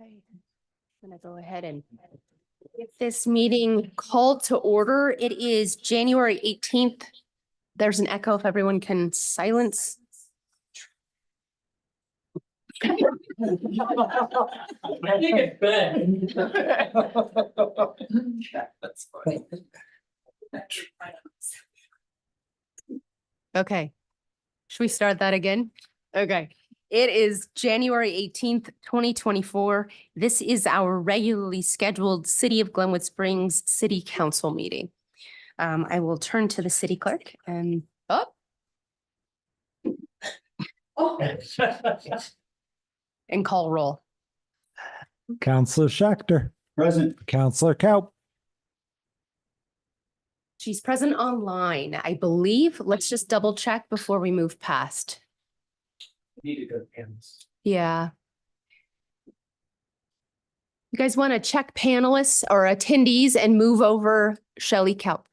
Okay, I'm gonna go ahead and get this meeting called to order. It is January 18th. There's an echo if everyone can silence. That's funny. Okay. Should we start that again? Okay. It is January 18th, 2024. This is our regularly scheduled City of Glenwood Springs City Council meeting. I will turn to the city clerk and, and call roll. Counselor Schechter. Present. Counselor Kaup. She's present online, I believe. Let's just double check before we move past. Need to go to panels. Yeah. You guys want to check panelists or attendees and move over Shelley Kaup?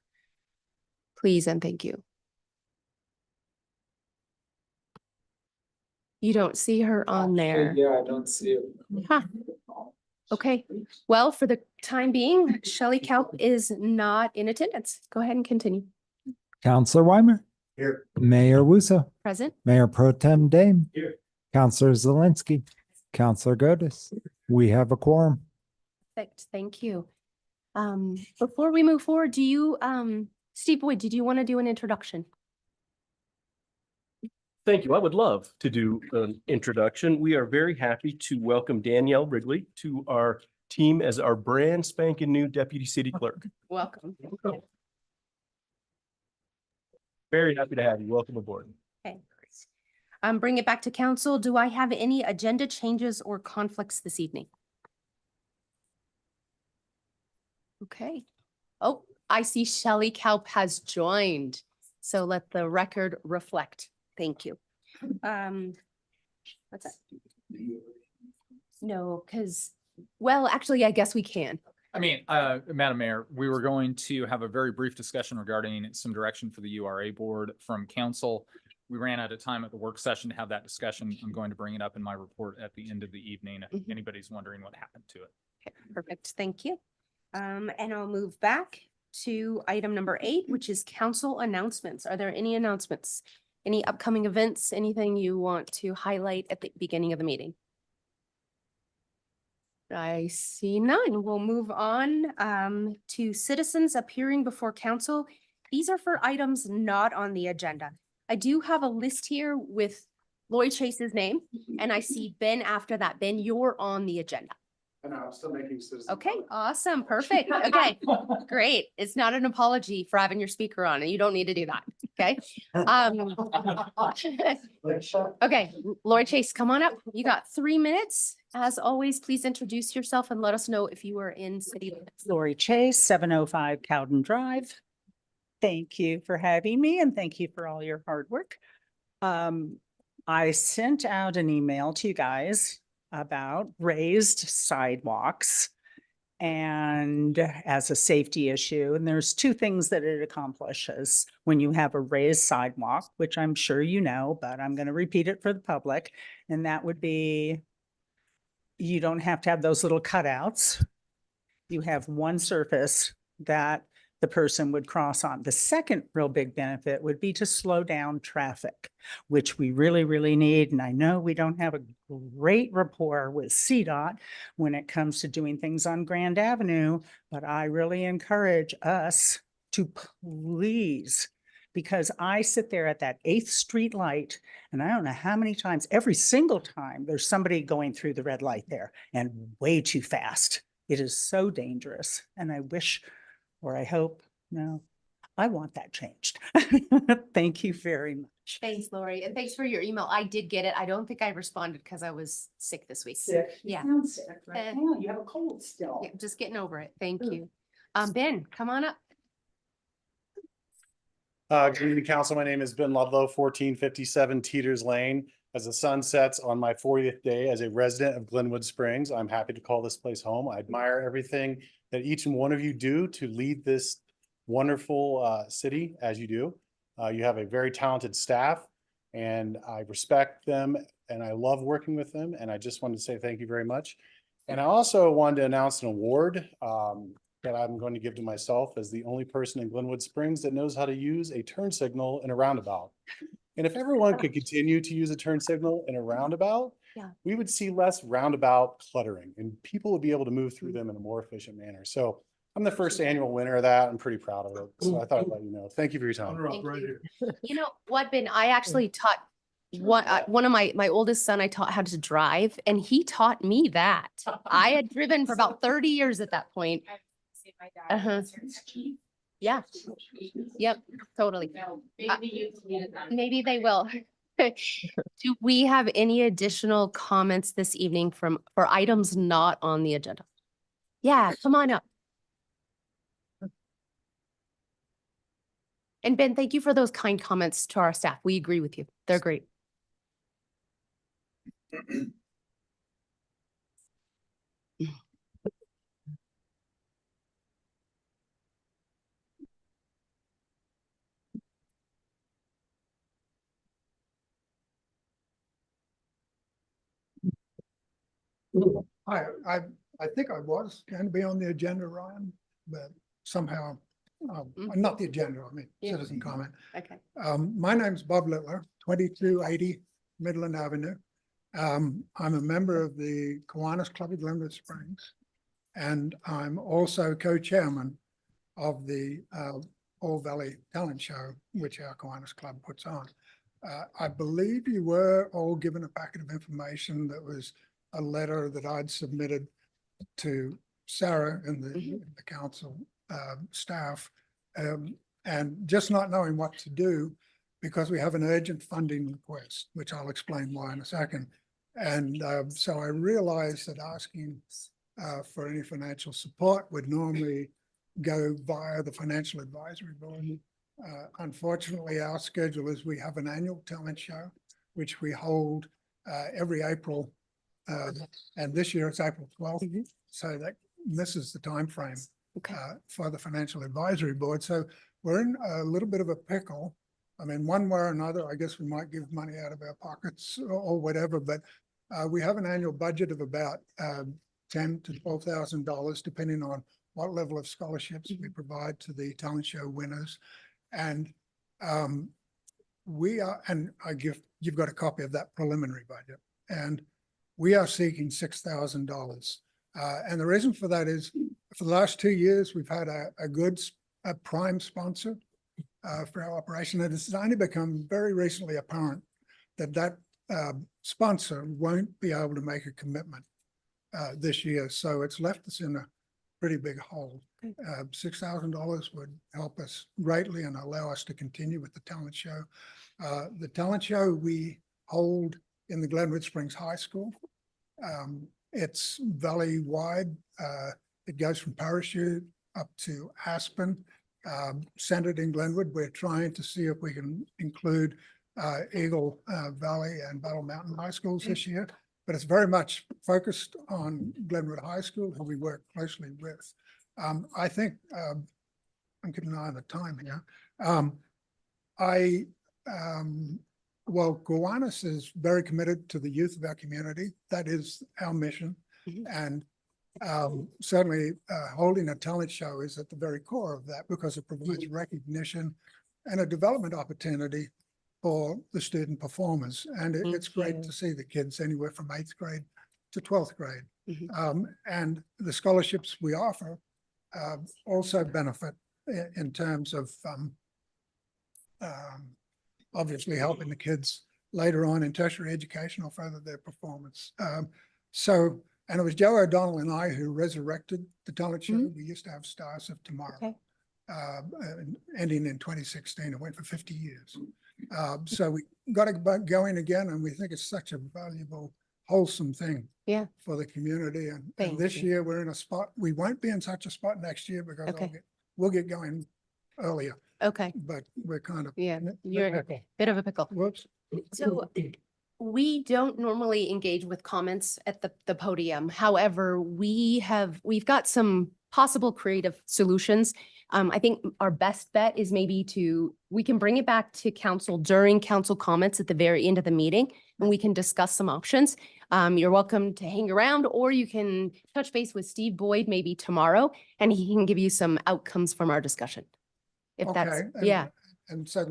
Please and thank you. You don't see her on there. Yeah, I don't see it. Huh. Okay, well, for the time being, Shelley Kaup is not in attendance. Go ahead and continue. Counselor Weimer. Here. Mayor Wusso. Present? Mayor Pro Tem Dame. Here. Counselor Zelinski. Counselor Godis. We have a quorum. Perfect, thank you. Before we move forward, do you, Steve Boyd, did you want to do an introduction? Thank you. I would love to do an introduction. We are very happy to welcome Danielle Wrigley to our team as our brand spanking new deputy city clerk. Welcome. Very happy to have you. Welcome aboard. Okay. Bring it back to council. Do I have any agenda changes or conflicts this evening? Okay. Oh, I see Shelley Kaup has joined. So let the record reflect. Thank you. What's that? No, because, well, actually, I guess we can. I mean, Madam Mayor, we were going to have a very brief discussion regarding some direction for the URA board from council. We ran out of time at the work session to have that discussion. I'm going to bring it up in my report at the end of the evening if anybody's wondering what happened to it. Okay, perfect. Thank you. And I'll move back to item number 8, which is council announcements. Are there any announcements? Any upcoming events, anything you want to highlight at the beginning of the meeting? I see none. We'll move on to citizens appearing before council. These are for items not on the agenda. I do have a list here with Lloyd Chase's name, and I see Ben after that. Ben, you're on the agenda. I know, I'm still making citizens. Okay, awesome, perfect. Okay, great. It's not an apology for having your speaker on, and you don't need to do that, okay? Okay, Lloyd Chase, come on up. You got 3 minutes. As always, please introduce yourself and let us know if you are in city limits. Lori Chase, 705 Cowden Drive. Thank you for having me and thank you for all your hard work. I sent out an email to you guys about raised sidewalks and as a safety issue. And there's 2 things that it accomplishes when you have a raised sidewalk, which I'm sure you know, but I'm going to repeat it for the public. And that would be, you don't have to have those little cutouts. You have one surface that the person would cross on. The second real big benefit would be to slow down traffic, which we really, really need. And I know we don't have a great rapport with CDOT when it comes to doing things on Grand Avenue, but I really encourage us to please, because I sit there at that 8th Street light and I don't know how many times, every single time there's somebody going through the red light there and way too fast. It is so dangerous. And I wish, or I hope, no, I want that changed. Thank you very much. Thanks, Lori, and thanks for your email. I did get it. I don't think I responded because I was sick this week. Sick. Yeah. You sound sick right now. You have a cold still. Yeah, just getting over it. Thank you. Ben, come on up. Good evening, council. My name is Ben Ludlow, 1457 Teeters Lane. As the sun sets on my 40th day as a resident of Glenwood Springs, I'm happy to call this place home. I admire everything that each and one of you do to lead this wonderful city as you do. You have a very talented staff and I respect them and I love working with them. And I just wanted to say thank you very much. And I also wanted to announce an award that I'm going to give to myself as the only person in Glenwood Springs that knows how to use a turn signal in a roundabout. And if everyone could continue to use a turn signal in a roundabout, Yeah. we would see less roundabout cluttering and people would be able to move through them in a more efficient manner. So I'm the first annual winner of that. I'm pretty proud of it. So I thought I'd let you know. Thank you for your time. Thank you. You know what, Ben, I actually taught one of my oldest son, I taught how to drive and he taught me that. I had driven for about 30 years at that point. Uh-huh. Yeah. Yep, totally. Maybe they will. Do we have any additional comments this evening for items not on the agenda? Yeah, come on up. And Ben, thank you for those kind comments to our staff. We agree with you. They're great. I think I was going to be on the agenda, Ryan, but somehow, not the agenda, I mean, Yeah. citizen comment. Okay. My name's Bob Littler, 2280 Midland Avenue. I'm a member of the Kiwanis Club of Glenwood Springs. And I'm also co-chairman of the All Valley Talent Show, which our Kiwanis Club puts on. I believe you were all given a packet of information that was a letter that I'd submitted to Sarah and the council staff, and just not knowing what to do because we have an urgent funding request, which I'll explain why in a second. And so I realized that asking for any financial support would normally go via the Financial Advisory Board. Unfortunately, our schedule is we have an annual talent show, which we hold every April. And this year it's April 12th. So that misses the time frame Okay. for the Financial Advisory Board. So we're in a little bit of a pickle. I mean, one way or another, I guess we might give money out of our pockets or whatever, but we have an annual budget of about $10,000 to $12,000, depending on what level of scholarships we provide to the talent show winners. And you've got a copy of that preliminary budget, and we are seeking $6,000. And the reason for that is for the last 2 years, we've had a prime sponsor for our operation. And it's only become very recently apparent that sponsor won't be able to make a commitment this year. So it's left us in a pretty big hole. $6,000 would help us greatly and allow us to continue with the talent show. The talent show we hold in the Glenwood Springs High School. It's valley-wide. It goes from Parachute up to Aspen, centered in Glenwood. We're trying to see if we can include Eagle Valley and Battle Mountain High Schools this year, but it's very much focused on Glenwood High School, who we work closely with. I think, I'm keeping an eye on the time here. Well, Kiwanis is very committed to the youth of our community. That is our mission. And certainly holding a talent show is at the very core of that because it provides recognition and a development opportunity for the student performers. And it's great to see the kids anywhere from 8th grade to 12th grade. And the scholarships we offer also benefit in terms of obviously helping the kids later on in tertiary education or further their performance. And it was Joe O'Donnell and I who resurrected the talent show. We used to have Stars of Tomorrow, ending in 2016. It went for 50 years. So we got it going again, and we think it's such a valuable, wholesome thing for the community. And this year we're in a spot, we won't be in such a spot next year because we'll get going earlier. Okay. But we're kind of You're in a bit of a pickle. Whoops. So we don't normally engage with comments at the podium. However, we've got some possible creative solutions. I think our best bet is maybe we can bring it back to council during council comments at the very end of the meeting, and we can discuss some options. You're welcome to hang around, or you can touch base with Steve Boyd maybe tomorrow, and he can give you some outcomes from our discussion. If that's, Okay, and- yeah, And so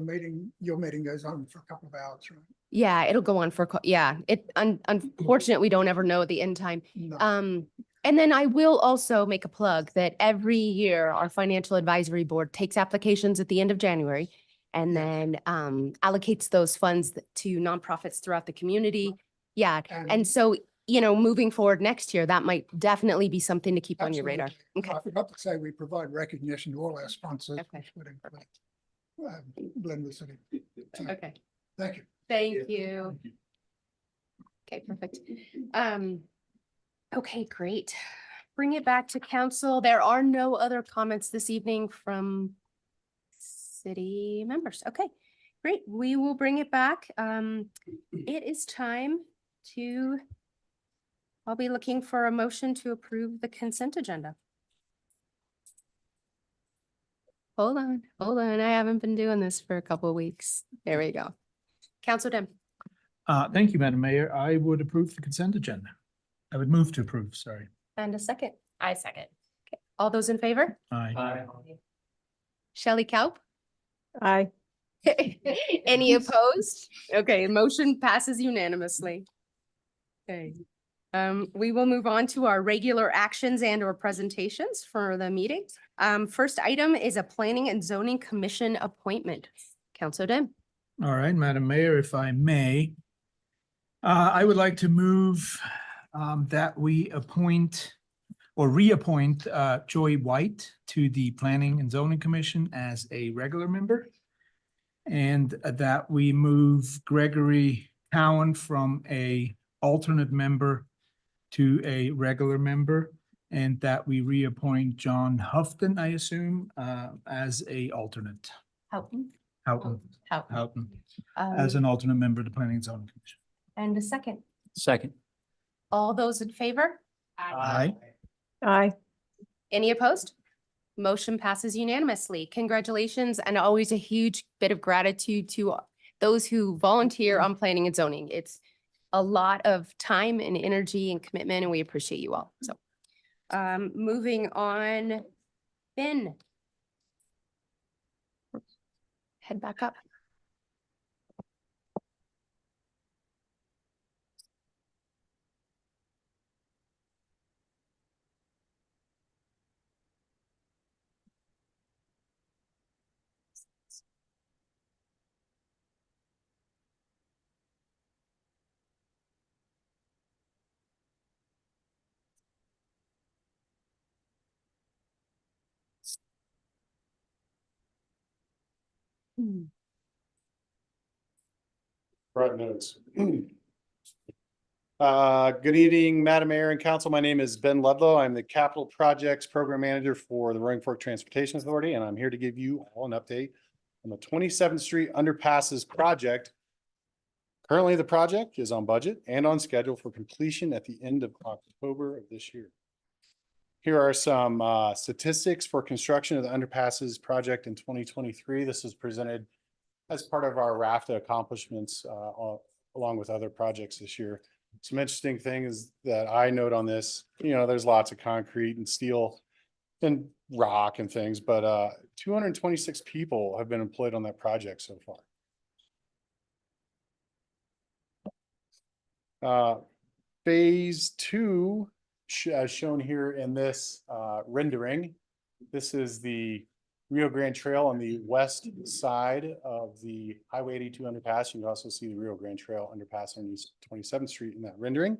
your meeting goes on for a couple of hours, right? yeah, it'll go on for, yeah, unfortunate, we don't ever know at the end time. No. And then I will also make a plug that every year our financial advisory board takes applications at the end of January and Yes. then allocates those funds to nonprofits throughout the community. Yeah, and so, moving forward next year, that might definitely be something to keep on your radar. Absolutely. Okay. I forgot to say, we provide recognition to all our sponsors, Okay. which would include Glenwood City. So, Okay. Thank you. Thank you. Okay, perfect. Okay, great. Bring it back to council. There are no other comments this evening from city members. Okay, great. We will bring it back. It is time I'll be looking for a motion to approve the consent agenda. Hold on. I haven't been doing this for a couple of weeks. There we go. Council Dem. Thank you, Madam Mayor. I would approve the consent agenda. I would move to approve, sorry. And a second. I second. Okay. All those in favor? Aye. Shelley Kaup? Aye. Any opposed? Okay, motion passes unanimously. Okay. We will move on to our regular actions and or presentations for the meeting. First item is a planning and zoning commission appointment. Councilor Dem. All right, Madam Mayor, if I may. I would like to move that we appoint or reappoint Joy White to the Planning and Zoning Commission as a regular member. And that we move Gregory Cowan from a alternate member to a regular member, and that we reappoint John Houghton, I assume, as a alternate. Houghton. Houghton, as Um, an alternate member of the Planning and Zoning Commission. And a second. Second. All those in favor? Aye. Aye. Any opposed? Motion passes unanimously. Congratulations, and always a huge bit of gratitude to those who volunteer on planning and zoning. It's a lot of time and energy and commitment, and we appreciate you all. So, moving on, Ben. Head back up. Brought notes. Good evening, Madam Mayor and Council. My name is Ben Ludlow. I'm the Capital Projects Program Manager for the Roaring Fork Transportation Authority, and I'm here to give you all an update on the 27th Street Underpasses project. Currently, the project is on budget and on schedule for completion at the end of October of this year. Here are some statistics for construction of the Underpasses project in 2023. This is presented as part of our RAFTA accomplishments along with other projects this year. Some interesting things that I note on this, there's lots of concrete and steel and rock and things, but 226 people have been employed on that project so far. Phase 2, as shown here in this rendering, this is the Rio Grande Trail on the west side of the Highway 82 underpass. You can also see the Rio Grande Trail underpass on East 27th Street in that rendering.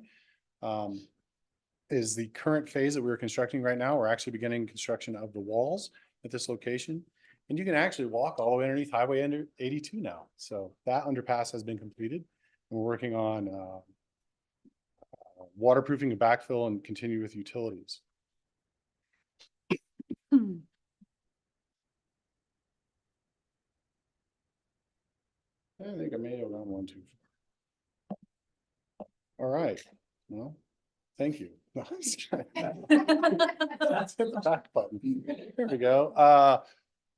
Is the current phase that we're constructing right now. We're actually beginning construction of the walls at this location. And you can actually walk all the way underneath Highway 82 now. So that underpass has been completed. And we're working on waterproofing and backfill and continue with utilities. I think I may have gone one too far. All right, well, Thank you. No, I'm just kidding. Let's hit the back button. There we go.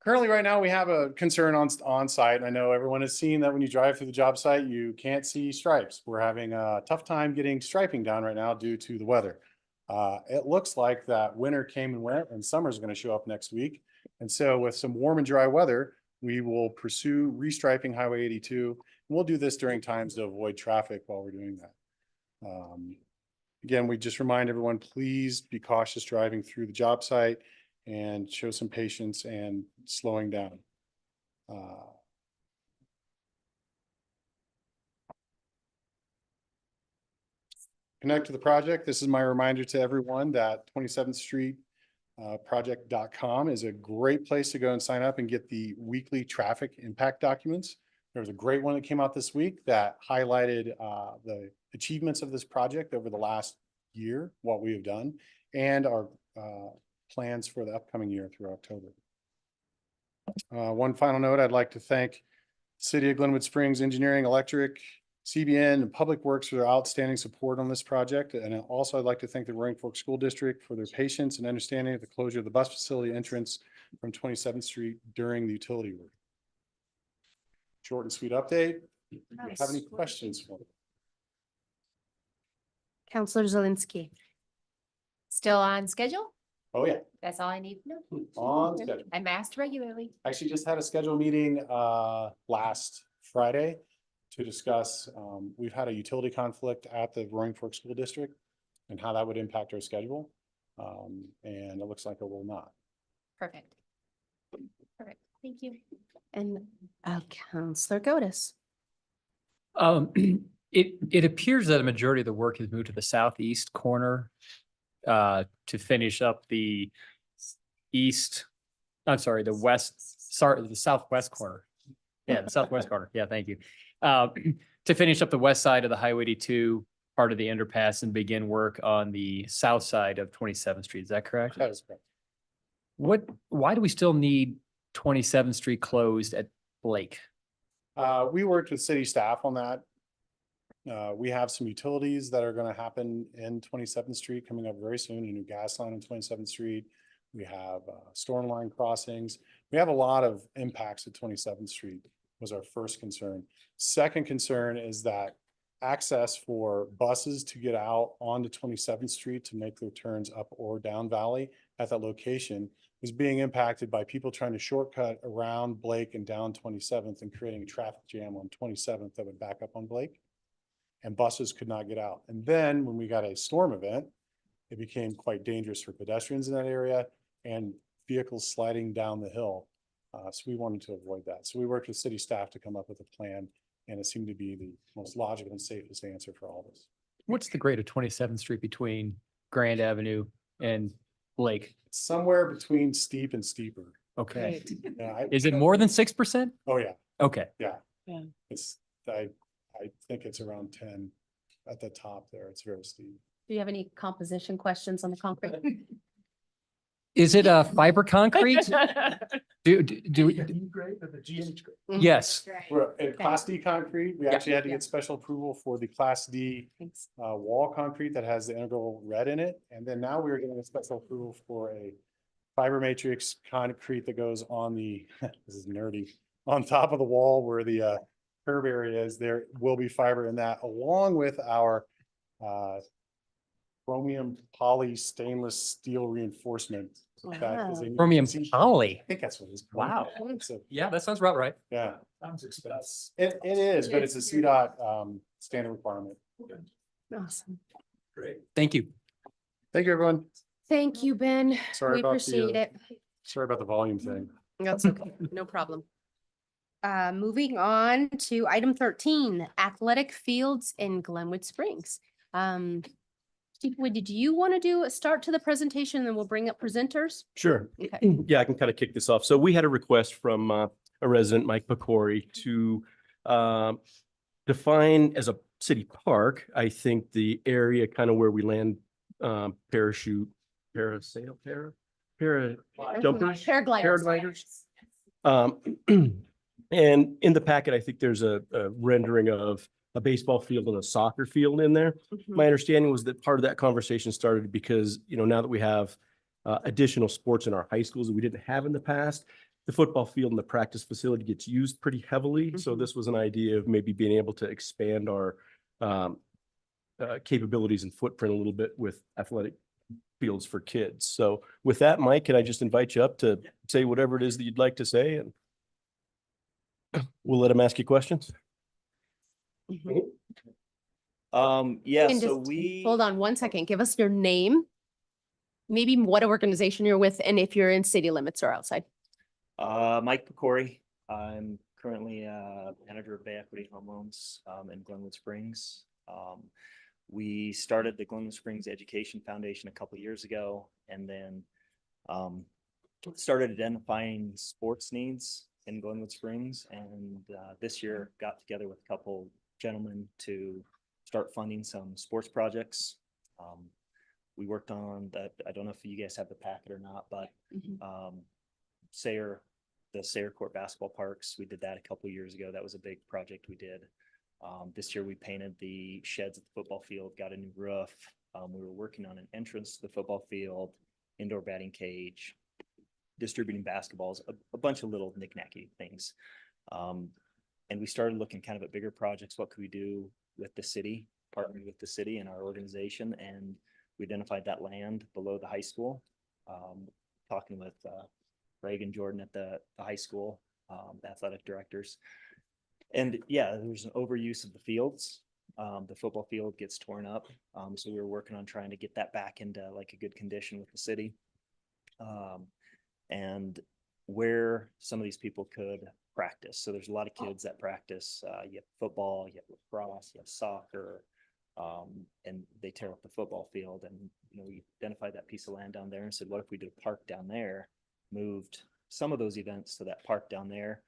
Currently, right now, we have a concern on site. And I know everyone has seen that when you drive through the job site, you can't see stripes. We're having a tough time getting striping down right now due to the weather. It looks like that winter came and went and summer's going to show up next week. And so with some warm and dry weather, we will pursue restriping Highway 82. And we'll do this during times to avoid traffic while we're doing that. Again, we just remind everyone, please be cautious driving through the job site and show some patience and slowing down. Connect to the project. This is my reminder to everyone that 27th Street project.com is a great place to go and sign up and get the weekly traffic impact documents. There was a great one that came out this week that highlighted the achievements of this project over the last year, what we have done, and our plans for the upcoming year through October. One final note, I'd like to thank City of Glenwood Springs Engineering, Electric, CBN, and Public Works for their outstanding support on this project. And also I'd like to thank the Roaring Fork School District for their patience and understanding of the closure of the bus facility entrance from 27th Street during the utility work. Short and sweet update. Do you have any questions for me? Counselor Zelinski. Still on schedule? Oh, yeah, That's all I need to know. on schedule. I'm asked regularly. Actually just had a scheduled meeting last Friday to discuss, we've had a utility conflict at the Roaring Fork School District and how that would impact our schedule. And it looks like it will not. Perfect. Perfect. Thank you. And Counselor Godus. It appears that a majority of the work has moved to the southeast corner to finish up the the southwest corner. Yeah, the southwest corner. Yeah, thank you. To finish up the west side of the Highway 82, part of the underpass, and begin work on the south side of 27th Street. Is that correct? That is correct. Why do we still need 27th Street closed at Blake? We worked with city staff on that. We have some utilities that are going to happen in 27th Street coming up very soon, a new gas line on 27th Street. We have storm line crossings. We have a lot of impacts at 27th Street was our first concern. Second concern is that access for buses to get out onto 27th Street to make their turns up or down Valley at that location was being impacted by people trying to shortcut around Blake and down 27th and creating a traffic jam on 27th that would back up on Blake. And buses could not get out. And then when we got a storm event, it became quite dangerous for pedestrians in that area and vehicles sliding down the hill. So we wanted to avoid that. So we worked with city staff to come up with a plan, and it seemed to be the most logical and safest answer for all of us. What's the grade of 27th Street between Grand Avenue and Blake? Somewhere between steep and steeper. Okay. Yeah, Is it more than 6%? Oh, yeah. Okay. Yeah. Yeah. It's, I think it's around 10 at the top there. It's very steep. Do you have any composition questions on the concrete? Is it a fiber concrete? Do, yes. We're in Class D concrete. We Yeah. actually had to get special approval for the Class D Thanks. wall concrete that has the integral red in it. And then now we're getting a special approval for a fiber matrix concrete that goes on the, this is nerdy, on top of the wall where the curb area is. There will be fiber in that, along with our chromium poly stainless steel reinforcement. That is a- Chromium poly. I think that's what it's called. Wow. So, Yeah, that sounds about right. yeah, Sounds expensive. it is, but it's a CDOT standard requirement. Awesome. Great. Thank you. Thank you, everyone. Thank you, Ben. Sorry We about appreciate the, it. sorry about the volume thing. That's okay, no problem. Moving on to item 13, athletic fields in Glenwood Springs. Chief Wood, did you want to do a start to the presentation and then we'll bring up presenters? Sure. Okay. Yeah, I can kind of kick this off. So we had a request from a resident, Mike Pecori, to define as a city park, I think the area kind of where we land parajumpers, Paragliders. and in the packet, I think there's a rendering of a baseball field and a soccer field in there. My understanding was that part of that conversation started because, now that we have additional sports in our high schools that we didn't have in the past, the football field and the practice facility gets used pretty heavily. So this was an idea of maybe being able to expand our capabilities and footprint a little bit with athletic fields for kids. So with that, Mike, can I just invite you up to say whatever it is that you'd like to say, and we'll let him ask you questions. Yeah, And so just hold on one second. Give us your name, maybe what organization you're with, and if you're in city limits or outside. Mike Pecori. I'm currently manager of Bay Equity Home Loans in Glenwood Springs. We started the Glenwood Springs Education Foundation a couple of years ago, and then started identifying sports needs in Glenwood Springs. And this year got together with a couple gentlemen to start funding some sports projects. We worked on that. I don't know if you guys have the packet or not, but the Sayre Court basketball parks, we did that a couple of years ago. That was a big project we did. This year we painted the sheds at the football field, got a new roof. We were working on an entrance to the football field, indoor batting cage, distributing basketballs, a bunch of little knick-knacky things. And we started looking kind of at bigger projects. What could we do with the city, partnering with the city and our organization? And we identified that land below the high school, talking with Greg and Jordan at the high school, the athletic directors. And yeah, there's an overuse of the fields. The football field gets torn up. So we were working on trying to get that back into like a good condition with the city. And where some of these people could practice. So there's a lot of kids that practice. You have football, you have lacrosse, you have soccer, and they tear up the football field. And we identified that piece of land down there and said, what if we did a park down there? Moved some of those events to that park down there.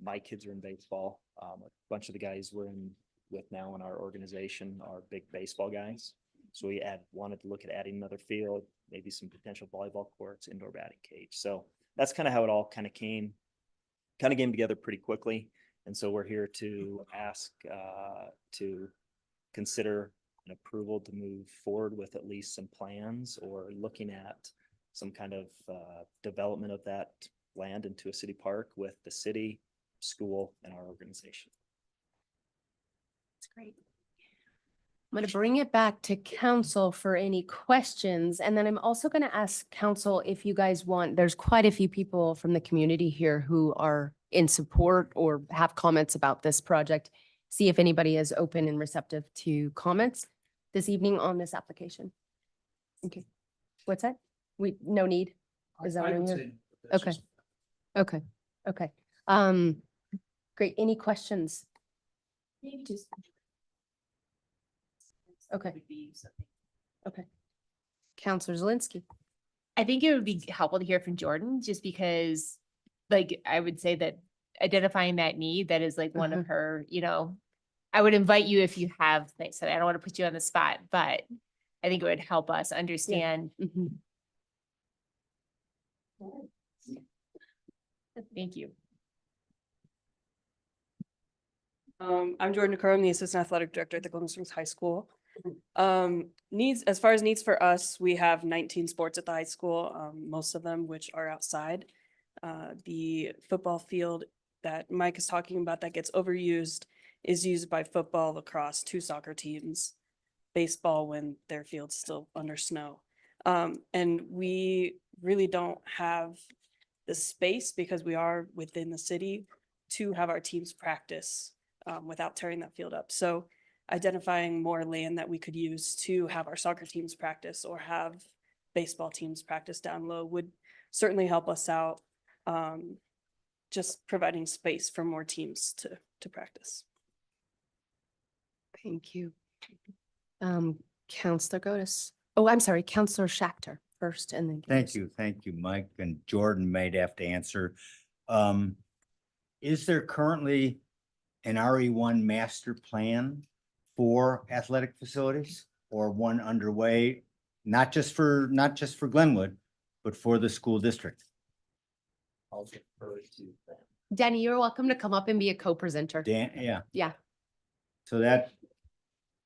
My kids are in baseball. A bunch of the guys we're in with now in our organization are big baseball guys. So we wanted to look at adding another field, maybe some potential volleyball courts, indoor batting cage. So that's kind of how it all kind of came together pretty quickly. And so we're here to ask to consider an approval to move forward with at least some plans or looking at some kind of development of that land into a city park with the city, school, and our organization. That's great. I'm going to bring it back to council for any questions. And then I'm also going to ask council if you guys want, there's quite a few people from the community here who are in support or have comments about this project. See if anybody is open and receptive to comments this evening on this application. Okay. What's that? No need? Is that what I'm hearing? Okay. Okay. Okay. Great. Any questions? Maybe just. Okay. Okay. Counselor Zelinski. I think it would be helpful to hear from Jordan, just because, like, I would say that identifying that need, that is like one of her, I would invite you if you have things that I don't want to put you on the spot, but I think it would help us understand. Thank you. I'm Jordan Nakar. I'm the assistant athletic director at the Glenwood Springs High School. As far as needs for us, we have 19 sports at the high school, most of them which are outside. The football field that Mike is talking about that gets overused is used by football, lacrosse, 2 soccer teams, baseball when their field's still under snow. And we really don't have the space, because we are within the city, to have our teams practice without tearing that field up. So identifying more land that we could use to have our soccer teams practice or have baseball teams practice down low would certainly help us out. Just providing space for more teams to practice. Thank you. Counselor Godus. Oh, I'm sorry, Counselor Schachter first and then. Thank you, Mike, and Jordan might have to answer. Is there currently an RE1 master plan for athletic facilities, or one underway, not just for Glenwood, but for the school district? I'll defer to them. Danny, you're welcome to come up and be a co-presenter. Dan, yeah. Yeah. So that,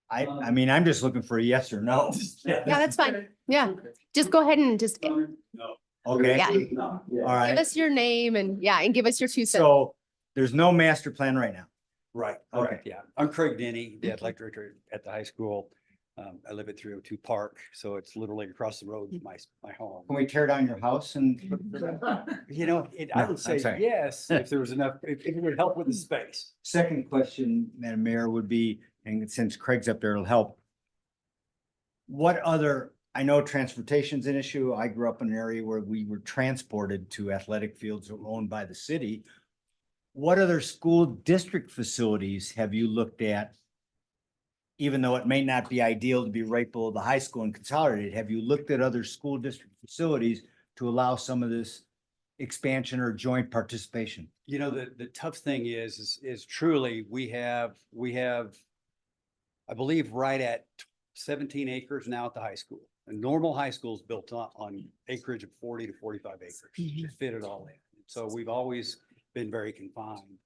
I mean, I'm just looking for a yes or no. Yeah, that's fine. Yeah, just go ahead and just Okay, Yeah. all give right. us your name and give us your 2 cents. So there's no master plan right now. Right, Okay. correct, yeah. I'm Craig Denny, the athletic director at the high school. I live at 302 Park, so it's literally across the road from my home. Can we tear down your house and? You know, I No, would say I'm sorry. yes, if there was enough, if it would help with the space. Second question, Madam Mayor, would be, and since Craig's up there, it'll help. What other, I know transportation's an issue. I grew up in an area where we were transported to athletic fields that were owned by the city. What other school district facilities have you looked at? Even though it may not be ideal to be right below the high school and consolidated, have you looked at other school district facilities to allow some of this expansion or joint participation? You know, the tough thing is truly, we have, I believe, right at 17 acres now at the high school. A normal high school is built on acreage of 40 to 45 acres to fit it all in. So we've always been very confined.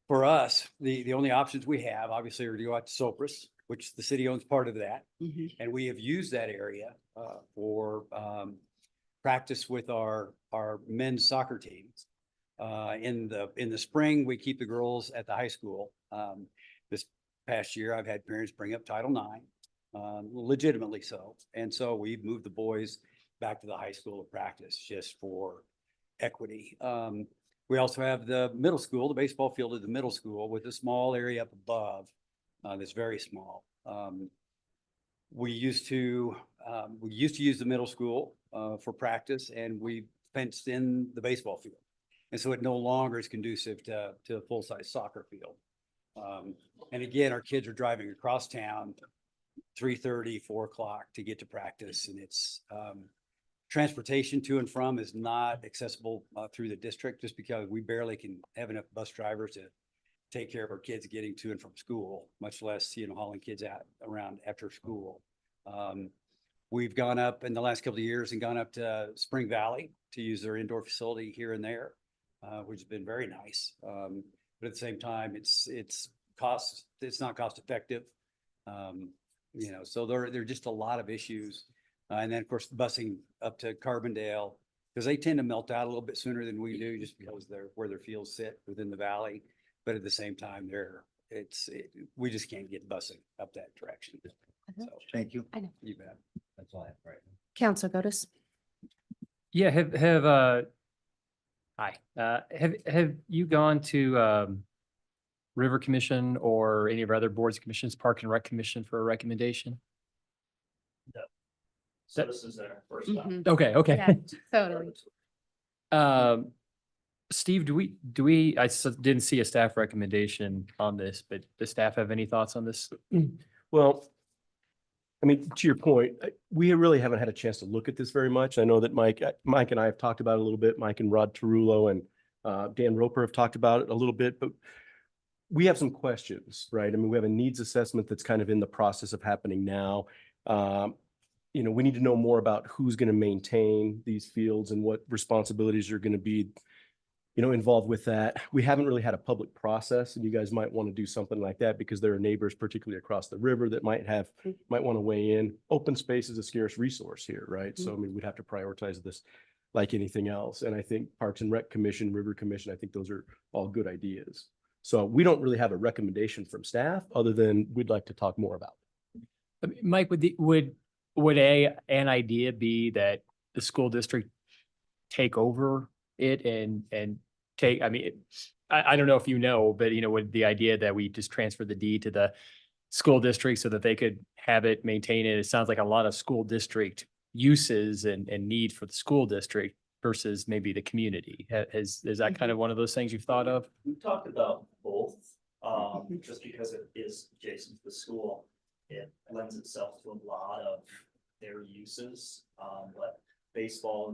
For us, the only options we have obviously are to go out to Sopris, which the city owns part of that. And we have used that area for practice with our men's soccer teams. In the spring, we keep the girls at the high school. This past year, I've had parents bring up Title IX, legitimately so. And so we've moved the boys back to the high school to practice just for equity. We also have the middle school, the baseball field at the middle school with a small area up above that's very small. We used to use the middle school for practice, and we fenced in the baseball field. And so it no longer is conducive to a full-size soccer field. And again, our kids are driving across town 3:30, 4 o'clock to get to practice. And it's transportation to and from is not accessible through the district, just because we barely can have enough bus drivers to take care of our kids getting to and from school, much less, hauling kids out around after school. We've gone up in the last couple of years and gone up to Spring Valley to use their indoor facility here and there, which has been very nice. But at the same time, it's not cost effective. So there are just a lot of issues. And then of course, the busing up to Carbondale, because they tend to melt out a little bit sooner than we do, just because they're where their fields sit within the valley. But at the same time, we just can't get busing up that direction. So, Thank you. I know. you bet. That's all I have right now. Counselor Gotis. Yeah, have you gone to River Commission or any of our other boards, commissions, Park and Rec Commission for a recommendation? So this is their first time. Okay, Yeah, okay. totally. Steve, didn't see a staff recommendation on this, but does staff have any thoughts on this? Well, I mean, to your point, we really haven't had a chance to look at this very much. I know that Mike and I have talked about it a little bit. Mike and Rod Tarullo and Dan Roper have talked about it a little bit, but we have some questions, right? I mean, we have a needs assessment that's kind of in the process of happening now. We need to know more about who's going to maintain these fields and what responsibilities are going to be, involved with that. We haven't really had a public process, and you guys might want to do something like that because there are neighbors, particularly across the river, that might want to weigh in. Open space is a scarce resource here, right? So, I mean, we'd have to prioritize this like anything else. And I think Parks and Rec Commission, River Commission, I think those are all good ideas. So we don't really have a recommendation from staff other than we'd like to talk more about it. Mike, would an idea be that the school district take over it and take, I don't know if but would the idea that we just transfer the deed to the school district so that they could have it, maintain it? It sounds like a lot of school district uses and need for the school district versus maybe the community. Is that kind of one of those things you've thought of? We've talked about both, just because it is adjacent to the school. It lends itself to a lot of their uses, but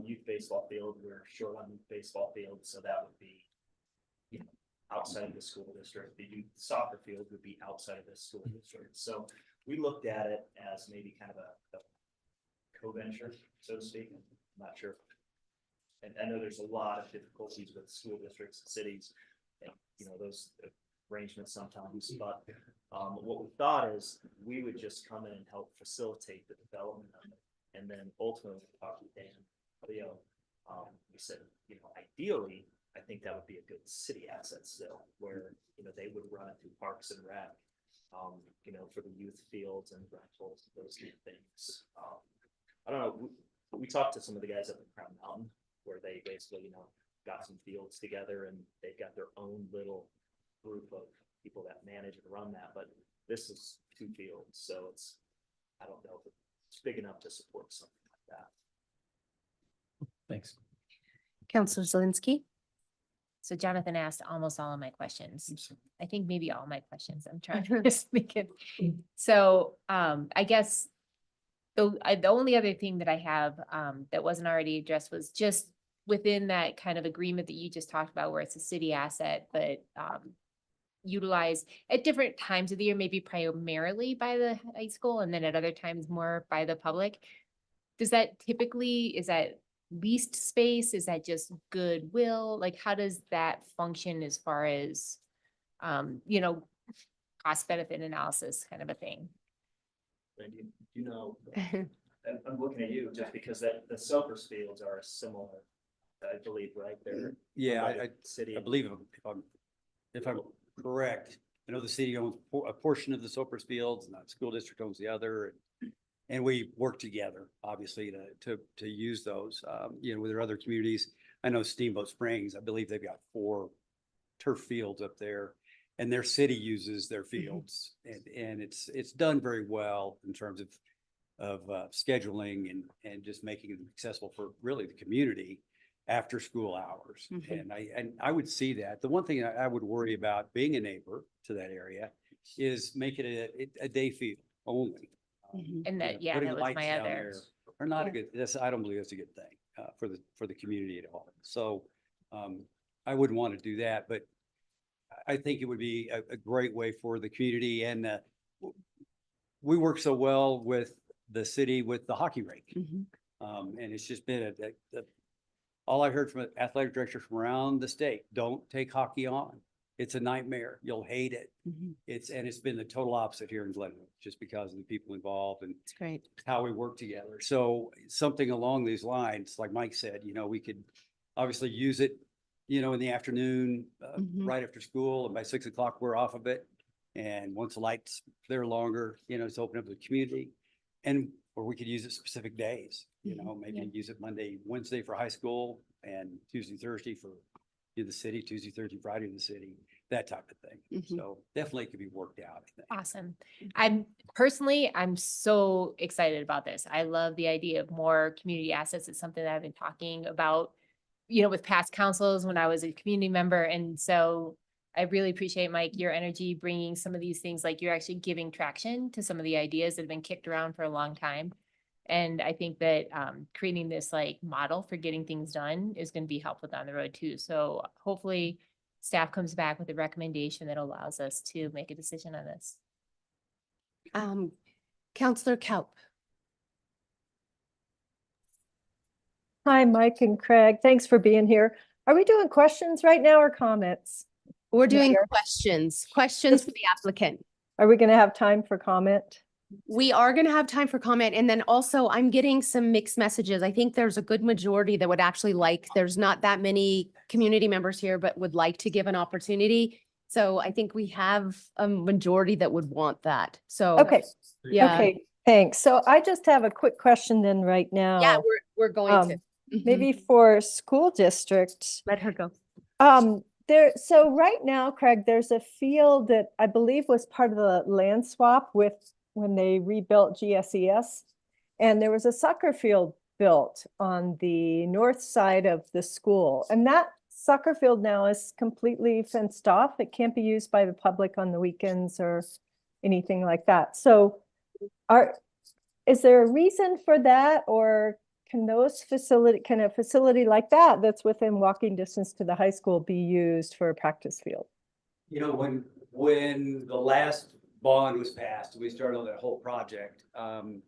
youth baseball field, we're short on youth baseball field, so that would be, outside of the school district. The youth soccer field would be outside of the school district. So we looked at it as maybe kind of a co-venture, so to speak. I'm not sure. And I know there's a lot of difficulties with school districts and cities, and those arrangements sometimes, but what we thought is we would just come in and help facilitate the development of it. And then ultimately talk to Dan, Leo, we said, you know, ideally, I think that would be a good city asset still, where, you know, they would run it through Parks and Rec, you know, for the youth fields and rentals, those kind of things. I don't know, we talked to some of the guys up in Crown Mountain, where they basically, you know, got some fields together and they've got their own little group of people that manage and run that, but this is 2 fields, so it's, I don't know if it's big enough to support something like that. Thanks. Counselor Zelinski. So Jonathan asked almost all of my questions. I think maybe all my questions. I'm trying to just make it. So I guess the only other thing that I have that wasn't already addressed was just within that kind of agreement that you just talked about, where it's a city asset, but utilized at different times of the year, maybe primarily by the high school and then at other times more by the public. Does that typically, is that leased space? Is that just goodwill? Like, how does that function as far as, you know, cost benefit analysis kind of a thing? Randy, you know, I'm looking at you just because the Silvers fields are similar, I believe, right? They're Yeah, owned by the city. I believe if I'm correct, I know the city owns a portion of the Sopers fields and the school district owns the other. And we work together, obviously, to use those, you know, with their other communities. I know Steamboat Springs, I believe they've got 4 turf fields up there and their city uses their fields. And it's done very well in terms of scheduling and just making it accessible for really the community after school hours. And I would see that. The one thing I would worry about being a neighbor to that area is making it a day field only. And that, yeah, putting that was lights my down other. there Are not a good, I don't believe that's a good thing for the community at all. So I wouldn't want to do that, but I think it would be a great way for the community. And we work so well with the city with the hockey rink. And it's just been all I heard from athletic directors from around the state, don't take hockey on. It's a nightmare. You'll hate it. It's been the total opposite here in Glenwood, just because of the people involved and It's great. how we work together. So something along these lines, like Mike said, you know, we could obviously use it, you know, in the afternoon, right after school, and by 6 o'clock, we're off of it. And once the lights there longer, you know, it's open up to the community. Or we could use it specific days, you know, maybe use it Monday, Wednesday for high school and Tuesday, Thursday for the city, Tuesday, Thursday, Friday in the city, that type of thing. So definitely could be worked out, I think. Awesome. I'm so excited about this. I love the idea of more community assets. It's something that I've been talking about, you know, with past councils when I was a community member. And so I really appreciate, Mike, your energy bringing some of these things, like you're actually giving traction to some of the ideas that have been kicked around for a long time. And I think that creating this like model for getting things done is going to be helpful down the road too. So hopefully staff comes back with a recommendation that allows us to make a decision on this. Counselor Kaup. Hi, Mike and Craig. Thanks for being here. Are we doing questions right now or comments? We're doing Mayor? questions for the applicant. Are we going to have time for comment? We are going to have time for comment. And then also I'm getting some mixed messages. I think there's a good majority that would actually there's not that many community members here, but would like to give an opportunity. So I think we have a majority that would want that. So. Okay. Yeah. Okay, thanks. So I just have a quick question then right now. Yeah, we're going to. Maybe for school district. Let her go. So right now, Craig, there's a field that I believe was part of the land swap with when they rebuilt GSES. And there was a soccer field built on the north side of the school. And that soccer field now is completely fenced off. It can't be used by the public on the weekends or anything like that. So is there a reason for that, or can a facility like that that's within walking distance to the high school be used for a practice field? You know, when the last bond was passed, we started on that whole project. The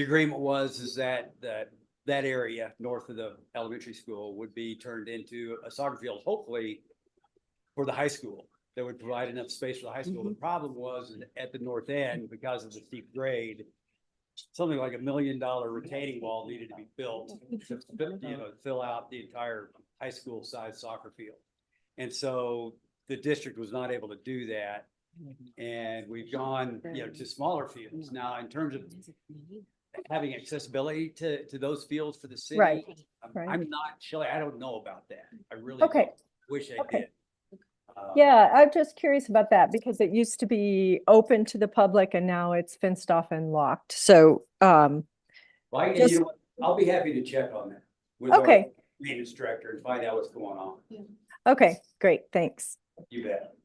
agreement was that area north of the elementary school would be turned into a soccer field, hopefully for the high school. that would provide enough space for the high school. The problem was that at the north end, because of the steep grade, something like $1 million retaining wall needed to be built to, fill out the entire high school size soccer field. And so the district was not able to do that. And we've gone, to smaller fields. Now, in terms of having accessibility to those fields for the city, Right. I'm not, Shelley, I don't know about that. I really Okay. wish I Okay. did. Yeah, I'm just curious about that because it used to be open to the public and now it's fenced off and locked. So, Well, just- you know what? I'll be happy to check on that with our okay, maintenance director and find out what's going on. okay, great, thanks. You bet.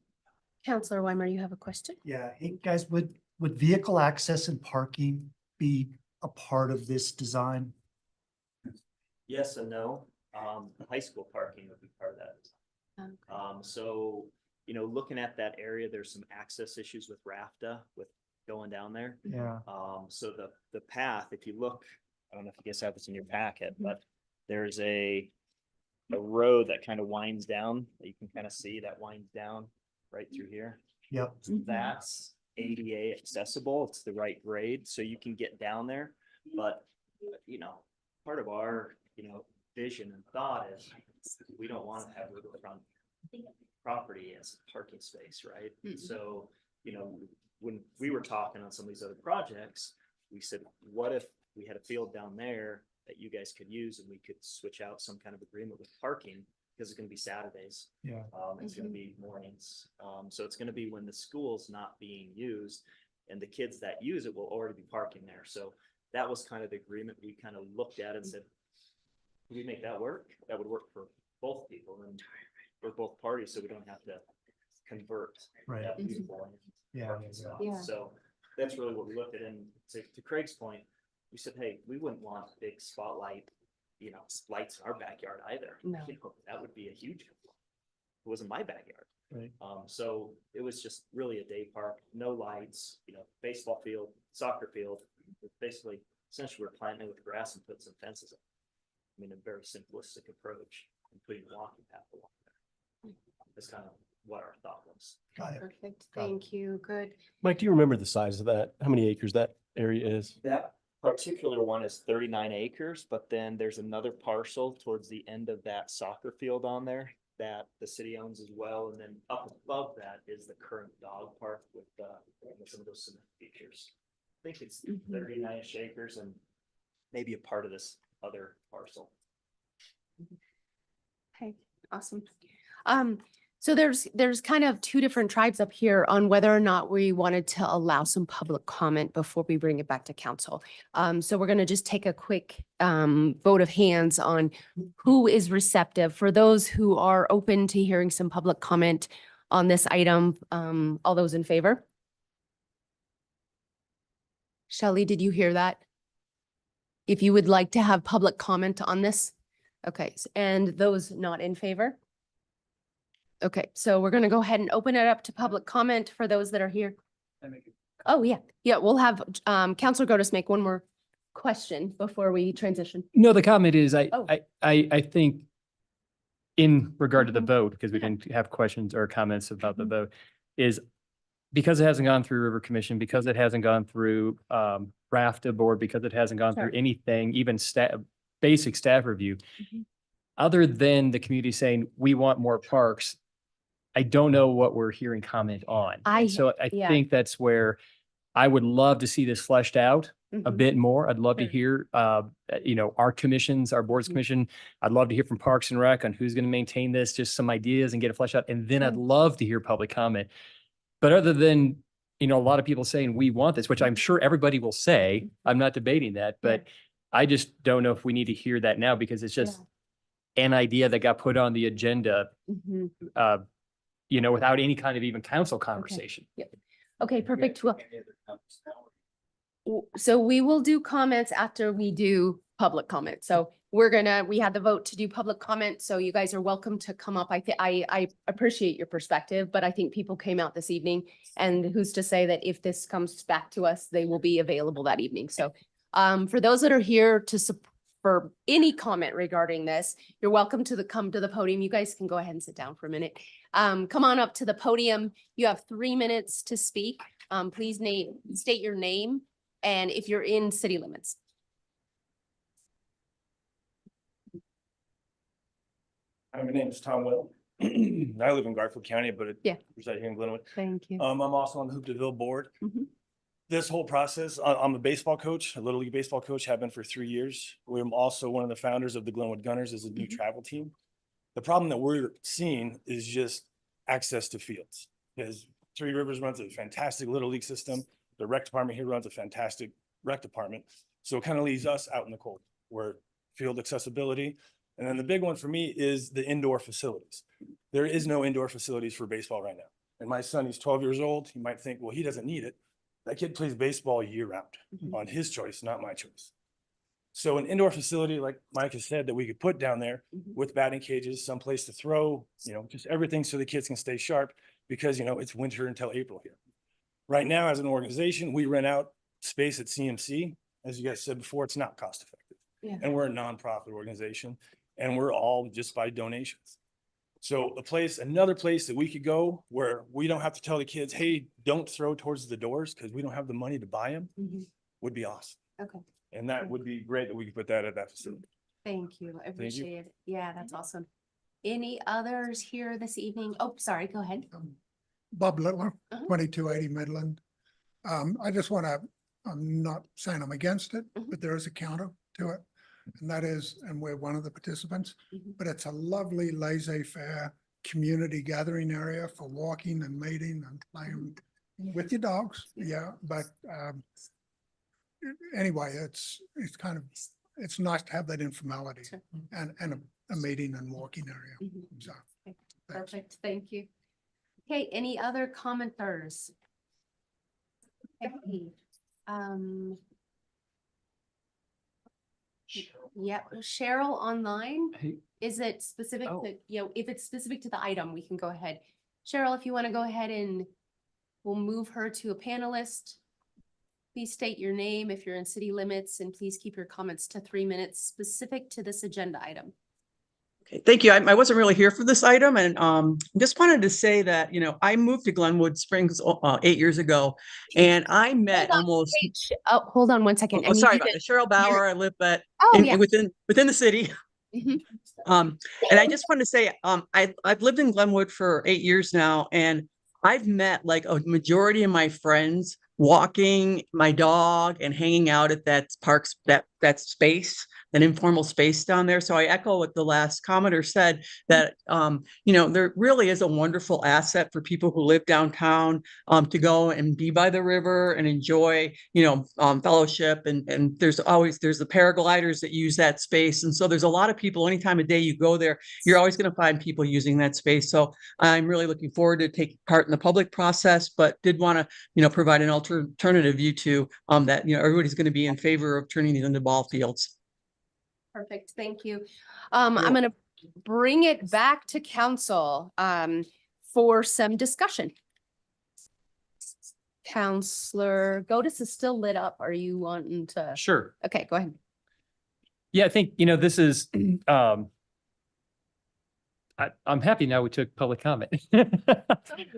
Counselor Weimer, you have a question? Yeah, hey guys, would vehicle access and parking be a part of this design? Yes and no. The high school parking would be part of that. So, looking at that area, there's some access issues with RAFTA with going down there. Yeah. So the path, if you look, I don't know if you guys have this in your packet, but there's a road that kind of winds down that you can kind of see that winds down right through here. Yep. That's ADA accessible. It's the right grade, so you can get down there. But, part of our, vision and thought is we don't want to have riverfront property as a parking space, right? So, when we were talking on some of these other projects, we said, what if we had a field down there that you guys could use and we could switch out some kind of agreement with parking because it's going to be Saturdays. Yeah. It's going to be mornings. So it's going to be when the school's not being used and the kids that use it will already be parking there. So that was kind of the agreement we kind of looked at and said, can we make that work? That would work for both people and for both parties. So we don't have to convert. Right. that beautiful land. Yeah. Yeah. So that's really what we looked at. And to Craig's point, we said, hey, we wouldn't want a big spotlight, lights in our backyard either. No. That would be a huge complaint. It wasn't my backyard. Right. So it was just really a day park, no lights, baseball field, soccer field. Basically, essentially we're planting with grass and put some fences up. I mean, a very simplistic approach and putting a walking path along there. That's kind of what our thought was. Got it. Perfect. Got it. Thank you. Good. Mike, do you remember the size of that? How many acres that area is? That particular one is 39 acres, but then there's another parcel towards the end of that soccer field on there that the city owns as well. And then up above that is the current dog park with some of those cement features. I think it's 39-ish acres and maybe a part of this other parcel. Okay, awesome. So there's kind of two different tribes up here on whether or not we wanted to allow some public comment before we bring it back to council. So we're going to just take a quick vote of hands on who is receptive. For those who are open to hearing some public comment on this item, all those in favor? Shelley, did you hear that? If you would like to have public comment on this? Okay, and those not in favor? Okay, so we're going to go ahead and open it up to public comment for those that are here. Oh, yeah. Yeah, we'll have Counselor Godus make one more question before we transition. No, the comment is, Oh. I think in regard to the Mhm. vote, because we didn't have questions or comments about the vote, is because it hasn't gone through River Commission, because it hasn't gone through RAFTA board, because it hasn't gone Sure. through anything, even basic staff review, Mhm. other than the community saying, we want more parks, I don't know what we're hearing comment on. And so I yeah. think that's where I would love to see this fleshed out a Mhm. bit more. I'd love to Sure. hear, our commissions, our boards Mhm. commission. I'd love to hear from Parks and Rec on who's going to maintain this, just some ideas and get it fleshed out. And then I'd Sure. love to hear public comment. But other than, a lot of people saying we want this, which I'm sure everybody will say, I'm not debating that, but I just don't know if we need to hear that now because it's just an idea that got put on the agenda, Mhm. without any kind of even council conversation. Yep. Okay, perfect. Well, so we will do comments after we do public comment. So we had the vote to do public comment. So you guys are welcome to come up. I appreciate your perspective, but I think people came out this evening and who's to say that if this comes back to us, they will be available that evening. So for those that are here for any comment regarding this, you're welcome to come to the podium. You guys can go ahead and sit down for a minute. come on up to the podium. You have 3 minutes to speak. Please state your name and if you're in city limits. Hi, my name is Tom Will. I live in Garfield County, but Yeah. reside here in Glenwood. Thank you. I'm also on the Hoop DeVille board. This whole process, I'm a baseball coach, a Little League baseball coach, have been for 3 years. I'm also one of the founders of the Glenwood Gunners as a new travel team. The problem that we're seeing is just access to fields. Because Three Rivers runs a fantastic Little League system. The rec department here runs a fantastic rec department. So it kind of leaves us out in the cold where field accessibility. And then the big one for me is the indoor facilities. There is no indoor facilities for baseball right now. And my son, he's 12 years old. He might think, well, he doesn't need it. That kid plays baseball year round on his choice, not my choice. So an indoor facility, like Mike has said, that we could put down there with batting cages, someplace to throw, just everything so the kids can stay sharp because, it's winter until April here. Right now, as an organization, we rent out space at CMC. As you guys said before, it's not cost effective. Yeah. And we're a nonprofit organization and we're all just by donations. So another place that we could go where we don't have to tell the kids, hey, don't throw towards the doors because we don't have the money to buy them would be awesome. Okay. And that would be great that we could put that at that facility. Thank you. I you. appreciate it. Yeah, that's awesome. Any others here this evening? Oh, sorry, go ahead. Bob Littler, 2280 Midland. I just want to, I'm not saying I'm against it, but there is a counter to it. And that is, and we're one of the participants, but it's a lovely laissez-faire community gathering area for walking and mating and playing with your dogs. Yeah, but anyway, it's nice to have that informality and a mating and walking area. So, Okay, perfect. Thank you. Okay, any other commenters? Okay. Yeah, Cheryl online. Is it specific to, if it's specific to the item, we can go ahead. Cheryl, if you want to go ahead and we'll move her to a panelist. Please state your name if you're in city limits and please keep your comments to 3 minutes specific to this agenda item. Okay, thank you. I wasn't really here for this item and just wanted to say that, I moved to Glenwood Springs 8 years ago and I met almost. Hold on 1 second. Oh, sorry about that. Cheryl Bauer. I live within the city. And I just wanted to say, I've lived in Glenwood for 8 years now, and I've met like a majority of my friends walking my dog and hanging out at that parks, that space, that informal space down there. So I echo what the last commenter said, that, there really is a wonderful asset for people who live downtown to go and be by the river and enjoy, fellowship. And there's the paragliders that use that space. And so there's a lot of people, any time of day you go there, you're always going to find people using that space. So I'm really looking forward to taking part in the public process, but did want to, provide an alternative view to that, everybody's going to be in favor of turning these into ball fields. Perfect. Thank you. I'm going to bring it back to council for some discussion. Counselor Godis is still lit up. Are you wanting to? Sure. Okay, go ahead. Yeah, I think, this is, I'm happy now we took public comment.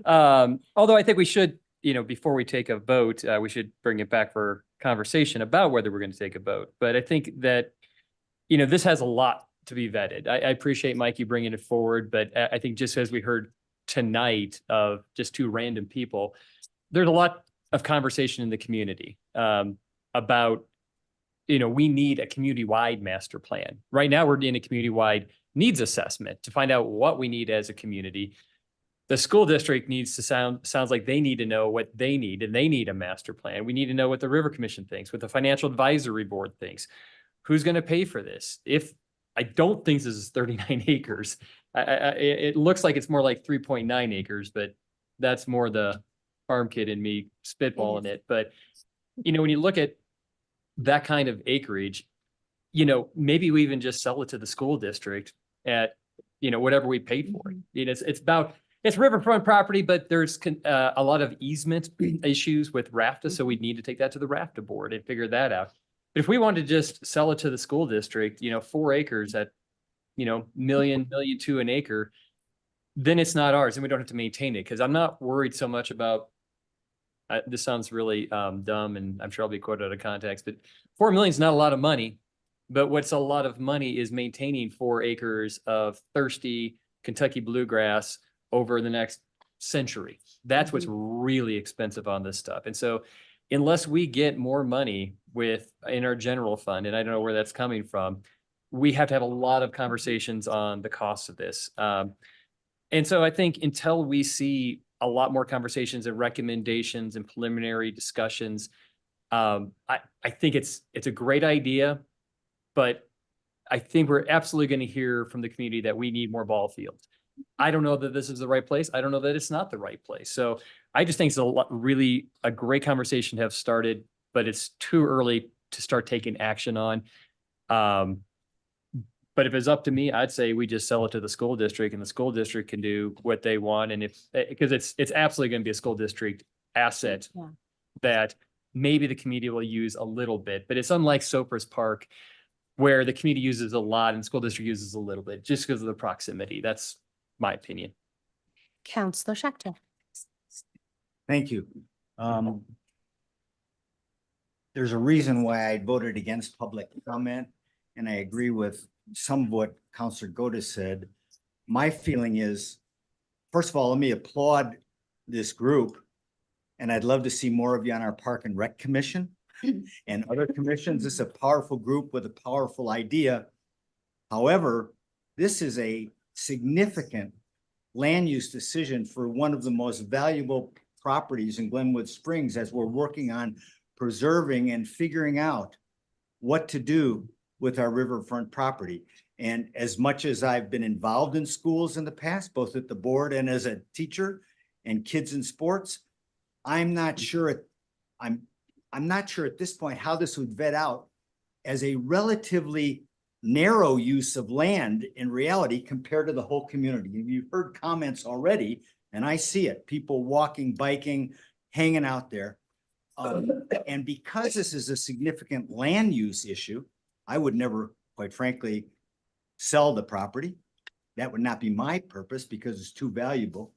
Although I think we should, before we take a vote, we should bring it back for conversation about whether we're going to take a vote. But I think that, this has a lot to be vetted. I appreciate Mikey bringing it forward, but I think just as we heard tonight of just two random people, there's a lot of conversation in the community about, we need a community-wide master plan. Right now, we're in a community-wide needs assessment to find out what we need as a community. The school district needs to sounds like they need to know what they need, and they need a master plan. We need to know what the River Commission thinks, what the Financial Advisory Board thinks. Who's going to pay for this? I don't think this is 39 acres. It looks like it's more like 3.9 acres, but that's more the farm kid in me spitballing it. But, when you look at that kind of acreage, maybe we even just sell it to the school district at, whatever we paid for it. It's riverfront property, but there's a lot of easement issues with RAFTA. So we need to take that to the RAFTA board and figure that out. But if we wanted to just sell it to the school district, 4 acres at, $1.2 million an acre, then it's not ours and we don't have to maintain it. Cause I'm not worried so much about, this sounds really dumb and I'm sure I'll be quoted out of context, but 4 million is not a lot of money. But what's a lot of money is maintaining 4 acres of thirsty Kentucky bluegrass over the next century. That's what's really expensive on this stuff. And so unless we get more money in our general fund, and I don't know where that's coming from, we have to have a lot of conversations on the cost of this. And so I think until we see a lot more conversations and recommendations and preliminary discussions, I think it's a great idea, but I think we're absolutely going to hear from the community that we need more ball fields. I don't know that this is the right place. I don't know that it's not the right place. So I just think it's really a great conversation to have started, but it's too early to start taking action on. But if it's up to me, I'd say we just sell it to the school district and the school district can do what they want. And because it's absolutely going to be a school district asset that maybe the community will use a little bit, but it's unlike Sopris Park where the community uses a lot and the school district uses a little bit just because of the proximity. That's my opinion. Councillor Schechter. Thank you. There's a reason why I voted against public comment, and I agree with some of what Councillor Godus said. My feeling is, first of all, let me applaud this group, and I'd love to see more of you on our Park and Rec Commission and other commissions. This is a powerful group with a powerful idea. However, this is a significant land use decision for one of the most valuable properties in Glenwood Springs as we're working on preserving and figuring out what to do with our riverfront property. And as much as I've been involved in schools in the past, both at the board and as a teacher and kids in sports, I'm not sure at this point how this would vet out as a relatively narrow use of land in reality compared to the whole community. You've heard comments already, and I see it, people walking, biking, hanging out there. And because this is a significant land use issue, I would never, quite frankly, sell the property. That would not be my purpose because it's too valuable.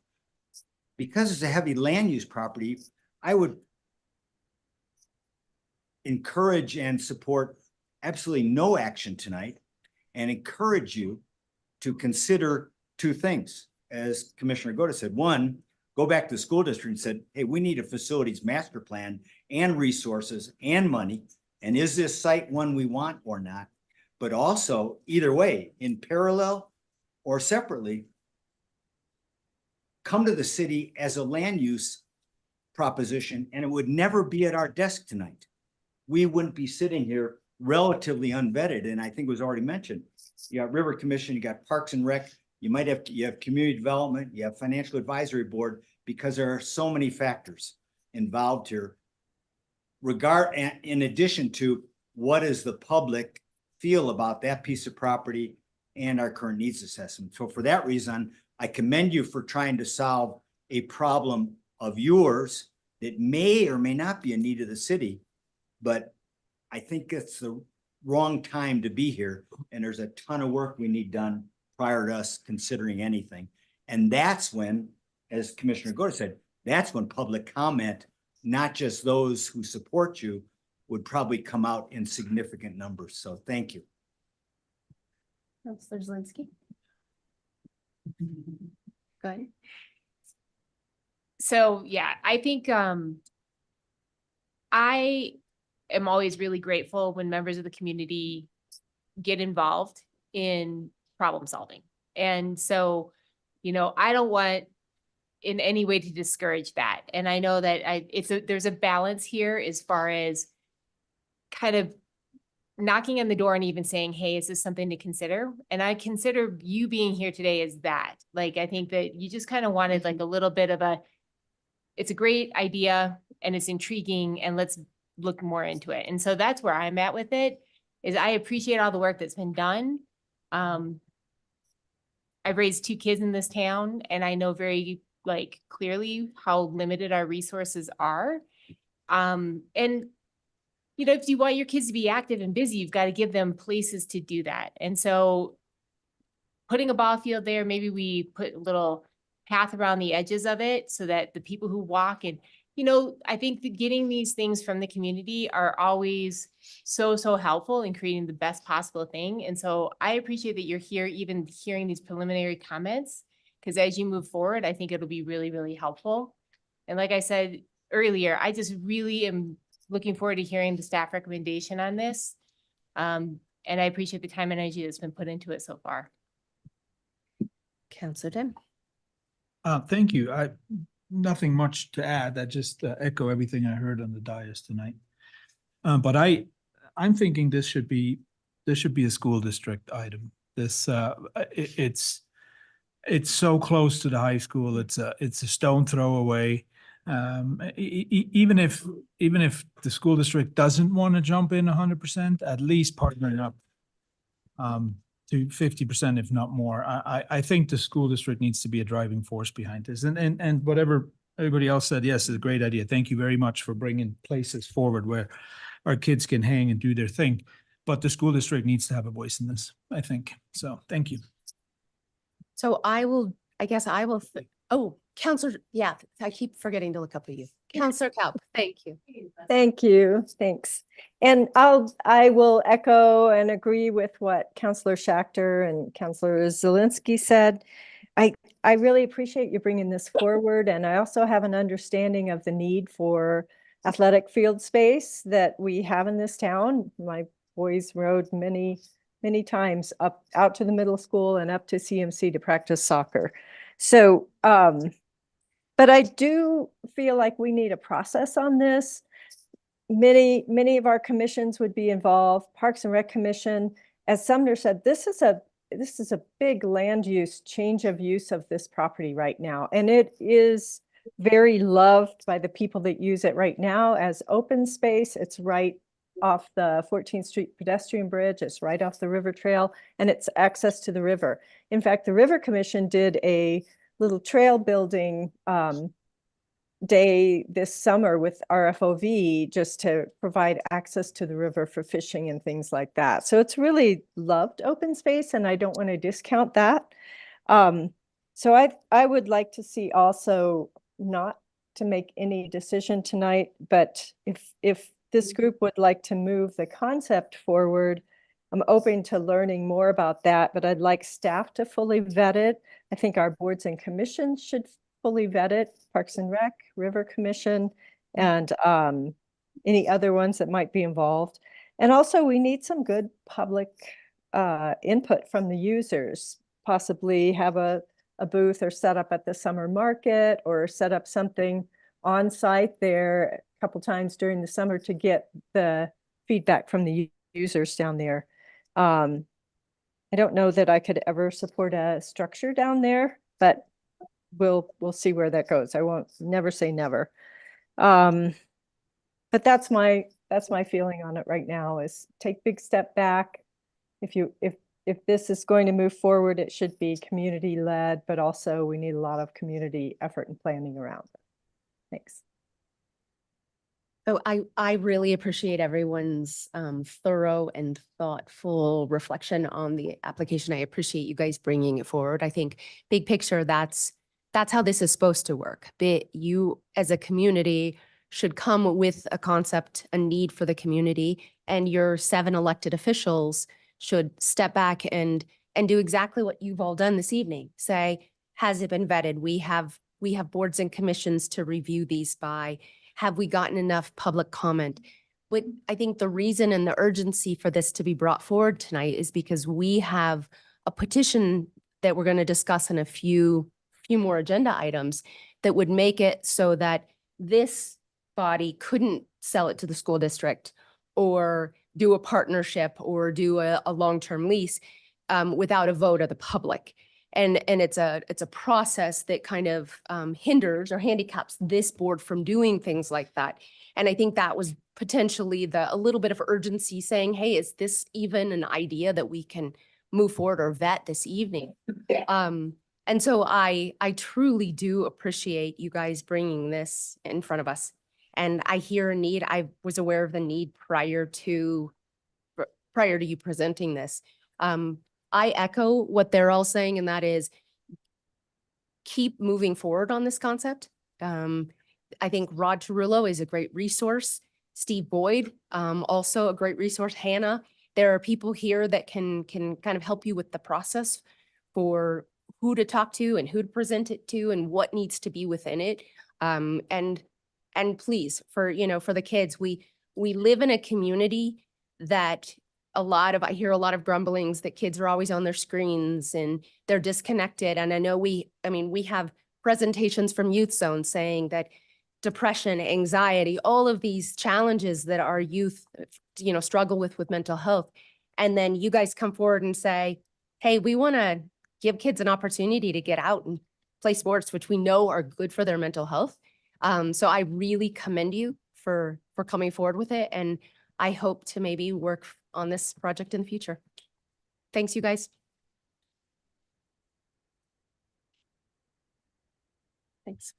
Because it's a heavy land use property, I would encourage and support absolutely no action tonight and encourage you to consider 2 things. As Commissioner Godus said, one, go back to the school district and said, hey, we need a facilities master plan and resources and money. And is this site one we want or not? But also, either way, in parallel or separately, come to the city as a land use proposition, and it would never be at our desk tonight. We wouldn't be sitting here relatively unvetted. And I think it was already mentioned, you got River Commission, you got Parks and Rec, you have community development, you have financial advisory board, because there are so many factors involved here. In addition to what does the public feel about that piece of property and our current needs assessment. So for that reason, I commend you for trying to solve a problem of yours that may or may not be a need of the city, but I think it's the wrong time to be here. And there's a ton of work we need done prior to us considering anything. And that's when, as Commissioner Godus said, that's when public comment, not just those who support you, would probably come out in significant numbers. So thank you. Councillor Zelinski. Go ahead. So yeah, I think I am always really grateful when members of the community get involved in problem solving. And so, I don't want in any way to discourage that. And I know that there's a balance here as far as kind of knocking on the door and even saying, hey, is this something to consider? And I consider you being here today as that. Like, I think that you just kind of wanted like a little bit of it's a great idea and it's intriguing and let's look more into it. And so that's where I'm at with it, is I appreciate all the work that's been done. I've raised 2 kids in this town and I know very clearly how limited our resources are. And if you want your kids to be active and busy, you've got to give them places to do that. And so putting a ball field there, maybe we put a little path around the edges of it so that the people who walk and, you know, I think that getting these things from the community are always so, so helpful in creating the best possible thing. And so I appreciate that you're here, even hearing these preliminary comments, because as you move forward, I think it'll be really, really helpful. And like I said earlier, I just really am looking forward to hearing the staff recommendation on this. And I appreciate the time and energy that's been put into it so far. Counselor Dim. Thank you. Nothing much to add. I just echo everything I heard on the dais tonight. But I'm thinking this should be a school district item. It's so close to the high school. It's a stone throw away. Even if the school district doesn't want to jump in 100%, at least partnering up to 50%, if not more. I think the school district needs to be a driving force behind this. And whatever everybody else said, yes, it's a great idea. Thank you very much for bringing places forward where our kids can hang and do their thing. But the school district needs to have a voice in this, I think. So thank you. So I will, oh, Counselor, yeah, I keep forgetting to look up at you. Counselor Kaup, thank you. Thank you. Thanks. And I will echo and agree with what Counselor Schachter and Counselor Zielinski said. I really appreciate you bringing this forward. And I also have an understanding of the need for athletic field space that we have in this town. My boys rode many times out to the middle school and up to CMC to practice soccer. So, but I do feel like we need a process on this. Many of our commissions would be involved. Parks and Rec Commission, as Sumner said, this is a big land use, change of use of this property right now. And it is very loved by the people that use it right now as open space. It's right off the 14th Street pedestrian bridge. It's right off the river trail, and it's access to the river. In fact, the River Commission did a little trail building day this summer with RFOV just to provide access to the river for fishing and things like that. So it's really loved open space, and I don't want to discount that. So I would like to see also, not to make any decision tonight, but if this group would like to move the concept forward, I'm open to learning more about that, but I'd like staff to fully vet it. I think our boards and commissions should fully vet it, Parks and Rec, River Commission, and any other ones that might be involved. And also we need some good public input from the users, possibly have a booth or set up at the summer market, or set up something on site there a couple times during the summer to get the feedback from the users down there. I don't know that I could ever support a structure down there, but we'll see where that goes. I won't never say never. But that's my feeling on it right now, is take big step back. If this is going to move forward, it should be community led, but also we need a lot of community effort and planning around it. Thanks. So I really appreciate everyone's thorough and thoughtful reflection on the application. I appreciate you guys bringing it forward. I think big picture, that's how this is supposed to work. But you as a community should come with a concept, a need for the community, and your 7 elected officials should step back and do exactly what you've all done this evening. Say, has it been vetted? We have boards and commissions to review these by. Have we gotten enough public comment? But I think the reason and the urgency for this to be brought forward tonight is because we have a petition that we're going to discuss in a few more agenda items that would make it so that this body couldn't sell it to the school district or do a partnership or do a long-term lease without a vote of the public. And it's a process that kind of hinders or handicaps this board from doing things like that. And I think that was potentially a little bit of urgency, saying, hey, is this even an idea that we can move forward or vet this evening? And so I truly do appreciate you guys bringing this in front of us. And I hear a need. I was aware of the need prior to you presenting this. I echo what they're all saying, and that is keep moving forward on this concept. I think Rod Tarullo is a great resource. Steve Boyd, also a great resource. Hannah, there are people here that can kind of help you with the process for who to talk to and who to present it to and what needs to be within it. And please, for the kids, we live in a community that I hear a lot of grumblings that kids are always on their screens and they're disconnected. And I know we have presentations from Youth Zone saying that depression, anxiety, all of these challenges that our youth, struggle with mental health. And then you guys come forward and say, hey, we want to give kids an opportunity to get out and play sports, which we know are good for their mental health. So I really commend you for coming forward with it. And I hope to maybe work on this project in the future. Thanks, you guys. Thanks.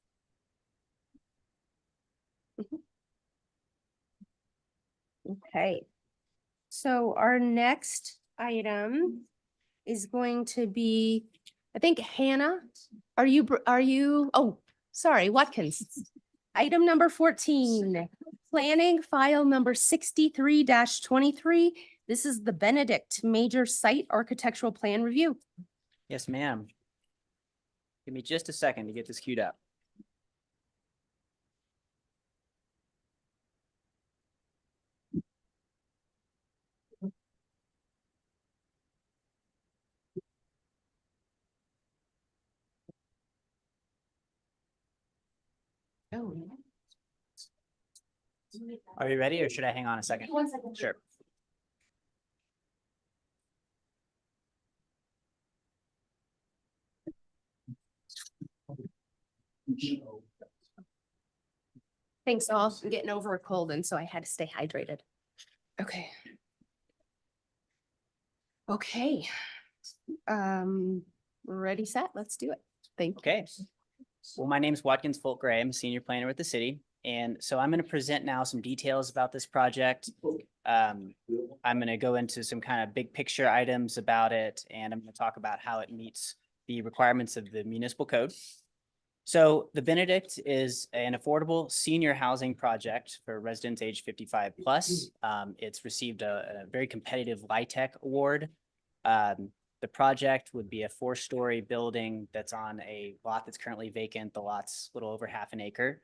Okay. So our next item is going to be, I think, Hannah, are you, oh, sorry, Watkins. Item number 14, planning file number 63-23. This is the Benedict Major Site Architectural Plan Review. Yes, ma'am. Give me just a second to get this queued up. Oh. Are you ready or should I hang on a second? 1 second. Sure. Thanks all. I'm getting over a cold and so I had to stay hydrated. Okay. Okay. Ready, set, let's do it. Thank you. Okay. Well, my name's Watkins Folk Gray. I'm a senior planner with the city. And so I'm going to present now some details about this project. I'm going to go into some kind of big picture items about it, and I'm going to talk about how it meets the requirements of the municipal code. So the Benedict is an affordable senior housing project for residents age 55 plus. It's received a very competitive LIHTC award. The project would be a 4-story building that's on a lot that's currently vacant. The lot's a little over half an acre.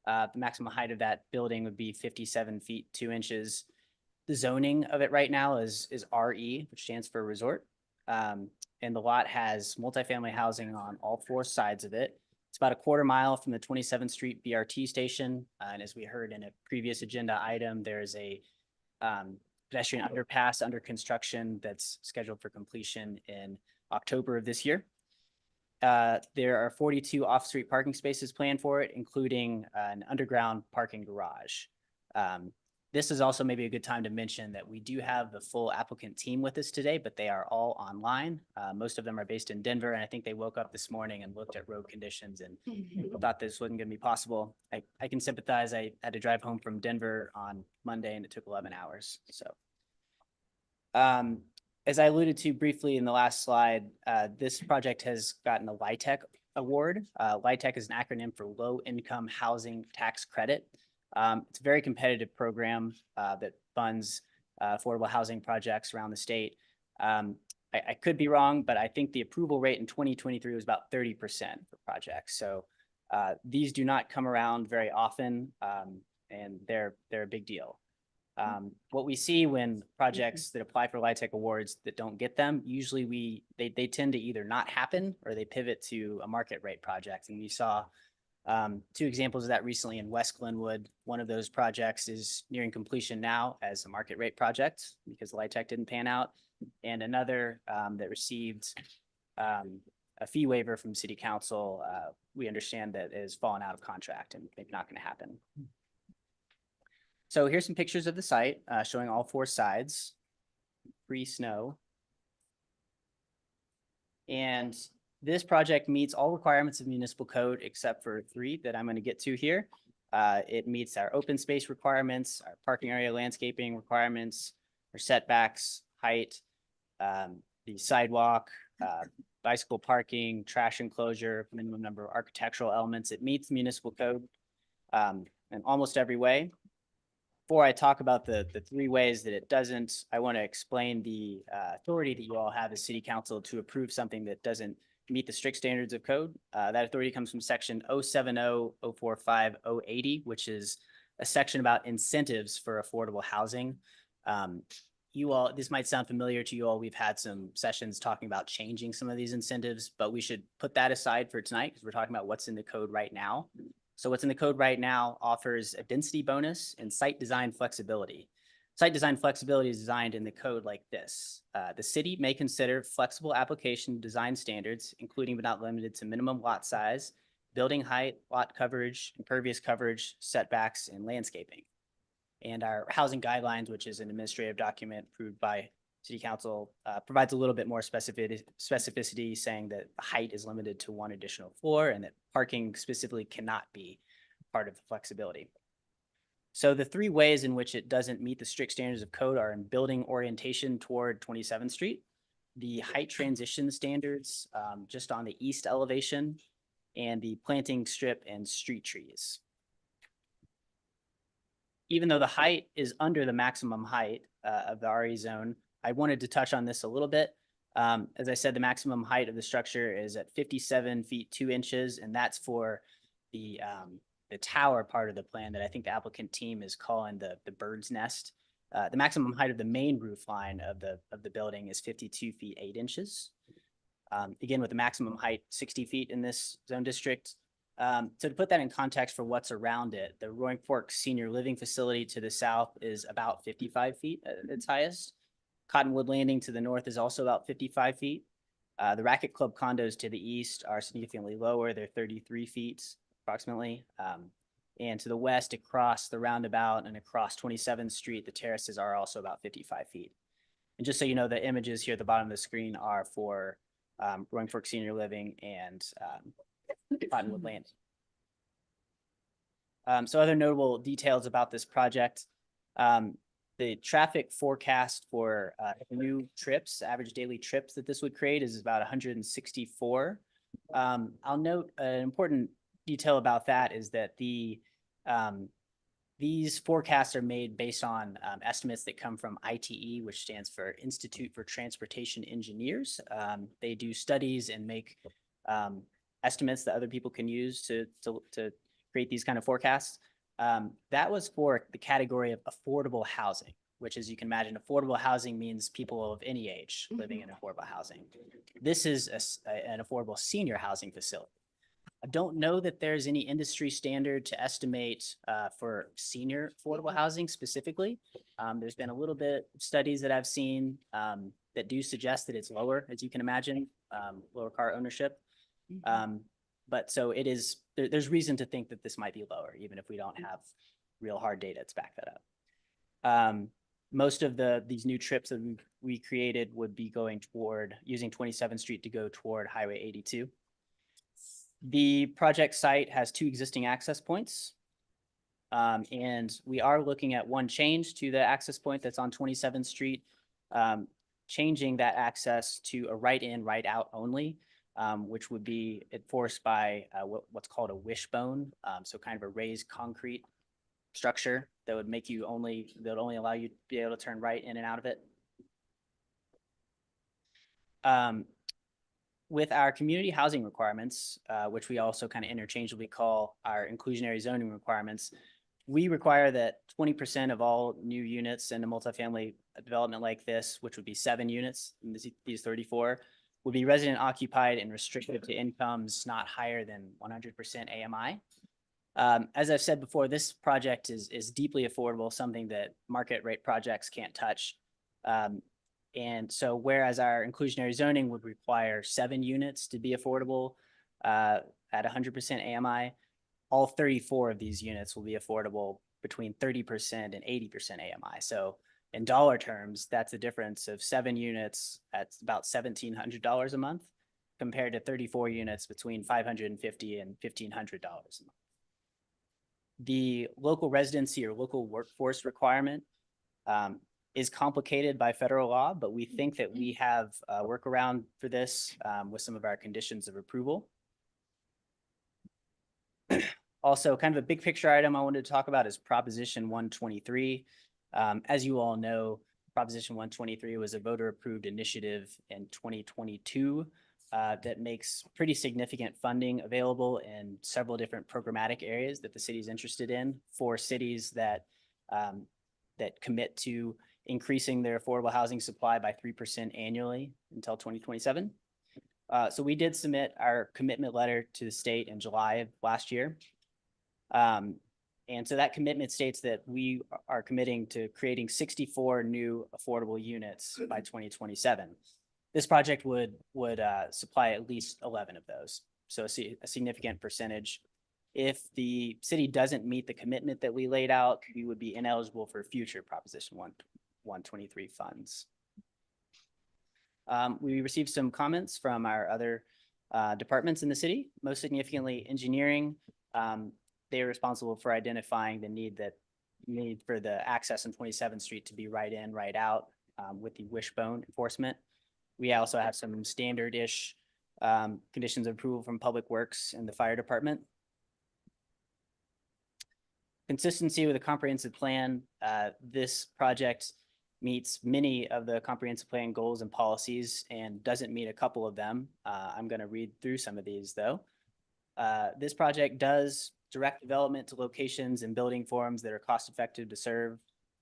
The maximum height of that building would be 57 feet, 2 inches. The zoning of it right now is RE, which stands for resort. And the lot has multifamily housing on all 4 sides of it. It's about a 1/4 mile from the 27th Street BRT station. And as we heard in a previous agenda item, there's a pedestrian underpass under construction that's scheduled for completion in October of this year. There are 42 off-street parking spaces planned for it, including an underground parking garage. This is also maybe a good time to mention that we do have the full applicant team with us today, but they are all online. Most of them are based in Denver, and I think they woke up this morning and looked at road conditions and thought this wasn't going to be possible. I can sympathize. I had to drive home from Denver on Monday, and it took 11 hours. So as I alluded to briefly in the last slide, this project has gotten a LIHTC award. LIHTC is an acronym for Low Income Housing Tax Credit. It's a very competitive program that funds affordable housing projects around the state. I could be wrong, but I think the approval rate in 2023 was about 30% for projects. So these do not come around very often, and they're a big deal. What we see when projects that apply for LIHTC awards that don't get them, usually they tend to either not happen or they pivot to a market rate project. And we saw 2 examples of that recently in West Glenwood. One of those projects is nearing completion now as a market rate project because LIHTC didn't pan out. And another that received a fee waiver from city council, we understand that is fallen out of contract and maybe not going to happen. So here's some pictures of the site showing all 4 sides pre-snow. And this project meets all requirements of municipal code except for 3 that I'm going to get to here. It meets our open space requirements, our parking area landscaping requirements, our setbacks, height, the sidewalk, bicycle parking, trash enclosure, minimum number of architectural elements. It meets municipal code in almost every way. Before I talk about the three ways that it doesn't, I want to explain the authority that you all have as city council to approve something that doesn't meet the strict standards of code. That authority comes from section 070-045-080, which is a section about incentives for affordable housing. You all, this might sound familiar to you all. We've had some sessions talking about changing some of these incentives, but we should put that aside for tonight because we're talking about what's in the code right now. So what's in the code right now offers a density bonus and site design flexibility. Site design flexibility is designed in the code like this. The city may consider flexible application design standards, including but not limited to minimum lot size, building height, lot coverage, impervious coverage, setbacks, and landscaping. And our housing guidelines, which is an administrative document approved by City Council, provides a little bit more specificity saying that the height is limited to one additional floor and that parking specifically cannot be part of the flexibility. So the three ways in which it doesn't meet the strict standards of code are in building orientation toward 27th Street, the height transition standards just on the east elevation, and the planting strip and street trees. Even though the height is under the maximum height of the RE zone, I wanted to touch on this a little bit. As I said, the maximum height of the structure is at 57 feet 2 inches, and that's for the tower part of the plan that I think the applicant team is calling the bird's nest. The maximum height of the main roof line of the building is 52 feet 8 inches. Again, with the maximum height 60 feet in this zone district. So to put that in context for what's around it, the Roaring Fork Senior Living Facility to the south is about 55 feet at its highest. Cottonwood Landing to the north is also about 55 feet. The Racket Club condos to the east are significantly lower. They're 33 feet approximately. And to the west, across the roundabout and across 27th Street, the terraces are also about 55 feet. And just so you know, the images here at the bottom of the screen are for Roaring Fork Senior Living and Cottonwood Landing. So other notable details about this project. The traffic forecast for new trips, average daily trips that this would create is about 164. I'll note an important detail about that is that these forecasts are made based on estimates that come from ITE, which stands for Institute for Transportation Engineers. They do studies and make estimates that other people can use to create these kind of forecasts. That was for the category of affordable housing, which, as you can imagine, affordable housing means people of any age living in affordable housing. This is an affordable senior housing facility. I don't know that there's any industry standard to estimate for senior affordable housing specifically. There's been a little bit of studies that I've seen that do suggest that it's lower, as you can imagine, lower car ownership. But so it is, there's reason to think that this might be lower, even if we don't have real hard data to back that up. Most of these new trips that we created would be going toward using 27th Street to go toward Highway 82. The project site has 2 existing access points. And we are looking at one change to the access point that's on 27th Street, changing that access to a right in, right out only. Which would be enforced by what's called a wishbone, so kind of a raised concrete structure that would make you that would only allow you to be able to turn right in and out of it. With our community housing requirements, which we also kind of interchangeably call our inclusionary zoning requirements, we require that 20% of all new units in a multifamily development like this, which would be 7 units in these 34, would be resident occupied and restricted to incomes not higher than 100% AMI. As I've said before, this project is deeply affordable, something that market rate projects can't touch. And so whereas our inclusionary zoning would require 7 units to be affordable at 100% AMI, all 34 of these units will be affordable between 30% and 80% AMI. So in dollar terms, that's a difference of 7 units at about $1,700 a month compared to 34 units between $550 and $1,500 a month. The local residency or local workforce requirement is complicated by federal law, but we think that we have a workaround for this with some of our conditions of approval. Also, kind of a big picture item I wanted to talk about is Proposition 123. As you all know, Proposition 123 was a voter-approved initiative in 2022 that makes pretty significant funding available in several different programmatic areas that the city is interested in for cities that that commit to increasing their affordable housing supply by 3% annually until 2027. So we did submit our commitment letter to the state in July of last year. And so that commitment states that we are committing to creating 64 new affordable units by 2027. This project would supply at least 11 of those, so a significant percentage. If the city doesn't meet the commitment that we laid out, we would be ineligible for future Proposition 123 funds. We received some comments from our other departments in the city, most significantly engineering. They are responsible for identifying the need for the access on 27th Street to be right in, right out with the wishbone enforcement. We also have some standard-ish conditions of approval from Public Works and the fire department. Consistency with a comprehensive plan. This project meets many of the comprehensive plan goals and policies and doesn't meet a couple of them. I'm going to read through some of these though. This project does direct development to locations and building forms that are cost effective to serve.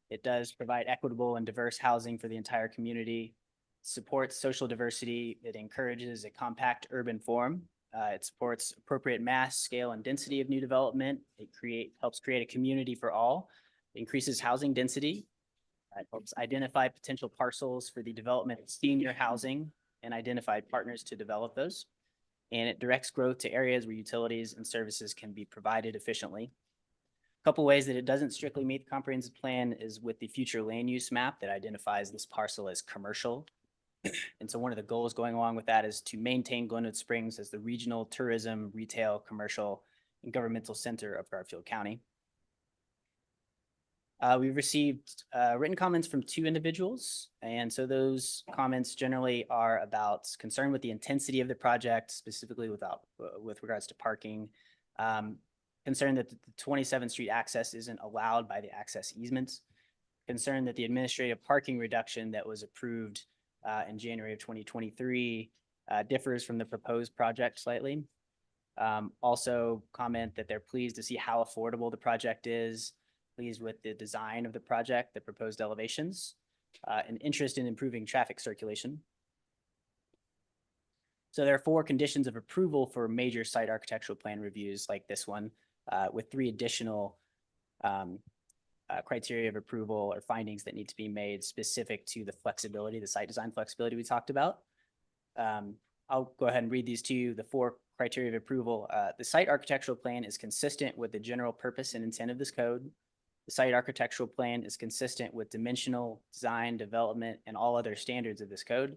It does provide equitable and diverse housing for the entire community, supports social diversity. It encourages a compact urban form. It supports appropriate mass, scale, and density of new development. It helps create a community for all. It increases housing density. It helps identify potential parcels for the development of senior housing and identify partners to develop those. And it directs growth to areas where utilities and services can be provided efficiently. A couple ways that it doesn't strictly meet the comprehensive plan is with the future land use map that identifies this parcel as commercial. And so one of the goals going along with that is to maintain Glenwood Springs as the regional tourism, retail, commercial, and governmental center of Garfield County. We've received written comments from 2 individuals. And so those comments generally are about concern with the intensity of the project, specifically with regards to parking, concern that the 27th Street access isn't allowed by the access easements, concern that the administrative parking reduction that was approved in January of 2023 differs from the proposed project slightly. Also comment that they're pleased to see how affordable the project is, pleased with the design of the project, the proposed elevations, and interest in improving traffic circulation. So there are 4 conditions of approval for major site architectural plan reviews like this one, with 3 additional criteria of approval or findings that need to be made specific to the flexibility, the site design flexibility we talked about. I'll go ahead and read these to you. The 4 criteria of approval. The site architectural plan is consistent with the general purpose and intent of this code. The site architectural plan is consistent with dimensional design, development, and all other standards of this code.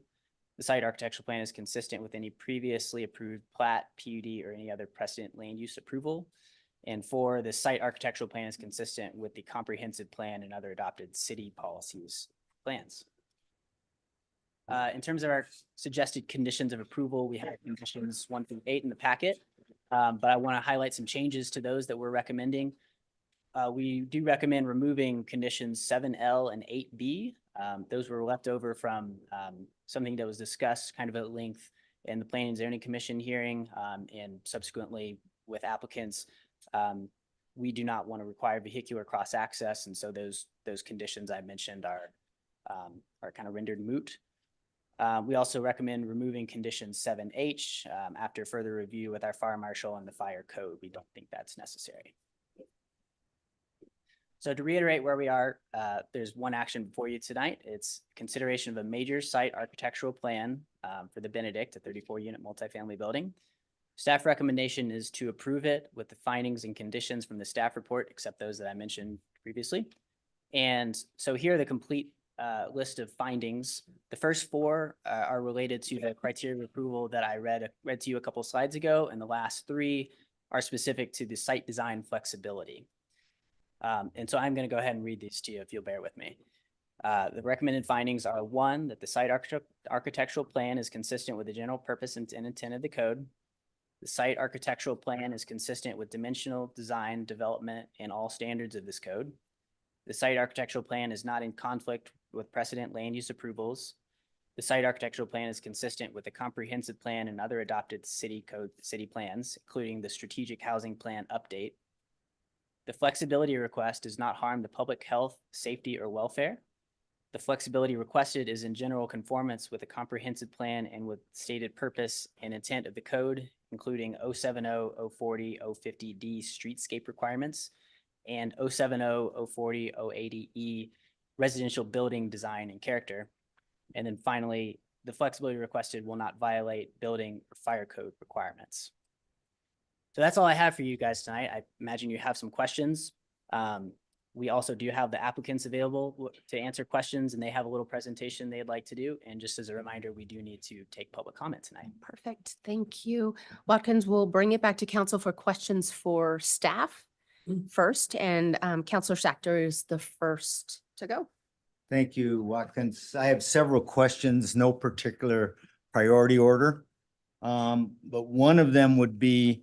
The site architectural plan is consistent with any previously approved plat, PUD, or any other precedent land use approval. And 4, the site architectural plan is consistent with the comprehensive plan and other adopted city policies plans. In terms of our suggested conditions of approval, we have conditions 1 through 8 in the packet, but I want to highlight some changes to those that we're recommending. We do recommend removing conditions 7L and 8B. Those were left over from something that was discussed kind of at length in the Planning and Zoning Commission hearing and subsequently with applicants. We do not want to require vehicular cross access, and so those conditions I mentioned are kind of rendered moot. We also recommend removing condition 7H after further review with our fire marshal and the fire code. We don't think that's necessary. So to reiterate where we are, there's one action before you tonight. It's consideration of a major site architectural plan for the Benedict, a 34-unit multifamily building. Staff recommendation is to approve it with the findings and conditions from the staff report, except those that I mentioned previously. And so here are the complete list of findings. The first 4 are related to the criteria of approval that I read to you a couple slides ago, and the last 3 are specific to the site design flexibility. And so I'm going to go ahead and read these to you if you'll bear with me. The recommended findings are: one, that the site architectural plan is consistent with the general purpose and intent of the code. The site architectural plan is consistent with dimensional design, development, and all standards of this code. The site architectural plan is not in conflict with precedent land use approvals. The site architectural plan is consistent with the comprehensive plan and other adopted city plans, including the strategic housing plan update. The flexibility request does not harm the public health, safety, or welfare. The flexibility requested is in general conformance with the comprehensive plan and with stated purpose and intent of the code, including 070, 040, 050D streetscape requirements and 070, 040, 080E residential building design and character. And then finally, the flexibility requested will not violate building or fire code requirements. So that's all I have for you guys tonight. I imagine you have some questions. We also do have the applicants available to answer questions, and they have a little presentation they'd like to do. And just as a reminder, we do need to take public comment tonight. Perfect. Thank you. Watkins, will bring it back to council for questions for staff first, and Councilor Sachter is the first to go. Thank you, Watkins. I have several questions, no particular priority order. But one of them would be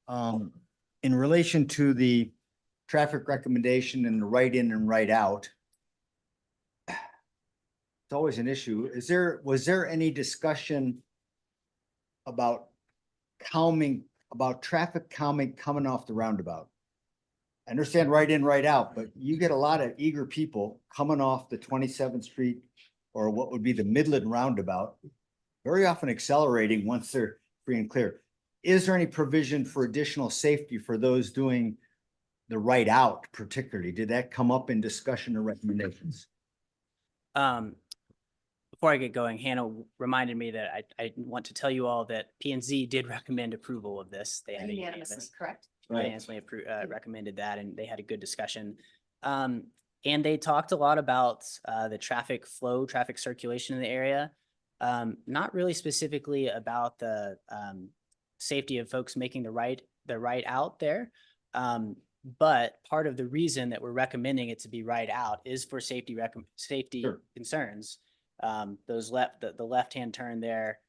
in relation to the traffic recommendation and the right in and right out. It's always an issue. Was there any discussion about traffic calming coming off the roundabout? I understand right in, right out, but you get a lot of eager people coming off the 27th Street or what would be the Midland roundabout, very often accelerating once they're free and clear. Is there any provision for additional safety for those doing the right out particularly? Did that come up in discussion or recommendations? Before I get going, Hannah reminded me that I want to tell you all that P&Z did recommend approval of this. They had Unanimously, correct? unanimously recommended that, and they had a good discussion. And they talked a lot about the traffic flow, traffic circulation in the area. Not really specifically about the safety of folks making the right out there. But part of the reason that we're recommending it to be right out is for safety Sure. concerns. The left-hand turn there,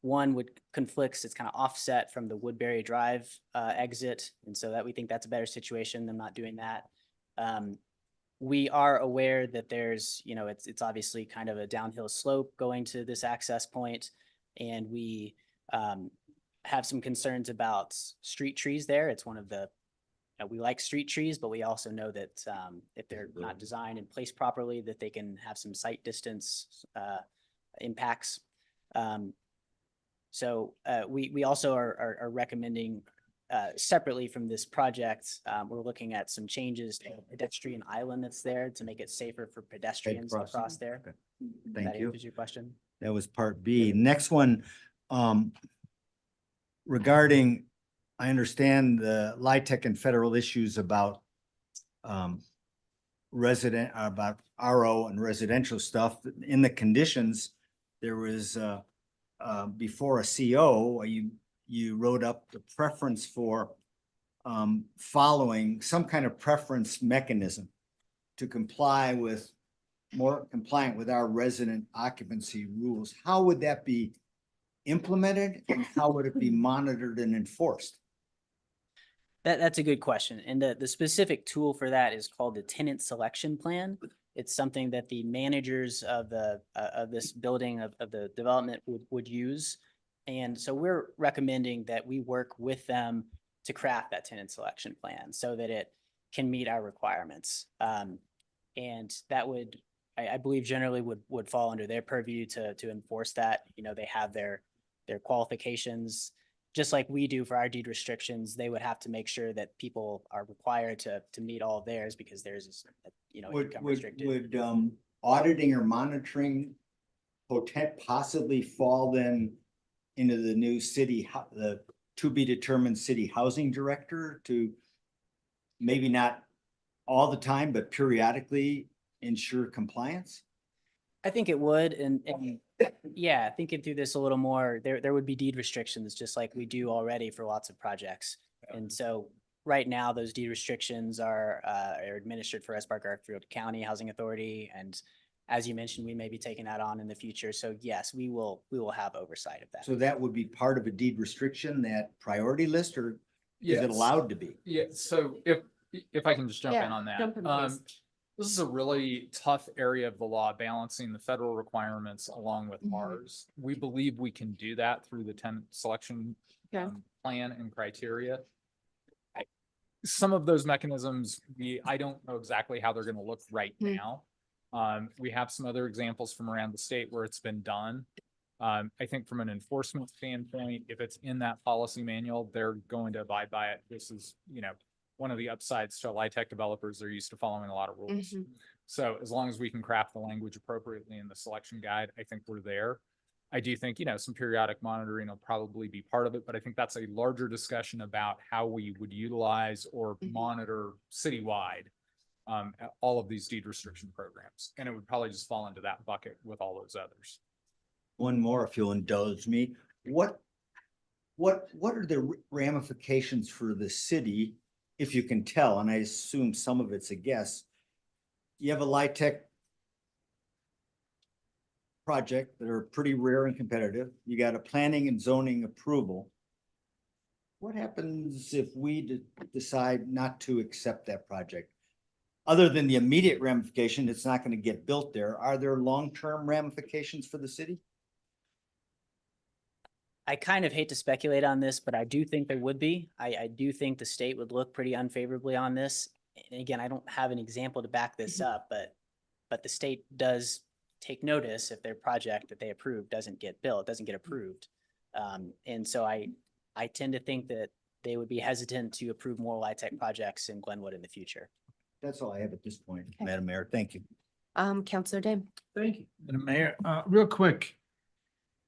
one would conflicts, it's kind of offset from the Woodbury Drive exit. And so that we think that's a better situation than not doing that. We are aware that there's, it's obviously kind of a downhill slope going to this access point. And we have some concerns about street trees there. It's one of the, we like street trees, but we also know that if they're not designed and placed properly, that they can have some sight distance impacts. So we also are recommending separately from this project, we're looking at some changes to the pedestrian island that's there to make it safer for pedestrians to cross there. Okay. Thank That you. answers your question. That was part B. Next one, regarding, I understand the LIHTC and federal issues about about RO and residential stuff. In the conditions, there was before a CO, you wrote up the preference for following some kind of preference mechanism to comply with more compliant with our resident occupancy rules. How would that be implemented and how would it be monitored and enforced? That's a good question. And the specific tool for that is called the tenant selection plan. It's something that the managers of this building of the development would use. And so we're recommending that we work with them to craft that tenant selection plan so that it can meet our requirements. And that would, I believe generally would fall under their purview to enforce that. They have their qualifications, just like we do for our deed restrictions. They would have to make sure that people are required to meet all of theirs because theirs is, income restricted. Would auditing or monitoring possibly fall then into the new the to be determined city housing director to maybe not all the time, but periodically ensure compliance? I think it would. And yeah, thinking through this a little more, there would be deed restrictions just like we do already for lots of projects. And so right now, those deed restrictions are administered for Espark Garfield County Housing Authority. And as you mentioned, we may be taking that on in the future. So yes, we will have oversight of that. So that would be part of a deed restriction, that priority list, or is it Yes. allowed to be? Yeah, so if I can just jump in on that. jump in, please. This is a really tough area of the law, balancing the federal requirements along with ours. We believe we can do that through the tenant selection plan and criteria. Some of those mechanisms, I don't know exactly how they're going to look right now. We have some other examples from around the state where it's been done. I think from an enforcement standpoint, if it's in that policy manual, they're going to abide by it. This is, one of the upsides to LIHTC developers. They're used to following a lot of rules. So as long as we can craft the language appropriately in the selection guide, I think we're there. I do think, some periodic monitoring will probably be part of it, but I think that's a larger discussion about how we would utilize or monitor citywide all of these deed restriction programs. And it would probably just fall into that bucket with all those others. One more, if you'll indulge me. What are the ramifications for the city, if you can tell? And I assume some of it's a guess. You have a LIHTC project that are pretty rare and competitive. You got a planning and zoning approval. What happens if we decide not to accept that project? Other than the immediate ramification, it's not going to get built there. Are there long-term ramifications for the city? I kind of hate to speculate on this, but I do think there would be. I do think the state would look pretty unfavorably on this. And again, I don't have an example to back this up, but the state does take notice if their project that they approve doesn't get built, doesn't get approved. And so I tend to think that they would be hesitant to approve more LIHTC projects in Glenwood in the future. That's all I have at this point, Madam Mayor. Thank you. Counselor Dame. Thank you. Madam Mayor, real quick,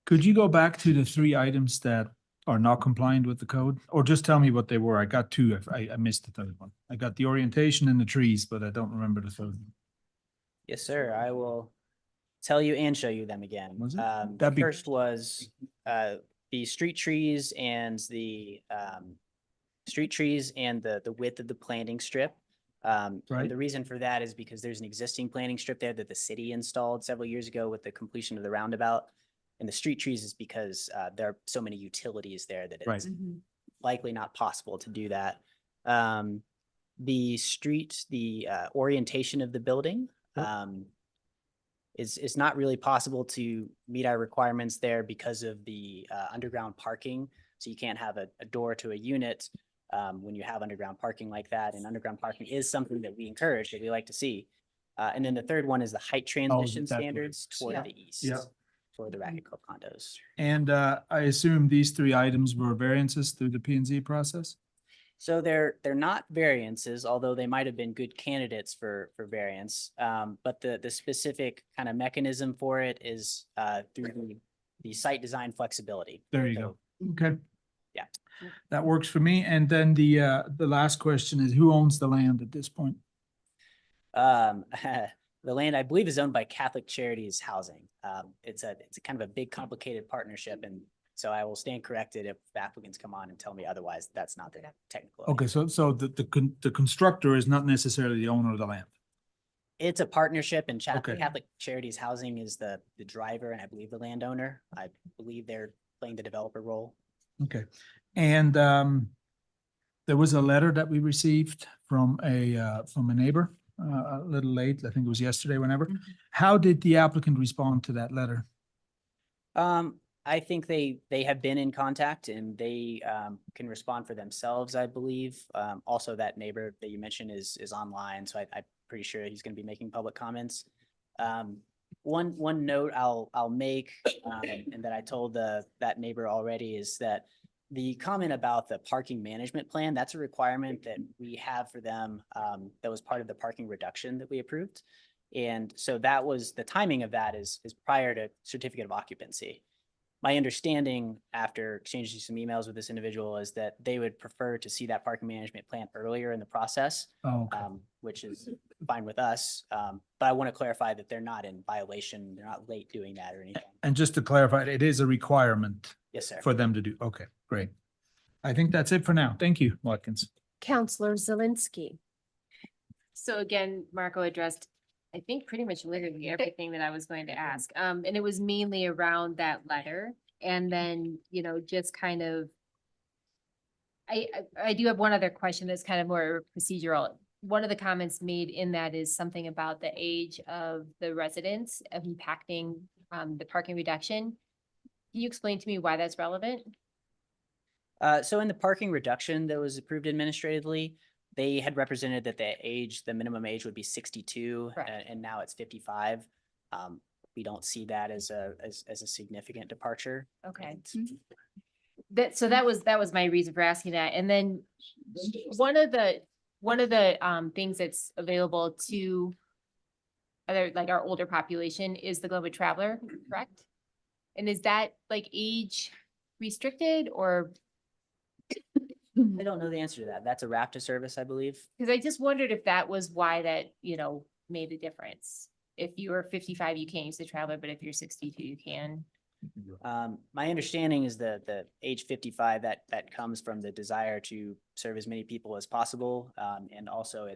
could you go back to the 3 items that are not compliant with the code? Or just tell me what they were. I got 2. I missed the third one. I got the orientation and the trees, but I don't remember the third one. Yes, sir. I will tell you and show you them again. Was it? The first was the street trees and the width of the planting strip. And Right. the reason for that is because there's an existing planting strip there that the city installed several years ago with the completion of the roundabout. And the street trees is because there are so many utilities there that it's likely not possible to do that. The orientation of the building is not really possible to meet our requirements there because of the underground parking. So you can't have a door to a unit when you have underground parking like that. And underground parking is something that we encourage, that we like to see. And then the third one is the height transition that way. standards toward the east. Yeah. For the Racket Club condos. And I assume these 3 items were variances through the P&Z process? So they're not variances, although they might have been good candidates for variance. But the specific kind of mechanism for it is through the site design flexibility. There you go. Okay. Yeah. That works for me. And then the last question is, who owns the land at this point? The land, I believe, is owned by Catholic Charities Housing. It's a kind of a big, complicated partnership, and so I will stand corrected if the applicants come on and tell me otherwise. That's not the technical. Okay, so the constructor is not necessarily the owner of the land. It's a partnership, and Okay. Catholic Charities Housing is the driver, and I believe the landowner. I believe they're playing the developer role. Okay, and there was a letter that we received from a neighbor. A little late, I think it was yesterday, whenever. How did the applicant respond to that letter? I think they have been in contact and they can respond for themselves, I believe. Also, that neighbor that you mentioned is online, so I'm pretty sure he's going to be making public comments. One note I'll make, and that I told that neighbor already, is that the comment about the parking management plan, that's a requirement that we have for them that was part of the parking reduction that we approved. And so that was, the timing of that is prior to certificate of occupancy. My understanding after exchanging some emails with this individual is that they would prefer to see that parking management plan earlier in the process, which is fine with us. But I want to clarify that they're not in violation. They're not late doing that or anything. And just to clarify, it is a requirement Yes, sir. for them to do. Okay, great. I think that's it for now. Thank you, Watkins. Counselor Zelinski. So again, Marco addressed, I think, pretty much literally everything that I was going to ask. And it was mainly around that letter. And then, you know, just kind of, I do have one other question that's kind of more procedural. One of the comments made in that is something about the age of the residents impacting the parking reduction. Can you explain to me why that's relevant? So in the parking reduction that was approved administratively, they had represented that the minimum age would be 62, and now it's 55. We don't see that as a significant departure. Okay. So that was my reason for asking that. And then one of the things that's available to other, like our older population, is the Glenwood Traveler, correct? And is that like age restricted, or? I don't know the answer to that. That's a RAPTA service, I believe. Because I just wondered if that was why that, you know, made a difference. If you were 55, you can't use the Traveler, but if you're 62, you can. My understanding is that the age 55, that comes from the desire to serve as many people as possible. And also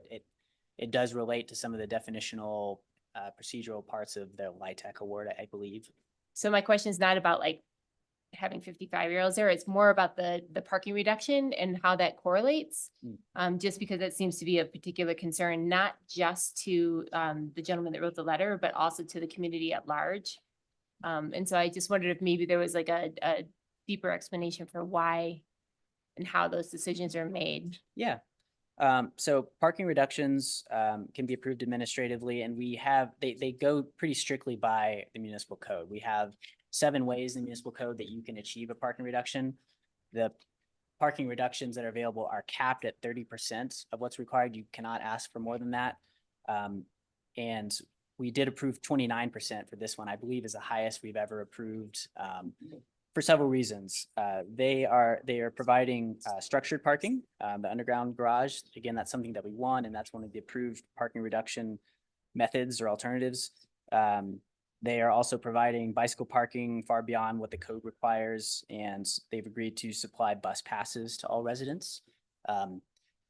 it does relate to some of the definitional procedural parts of the LIHTC award, I believe. So my question is not about like having 55-year-olds there. It's more about the parking reduction and how that correlates. Just because it seems to be a particular concern, not just to the gentleman that wrote the letter, but also to the community at large. And so I just wondered if maybe there was like a deeper explanation for why and how those decisions are made. Yeah. So parking reductions can be approved administratively, and they go pretty strictly by the municipal code. We have 7 ways in the municipal code that you can achieve a parking reduction. The parking reductions that are available are capped at 30% of what's required. You cannot ask for more than that. And we did approve 29% for this one, I believe is the highest we've ever approved, for several reasons. They are providing structured parking, the underground garage. Again, that's something that we want, and that's one of the approved parking reduction methods or alternatives. They are also providing bicycle parking far beyond what the code requires, and they've agreed to supply bus passes to all residents. And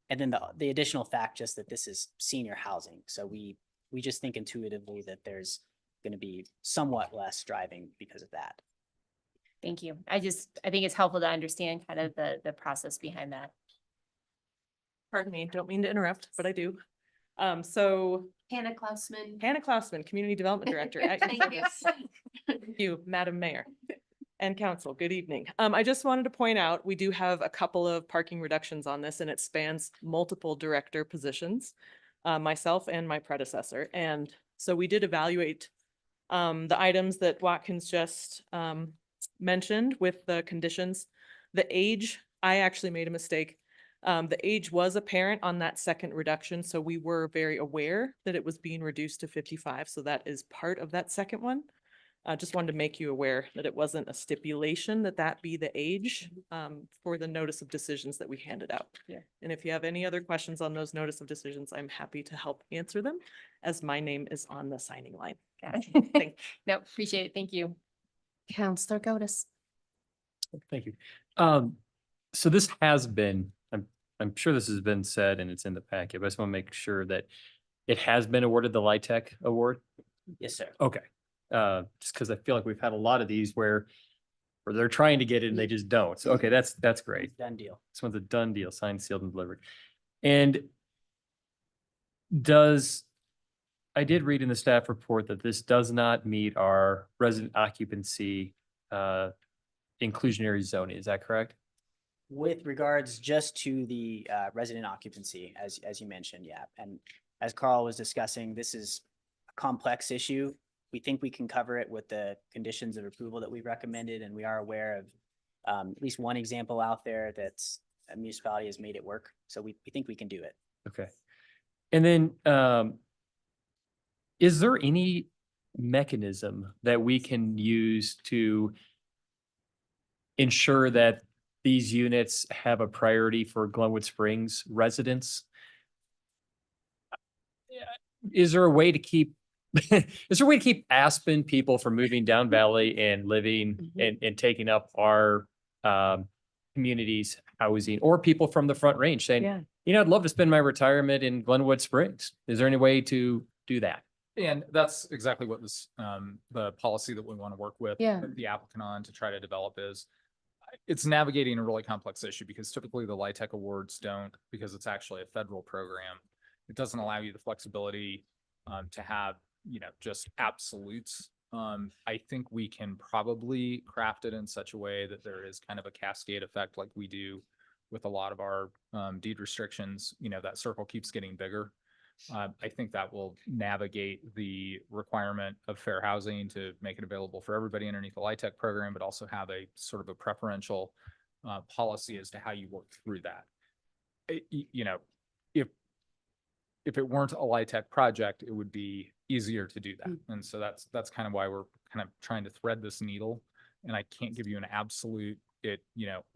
then the additional fact just that this is senior housing. So we just think intuitively that there's going to be somewhat less driving because of that. Thank you. I think it's helpful to understand kind of the process behind that. Pardon me, don't mean to interrupt, but I do. So Hannah Klausman, Community Development Director. Thank you. Thank you, Madam Mayor and Council. Good evening. I just wanted to point out, we do have a couple of parking reductions on this, and it spans multiple director positions, myself and my predecessor. And so we did evaluate the items that Watkins just mentioned with the conditions. The age, I actually made a mistake. The age was apparent on that second reduction, so we were very aware that it was being reduced to 55. So that is part of that second one. I just wanted to make you aware that it wasn't a stipulation that be the age for the notice of decisions that we handed out. Yeah. And if you have any other questions on those notice of decisions, I'm happy to help answer them, as my name is on the signing line. No, appreciate it. Thank you. Counselor Godus. Thank you. So this has been, I'm sure this has been said and it's in the packet, but I just want to make sure that it has been awarded the LIHTC award. Yes, sir. Okay. Just because I feel like we've had a lot of these where they're trying to get it and they just don't. So, okay, that's great. Done deal. This one's a done deal, signed, sealed, and delivered. And I did read in the staff report that this does not meet our resident occupancy inclusionary zoning. Is that correct? With regards just to the resident occupancy, as you mentioned, yeah. And as Carl was discussing, this is a complex issue. We think we can cover it with the conditions of approval that we recommended, and we are aware of at least one example out there that's a municipality has made it work. So we think we can do it. Okay. And then is there any mechanism that we can use to ensure that these units have a priority for Glenwood Springs residents? Is there a way to keep Aspen people from moving down Valley and living and taking up our community's housing, or people from the Front Range saying, You know, I'd love to spend my retirement in Glenwood Springs. Is there any way to do that? And that's exactly what this, the policy that we want to work with Yeah. the applicant on to try to develop is. It's navigating a really complex issue because typically the LIHTC awards don't, because it's actually a federal program. It doesn't allow you the flexibility to have, just absolutes. I think we can probably craft it in such a way that there is kind of a cascade effect like we do with a lot of our deed restrictions. That circle keeps getting bigger. I think that will navigate the requirement of fair housing to make it available for everybody underneath the LIHTC program, but also have a sort of a preferential policy as to how you work through that. If it weren't a LIHTC project, it would be easier to do that. And so that's kind of why we're kind of trying to thread this needle. And I can't give you an absolute, it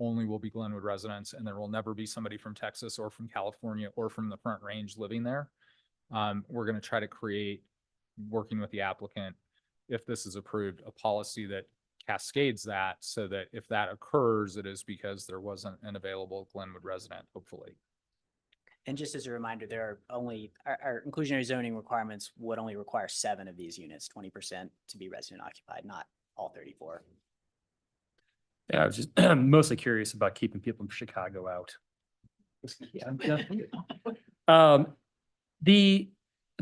only will be Glenwood residents, and there will never be somebody from Texas or from California or from the Front Range living there. We're going to try to create, working with the applicant, if this is approved, a policy that cascades that so that if that occurs, it is because there wasn't an available Glenwood resident, hopefully. And just as a reminder, there are only, our inclusionary zoning requirements would only require 7 of these units, 20% to be resident occupied, not all 34. Yeah, I was just mostly curious about keeping people from Chicago out. The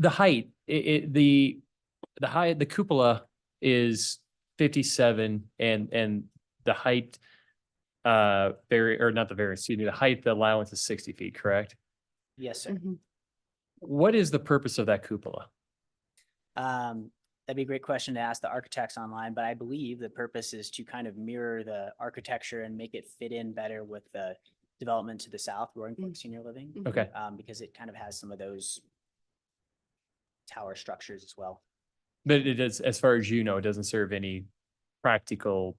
height, the height, the cupola is 57 and the height, the height, the allowance is 60 feet, correct? Yes, sir. What is the purpose of that cupola? That'd be a great question to ask the architects online, but I believe the purpose is to kind of mirror the architecture and make it fit in better with the development to the south, Roaring Brook Senior Living. Okay. Because it kind of has some of those tower structures as well. But it is, as far as you know, it doesn't serve any practical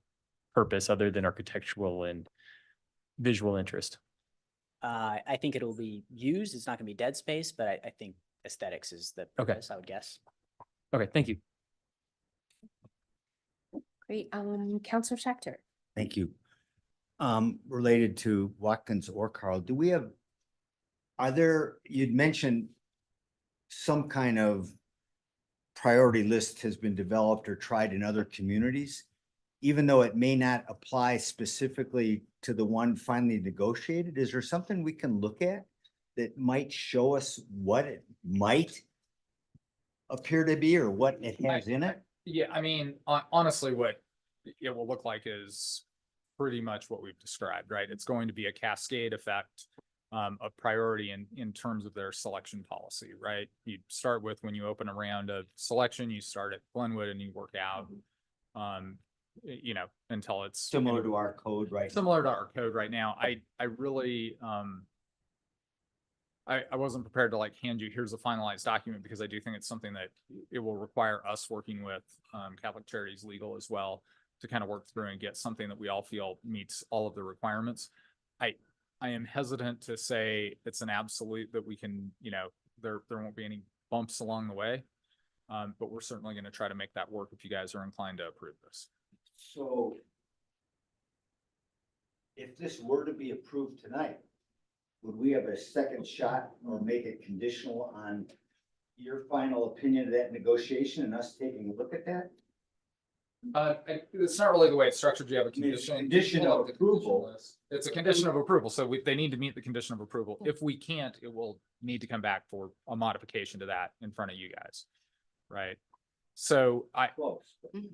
purpose other than architectural and visual interest. I think it'll be used. It's not going to be dead space, but I think aesthetics is the purpose, I would guess. Okay, thank you. Great. Counselor Schechter. Thank you. Related to Watkins or Carl, do we have, you'd mentioned some kind of priority list has been developed or tried in other communities, even though it may not apply specifically to the one finally negotiated. Is there something we can look at that might show us what it might appear to be or what it has in it? Yeah, I mean, honestly, what it will look like is pretty much what we've described, right? It's going to be a cascade effect of priority in terms of their selection policy, right? You start with, when you open a round of selection, you start at Glenwood and you work out, until it's similar to our code, right? Similar to our code right now. I really, I wasn't prepared to hand you, here's a finalized document, because I do think it's something that it will require us working with Catholic Charities Legal as well to kind of work through and get something that we all feel meets all of the requirements. I am hesitant to say it's an absolute that we can, there won't be any bumps along the way. But we're certainly going to try to make that work if you guys are inclined to approve this. So if this were to be approved tonight, would we have a second shot or make it conditional on your final opinion of that negotiation and us taking a look at that? It's not really the way it's structured. You have a condition. Condition of approval. It's a condition of approval. So they need to meet the condition of approval. If we can't, it will need to come back for a modification to that in front of you guys. Right. So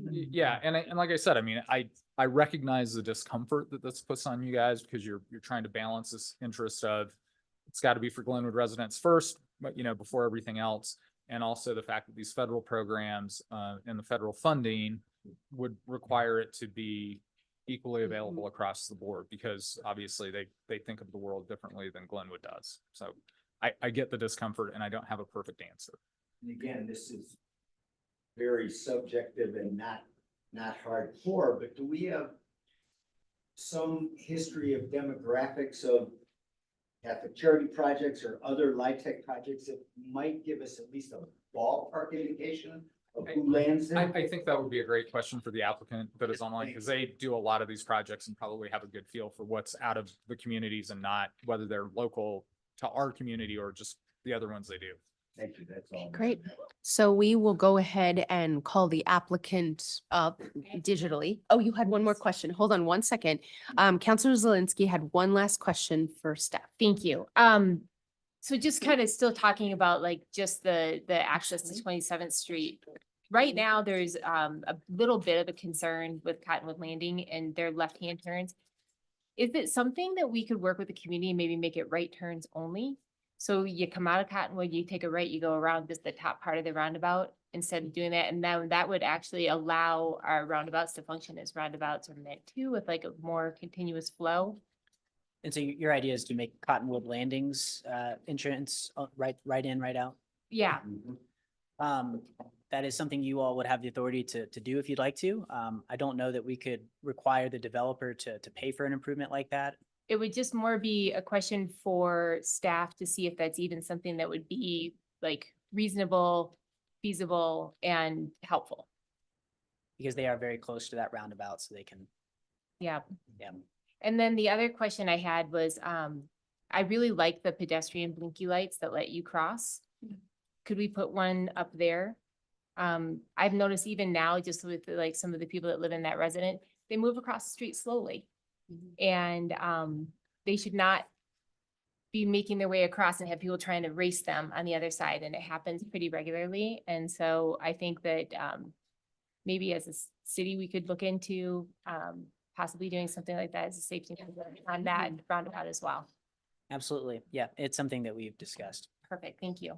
yeah. And like I said, I mean, I recognize the discomfort that this puts on you guys, because you're trying to balance this interest of, it's got to be for Glenwood residents first, but before everything else. And also the fact that these federal programs and the federal funding would require it to be equally available across the board, because obviously they think of the world differently than Glenwood does. So I get the discomfort, and I don't have a perfect answer. And again, this is very subjective and not hardcore, but do we have some history of demographics of Catholic charity projects or other LIHTC projects that might give us at least a ballpark indication of who lands there? I think that would be a great question for the applicant that is online, because they do a lot of these projects and probably have a good feel for what's out of the communities and not, whether they're local to our community or just the other ones they do. Thank you, that's all. Great. So we will go ahead and call the applicant up digitally. Oh, you had one more question. Hold on one second. Counselor Zelinski had one last question for staff. Thank you. So just kind of still talking about like just the access to 27th Street. Right now, there's a little bit of a concern with Cottonwood Landing and their left-hand turns. Is it something that we could work with the community and maybe make it right turns only? So you come out of Cottonwood, you take a right, you go around just the top part of the roundabout instead of doing that. And then that would actually allow our roundabouts to function as roundabouts are meant to, with like a more continuous flow. And so your idea is to make Cottonwood Landings entrance right in, right out? Yeah. That is something you all would have the authority to do if you'd like to. I don't know that we could require the developer to pay for an improvement like that. It would just more be a question for staff to see if that's even something that would be like reasonable, feasible, and helpful. Because they are very close to that roundabout, so they can. Yeah. Yeah. And then the other question I had was, I really like the pedestrian blinky lights that let you cross. Could we put one up there? I've noticed even now, just with like some of the people that live in that resident, they move across the street slowly. And they should not be making their way across and have people trying to race them on the other side. And it happens pretty regularly. And so I think that maybe as a city, we could look into possibly doing something like that as a safety measure on that roundabout as well. Absolutely. Yeah, it's something that we've discussed. Perfect. Thank you.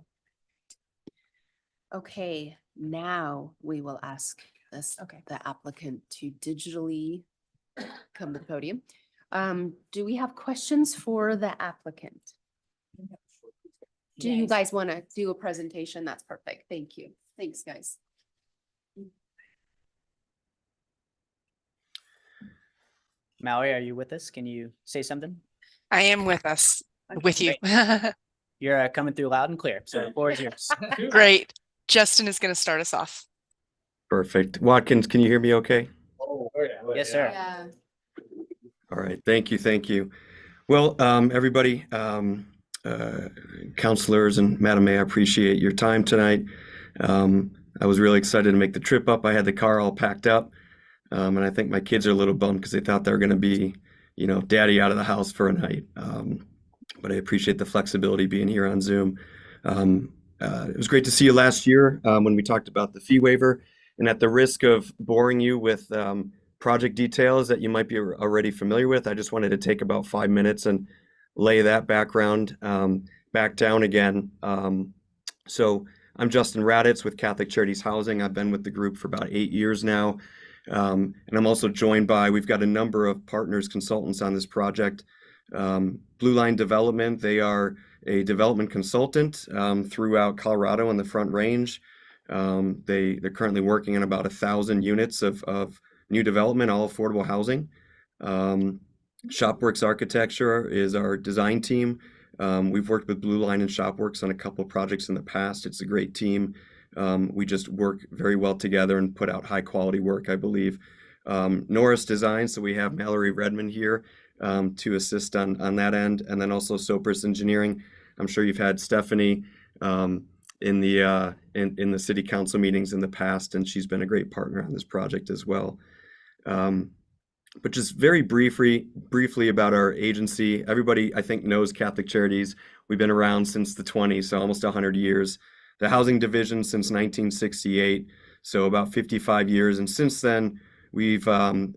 Okay, now we will ask the applicant to digitally come to the podium. Do we have questions for the applicant? Do you guys want to do a presentation? That's perfect. Thank you. Thanks, guys. Mallory, are you with us? Can you say something? I am with us, with you. You're coming through loud and clear, so the floor is yours. Great. Justin is going to start us off. Perfect. Watkins, can you hear me okay? Yes, sir. Yeah. All right. Thank you. Thank you. Well, everybody, counselors and Madam Mayor, I appreciate your time tonight. I was really excited to make the trip up. I had the car all packed up. And I think my kids are a little bummed because they thought they were going to be, daddy out of the house for a night. But I appreciate the flexibility being here on Zoom. It was great to see you last year when we talked about the fee waiver. And at the risk of boring you with project details that you might be already familiar with, I just wanted to take about 5 minutes and lay that background back down again. So I'm Justin Raditz with Catholic Charities Housing. I've been with the group for about 8 years now. And I'm also joined by, we've got a number of partners, consultants on this project. Blue Line Development, they are a development consultant throughout Colorado on the Front Range. They're currently working on about 1,000 units of new development, all affordable housing. Shopworks Architecture is our design team. We've worked with Blue Line and Shopworks on a couple of projects in the past. It's a great team. We just work very well together and put out high quality work, I believe. Norris Design, so we have Mallory Redmond here to assist on that end, and then also Sopris Engineering. I'm sure you've had Stephanie in the city council meetings in the past, and she's been a great partner on this project as well. But just very briefly about our agency. Everybody, I think, knows Catholic Charities. We've been around since the 20s, so almost 100 years. The housing division since 1968, so about 55 years. And since then, we've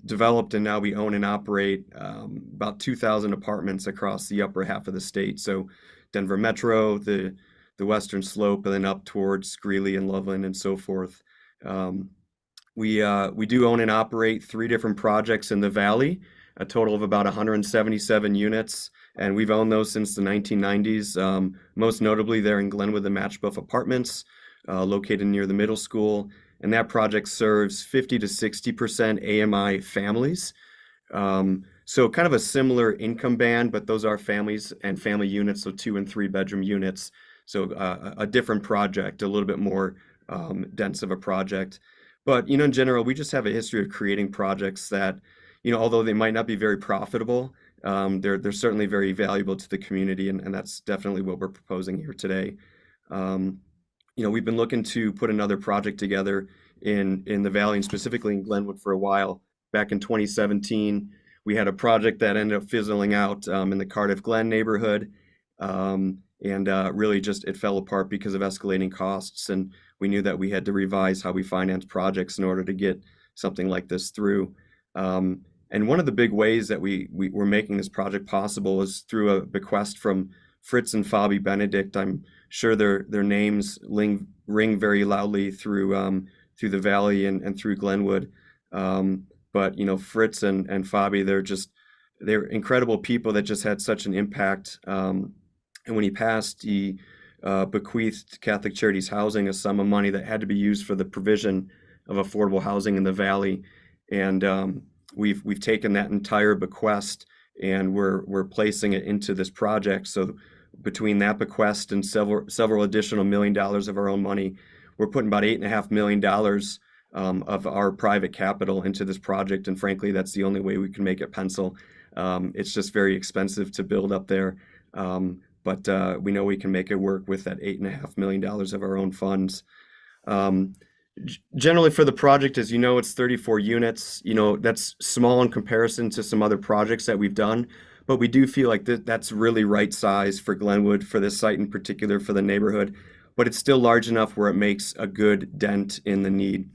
developed and now we own and operate about 2,000 apartments across the upper half of the state. So Denver Metro, the Western Slope, and then up towards Greeley and Loveland and so forth. We do own and operate 3 different projects in the Valley, a total of about 177 units. And we've owned those since the 1990s. Most notably, they're in Glenwood, the Matchbuff Apartments, located near the middle school. And that project serves 50 to 60% AMI families. So kind of a similar income band, but those are families and family units, so 2 and 3 bedroom units. So a different project, a little bit more dense of a project. But, in general, we just have a history of creating projects that, although they might not be very profitable, they're certainly very valuable to the community, and that's definitely what we're proposing here today. We've been looking to put another project together in the Valley and specifically in Glenwood for a while. Back in 2017, we had a project that ended up fizzling out in the Cardiff Glen neighborhood. Really just it fell apart because of escalating costs, and we knew that we had to revise how we finance projects in order to get something like this through. And one of the big ways that we were making this project possible is through a bequest from Fritz and Fabi Benedict. I'm sure their names ring very loudly through the Valley and through Glenwood. But Fritz and Fabi, they're incredible people that just had such an impact. And when he passed, he bequeathed Catholic Charities Housing a sum of money that had to be used for the provision of affordable housing in the Valley. And we've taken that entire bequest and we're placing it into this project. So between that bequest and several additional $1 million of our own money, we're putting about $8.5 million of our private capital into this project. And frankly, that's the only way we can make it pencil. It's just very expensive to build up there. But we know we can make it work with that $8.5 million of our own funds. Generally for the project, as you know, it's 34 units. That's small in comparison to some other projects that we've done, but we do feel like that's really right size for Glenwood, for this site in particular, for the neighborhood, but it's still large enough where it makes a good dent in the need.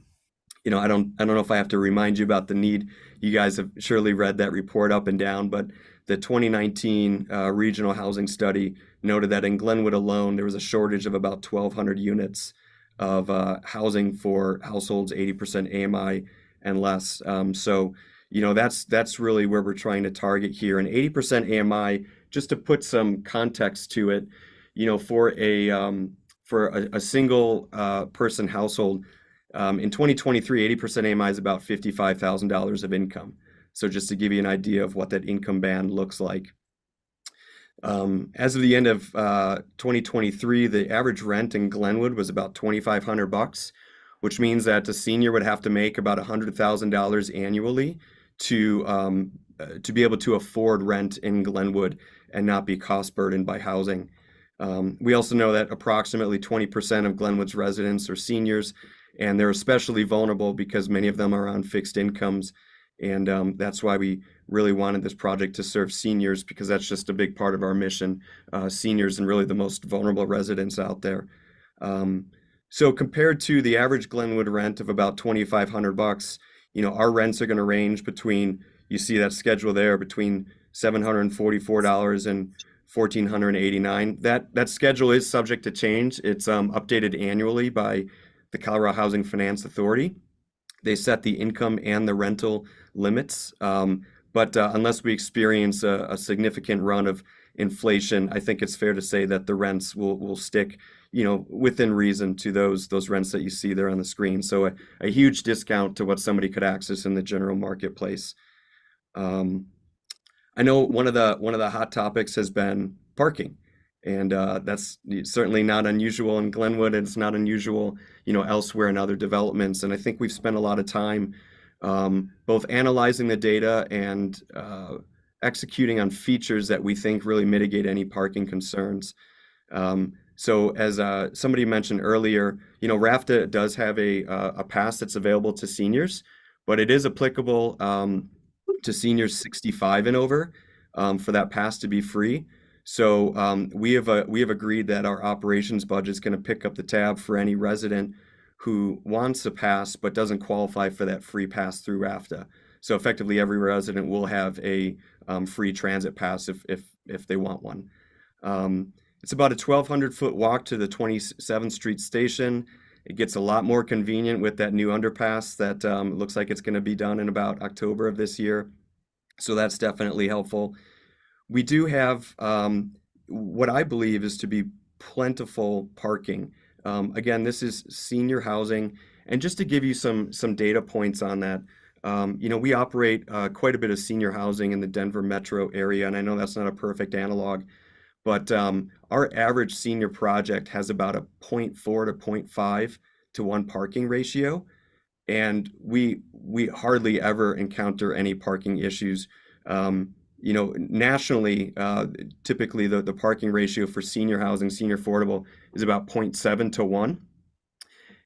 I don't know if I have to remind you about the need. You guys have surely read that report up and down, but the 2019 regional housing study noted that in Glenwood alone, there was a shortage of about 1,200 units of housing for households 80% AMI and less. So that's really where we're trying to target here. And 80% AMI, just to put some context to it, for a single person household, in 2023, 80% AMI is about $55,000 of income. So just to give you an idea of what that income band looks like. As of the end of 2023, the average rent in Glenwood was about $2,500, which means that a senior would have to make about $100,000 annually to be able to afford rent in Glenwood and not be cost burdened by housing. We also know that approximately 20% of Glenwood's residents are seniors, and they're especially vulnerable because many of them are on fixed incomes. And that's why we really wanted this project to serve seniors, because that's just a big part of our mission, seniors and really the most vulnerable residents out there. So compared to the average Glenwood rent of about $2,500, our rents are going to range between, you see that schedule there, between $744 and $1,489. That schedule is subject to change. It's updated annually by the Colorado Housing Finance Authority. They set the income and the rental limits, but unless we experience a significant run of inflation, I think it's fair to say that the rents will stick, within reason to those rents that you see there on the screen. So a huge discount to what somebody could access in the general marketplace. I know one of the hot topics has been parking, and that's certainly not unusual in Glenwood, and it's not unusual, elsewhere in other developments. And I think we've spent a lot of time both analyzing the data and executing on features that we think really mitigate any parking concerns. So as somebody mentioned earlier, RAFTA does have a pass that's available to seniors, but it is applicable to seniors 65 and over for that pass to be free. So we have agreed that our operations budget is going to pick up the tab for any resident who wants a pass but doesn't qualify for that free pass through RAFTA. So effectively, every resident will have a free transit pass if they want one. It's about a 1,200-foot walk to the 27th Street station. It gets a lot more convenient with that new underpass that looks like it's going to be done in about October of this year. So that's definitely helpful. We do have what I believe is to be plentiful parking. Again, this is senior housing. And just to give you some data points on that, we operate quite a bit of senior housing in the Denver metro area. And I know that's not a perfect analog, but our average senior project has about a 0.4 to 0.5 to 1 parking ratio. And we hardly ever encounter any parking issues. you know, nationally, typically the parking ratio for senior housing, senior affordable, is about 0.7 to 1.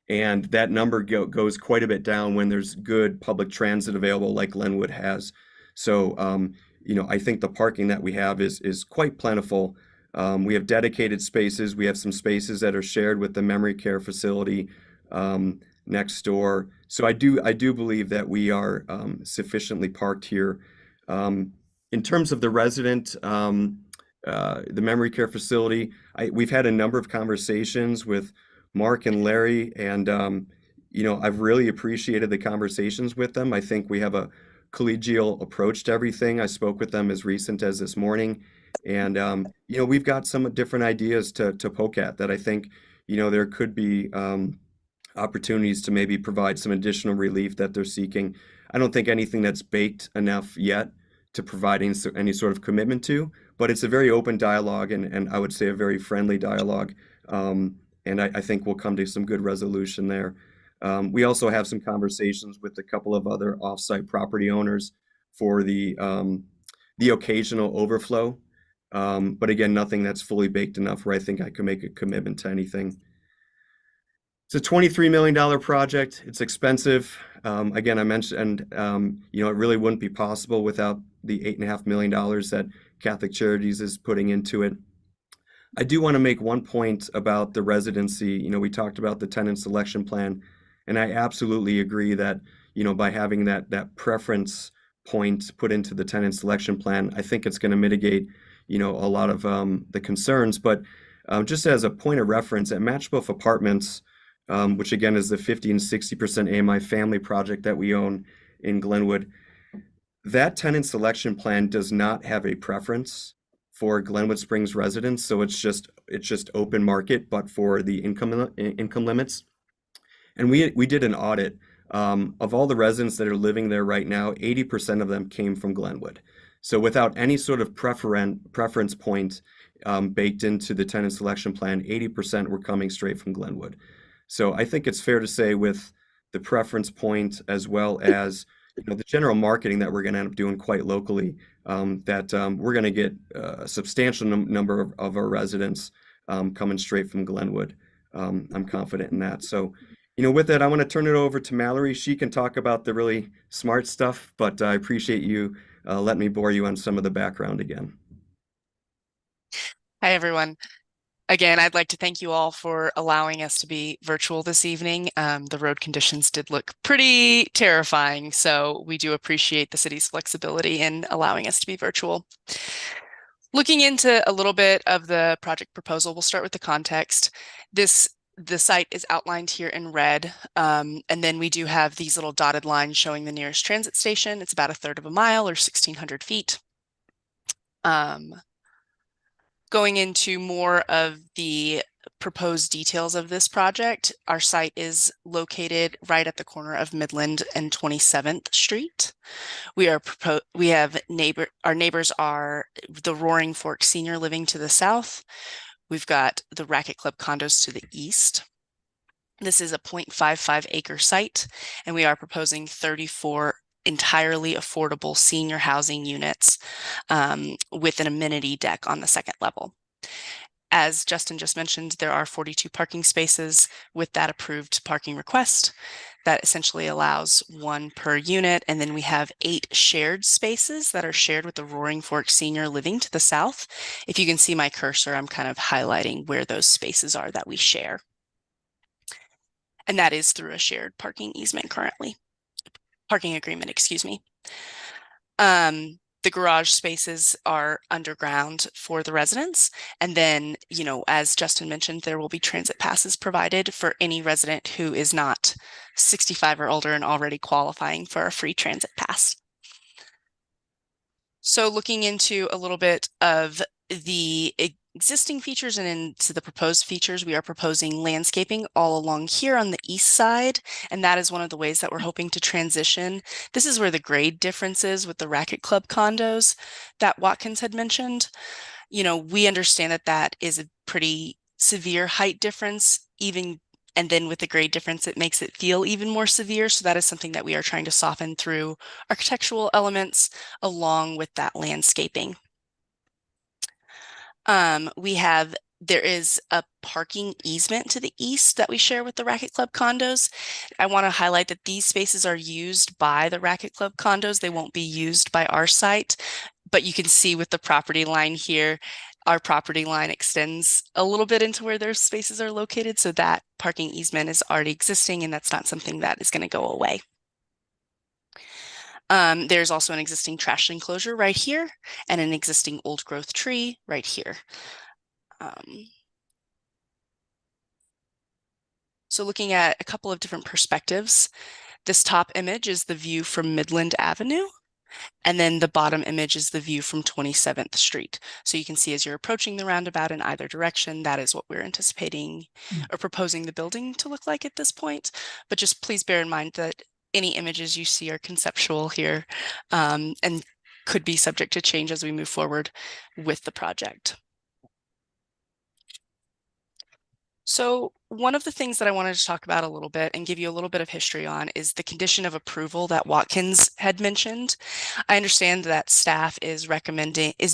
And that number goes quite a bit down when there's good public transit available like Glenwood has. So, you know, I think the parking that we have is quite plentiful. We have dedicated spaces. We have some spaces that are shared with the memory care facility next door. So I do believe that we are sufficiently parked here. In terms of the resident, the memory care facility, we've had a number of conversations with Mark and Larry, and you know, I've really appreciated the conversations with them. I think we have a collegial approach to everything. I spoke with them as recent as this morning, and you know, we've got some different ideas to poke at that I think, you know, there could be opportunities to maybe provide some additional relief that they're seeking. I don't think anything that's baked enough yet to provide any sort of commitment to, but it's a very open dialogue, and I would say a very friendly dialogue. And I think we'll come to some good resolution there. We also have some conversations with a couple of other offsite property owners for the occasional overflow. But again, nothing that's fully baked enough where I think I can make a commitment to anything. It's a $23 million project. It's expensive. Again, I mentioned, you know, it really wouldn't be possible without the $8.5 million that Catholic Charities is putting into it. I do want to make one point about the residency. You know, we talked about the tenant selection plan, and I absolutely agree that, you know, by having that preference point put into the tenant selection plan, I think it's going to mitigate, you know, a lot of the concerns. But just as a point of reference, at Matchbook Apartments, which again is the 50 and 60% AMI family project that we own in Glenwood, that tenant selection plan does not have a preference for Glenwood Springs residents, so it's just open market, but for the income limits. And we did an audit of all the residents that are living there right now. 80% of them came from Glenwood, so without any sort of preference point baked into the tenant selection plan, 80% were coming straight from Glenwood. So I think it's fair to say, with the preference point as well as, you know, the general marketing that we're going to end up doing quite locally, that we're going to get a substantial number of our residents coming straight from Glenwood. I'm confident in that. So, you know, with that, I want to turn it over to Mallory. She can talk about the really smart stuff, but I appreciate you letting me bore you on some of the background again. Hi, everyone. Again, I'd like to thank you all for allowing us to be virtual this evening. The road conditions did look pretty terrifying, so we do appreciate the city's flexibility in allowing us to be virtual. Looking into a little bit of the project proposal, we'll start with the context. The site is outlined here in red, and then we do have these little dotted lines showing the nearest transit station. It's about 1/3 of a mile, or 1,600 feet. Going into more of the proposed details of this project, our site is located right at the corner of Midland and 27th Street. Our neighbors are the Roaring Fork Senior Living to the south. We've got the Racket Club condos to the east. This is a 0.55 acre site, and we are proposing 34 entirely affordable senior housing units with an amenity deck on the second level. As Justin just mentioned, there are 42 parking spaces with that approved parking request. That essentially allows 1 per unit, and then we have 8 shared spaces that are shared with the Roaring Fork Senior Living to the south. If you can see my cursor, I'm kind of highlighting where those spaces are that we share. And that is through a shared parking easement currently. Parking agreement, excuse me. The garage spaces are underground for the residents. And then, you know, as Justin mentioned, there will be transit passes provided for any resident who is not 65 or older and already qualifying for a free transit pass. So looking into a little bit of the existing features and into the proposed features, we are proposing landscaping all along here on the east side, and that is one of the ways that we're hoping to transition. This is where the grade difference is with the Racket Club condos that Watkins had mentioned. You know, we understand that that is a pretty severe height difference, even And then with the grade difference, it makes it feel even more severe. So that is something that we are trying to soften through architectural elements along with that landscaping. There is a parking easement to the east that we share with the Racquet Club condos. I want to highlight that these spaces are used by the Racquet Club condos. They won't be used by our site, but you can see with the property line here, our property line extends a little bit into where their spaces are located. So that parking easement is already existing, and that's not something that is going to go away. There's also an existing trash enclosure right here and an existing old growth tree right here. So looking at a couple of different perspectives, this top image is the view from Midland Avenue, and then the bottom image is the view from 27th Street. So you can see as you're approaching the roundabout in either direction, that is what we're anticipating or proposing the building to look like at this point. But just please bear in mind that any images you see are conceptual here, and could be subject to change as we move forward with the project. So one of the things that I wanted to talk about a little bit and give you a little bit of history on is the condition of approval that Watkins had mentioned. I understand that staff is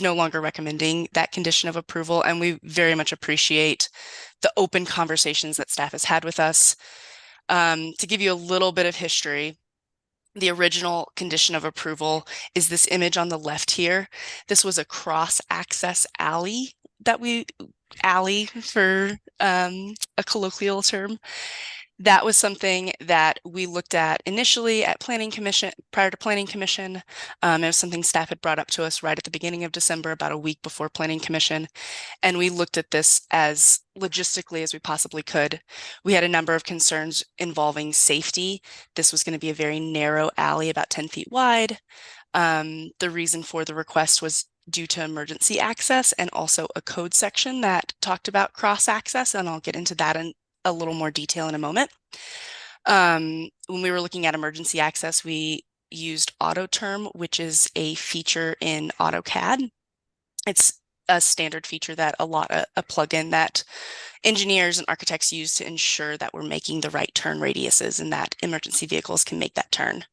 no longer recommending that condition of approval, and we very much appreciate the open conversations that staff has had with us. To give you a little bit of history, the original condition of approval is this image on the left here. This was a cross-access alley for a colloquial term. That was something that we looked at initially at Planning Commission, prior to Planning Commission. It was something staff had brought up to us right at the beginning of December, about a week before Planning Commission. And we looked at this as logistically as we possibly could. We had a number of concerns involving safety. This was going to be a very narrow alley, about 10 feet wide. The reason for the request was due to emergency access and also a code section that talked about cross access, and I'll get into that in a little more detail in a moment. When we were looking at emergency access, we used AutoTerm, which is a feature in AutoCAD. It's a standard feature that a plugin that engineers and architects use to ensure that we're making the right turn radiuses and that emergency vehicles can make that turn.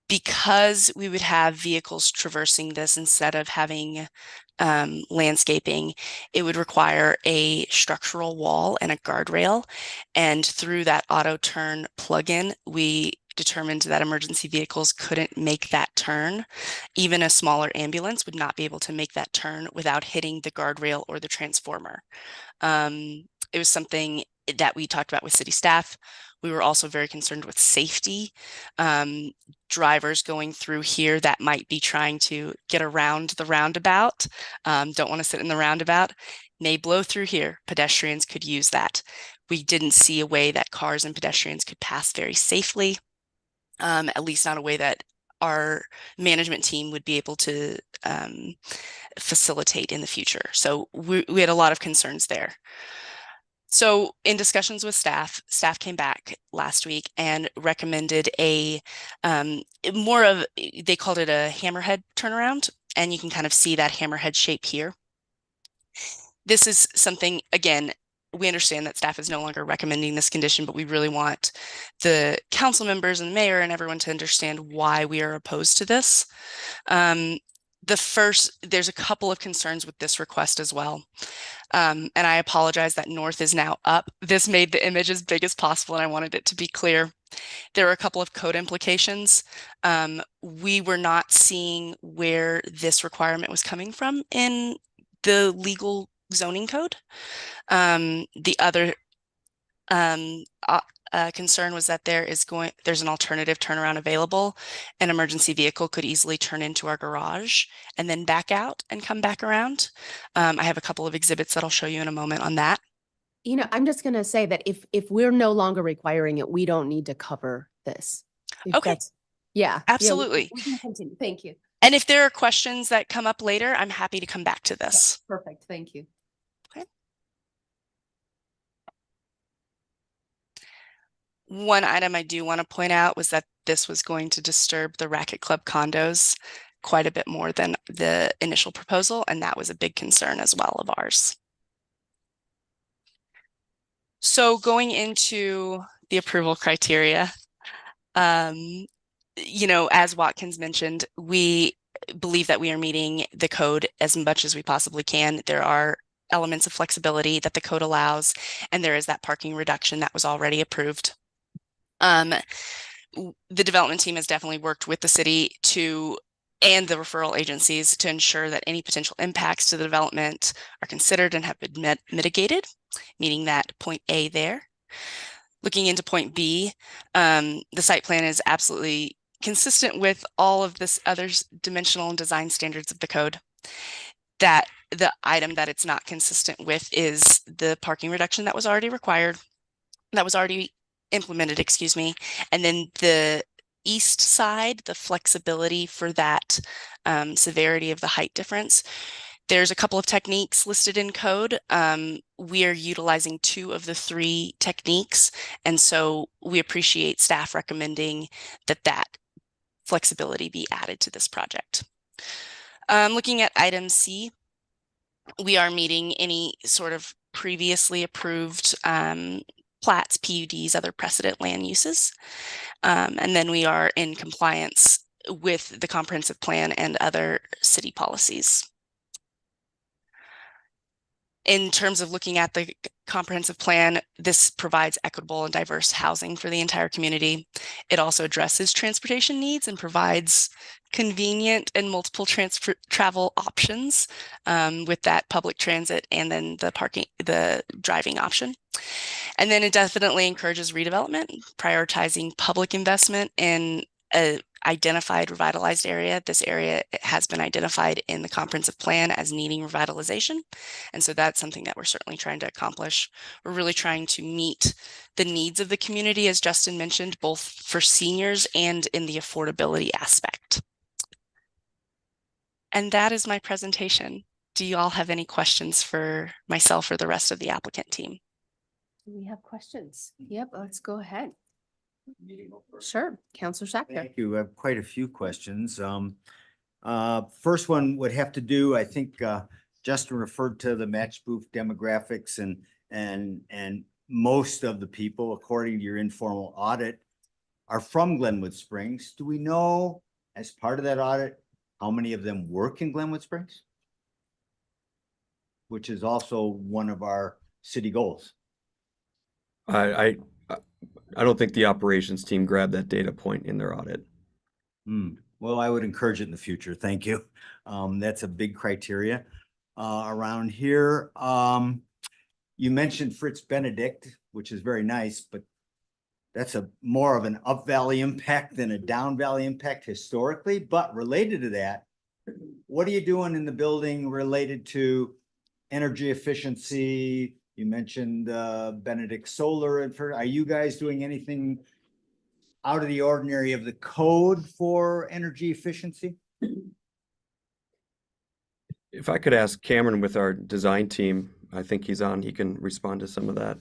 Because we would have vehicles traversing this instead of having landscaping, it would require a structural wall and a guardrail. And through that auto turn plugin, we determined that emergency vehicles couldn't make that turn. Even a smaller ambulance would not be able to make that turn without hitting the guardrail or the transformer. It was something that we talked about with city staff. We were also very concerned with safety. Drivers going through here that might be trying to get around the roundabout, don't want to sit in the roundabout, may blow through here. Pedestrians could use that. We didn't see a way that cars and pedestrians could pass very safely, at least not a way that our management team would be able to facilitate in the future. So we had a lot of concerns there. So in discussions with staff came back last week and recommended they called it a hammerhead turnaround, and you can kind of see that hammerhead shape here. This is something, again, we understand that staff is no longer recommending this condition, but we really want the council members and the mayor and everyone to understand why we are opposed to this. There's a couple of concerns with this request as well. And I apologize that north is now up. This made the image as big as possible, and I wanted it to be clear. There were a couple of code implications. We were not seeing where this requirement was coming from in the legal zoning code. The other concern was that there's an alternative turnaround available. An emergency vehicle could easily turn into our garage and then back out and come back around. I have a couple of exhibits that I'll show you in a moment on that. You know, I'm just going to say that if we're no longer requiring it, we don't need to cover this. Okay. Yeah. Absolutely. We can continue. Thank you. And if there are questions that come up later, I'm happy to come back to this. Yeah, perfect. Thank you. Okay. One item I do want to point out was that this was going to disturb the Racquet Club condos quite a bit more than the initial proposal, and that was a big concern as well of ours. So going into the approval criteria, you know, as Watkins mentioned, we believe that we are meeting the code as much as we possibly can. There are elements of flexibility that the code allows, and there is that parking reduction that was already approved. The development team has definitely worked with the city and the referral agencies to ensure that any potential impacts to the development are considered and have been mitigated, meaning that point A there. Looking into point B, the site plan is absolutely consistent with all of this other dimensional and design standards of the code. That the item that it's not consistent with is the parking reduction that was already implemented, excuse me. And then the east side, the flexibility for that severity of the height difference. There's a couple of techniques listed in code. We are utilizing 2 of the 3 techniques. And so we appreciate staff recommending that flexibility be added to this project. Looking at item C, we are meeting any sort of previously approved plats, PUDs, other precedent land uses. And then we are in compliance with the comprehensive plan and other city policies. In terms of looking at the comprehensive plan, this provides equitable and diverse housing for the entire community. It also addresses transportation needs and provides convenient and multiple travel options with that public transit and then the driving option. And then it definitely encourages redevelopment, prioritizing public investment in a identified revitalized area. This area has been identified in the comprehensive plan as needing revitalization. And so that's something that we're certainly trying to accomplish. We're really trying to meet the needs of the community, as Justin mentioned, both for seniors and in the affordability aspect. And that is my presentation. Do you all have any questions for myself or the rest of the applicant team? Do we have questions? Yep, let's go ahead. Sure, Counselor Sackler. Thank you. I have quite a few questions. First one would have to do, I think, Justin referred to the match booth demographics and most of the people, according to your informal audit, are from Glenwood Springs. Do we know, as part of that audit, how many of them work in Glenwood Springs? Which is also one of our city goals. I don't think the operations team grabbed that data point in their audit. Well, I would encourage it in the future. Thank you. That's a big criteria around here. You mentioned Fritz Benedict, which is very nice, but that's more of an up valley impact than a down valley impact historically. But related to that, what are you doing in the building related to energy efficiency? You mentioned Benedict Solar. Are you guys doing anything out of the ordinary of the code for energy efficiency? If I could ask Cameron with our design team, I think he's on, he can respond to some of that.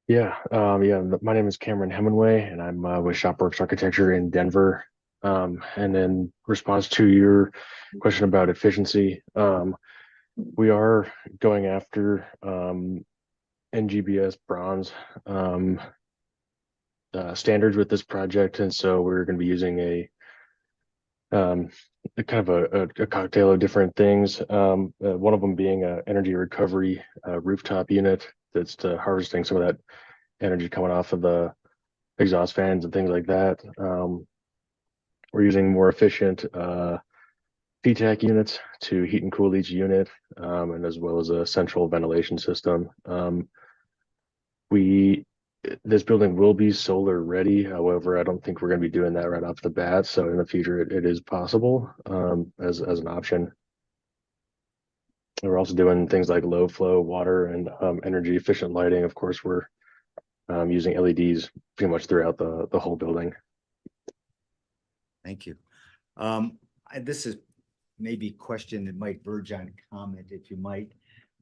Yeah, my name is Cameron Hemingway, and I'm with Shopworks Architecture in Denver. And in response to your question about efficiency, we are going after NGBS bronze standards with this project, and so we're going to be using a kind of a cocktail of different things. One of them being a energy recovery rooftop unit that's harvesting some of that energy coming off of the exhaust fans and things like that. We're using more efficient PTAC units to heat and cool each unit, and as well as a central ventilation system. This building will be solar ready. However, I don't think we're going to be doing that right off the bat. So in the future, it is possible as an option. And we're also doing things like low flow water and energy efficient lighting. Of course, we're using LEDs pretty much throughout the whole building. Thank you. This is maybe a question that might verge on comment, if you might,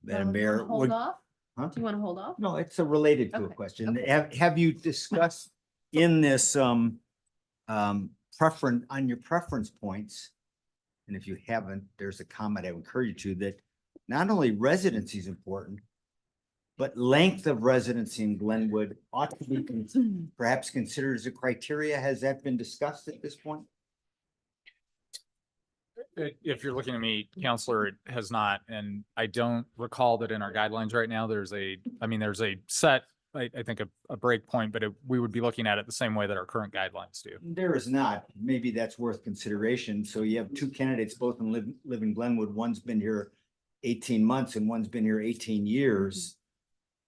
Madam Mayor. Hold off? Huh? Do you want to hold off? No, it's related to a question. Have you discussed in this preference on your preference points? And if you haven't, there's a comment I would encourage you to, that not only residency is important, but length of residency in Glenwood ought to be perhaps considered as a criteria. Has that been discussed at this point? If you're looking at me, Counselor, it has not, and I don't recall that in our guidelines right now, there's a set, I think a break point, but we would be looking at it the same way that our current guidelines do. There is not. Maybe that's worth consideration. So you have two candidates, both live in Glenwood. One's been here 18 months and one's been here 18 years.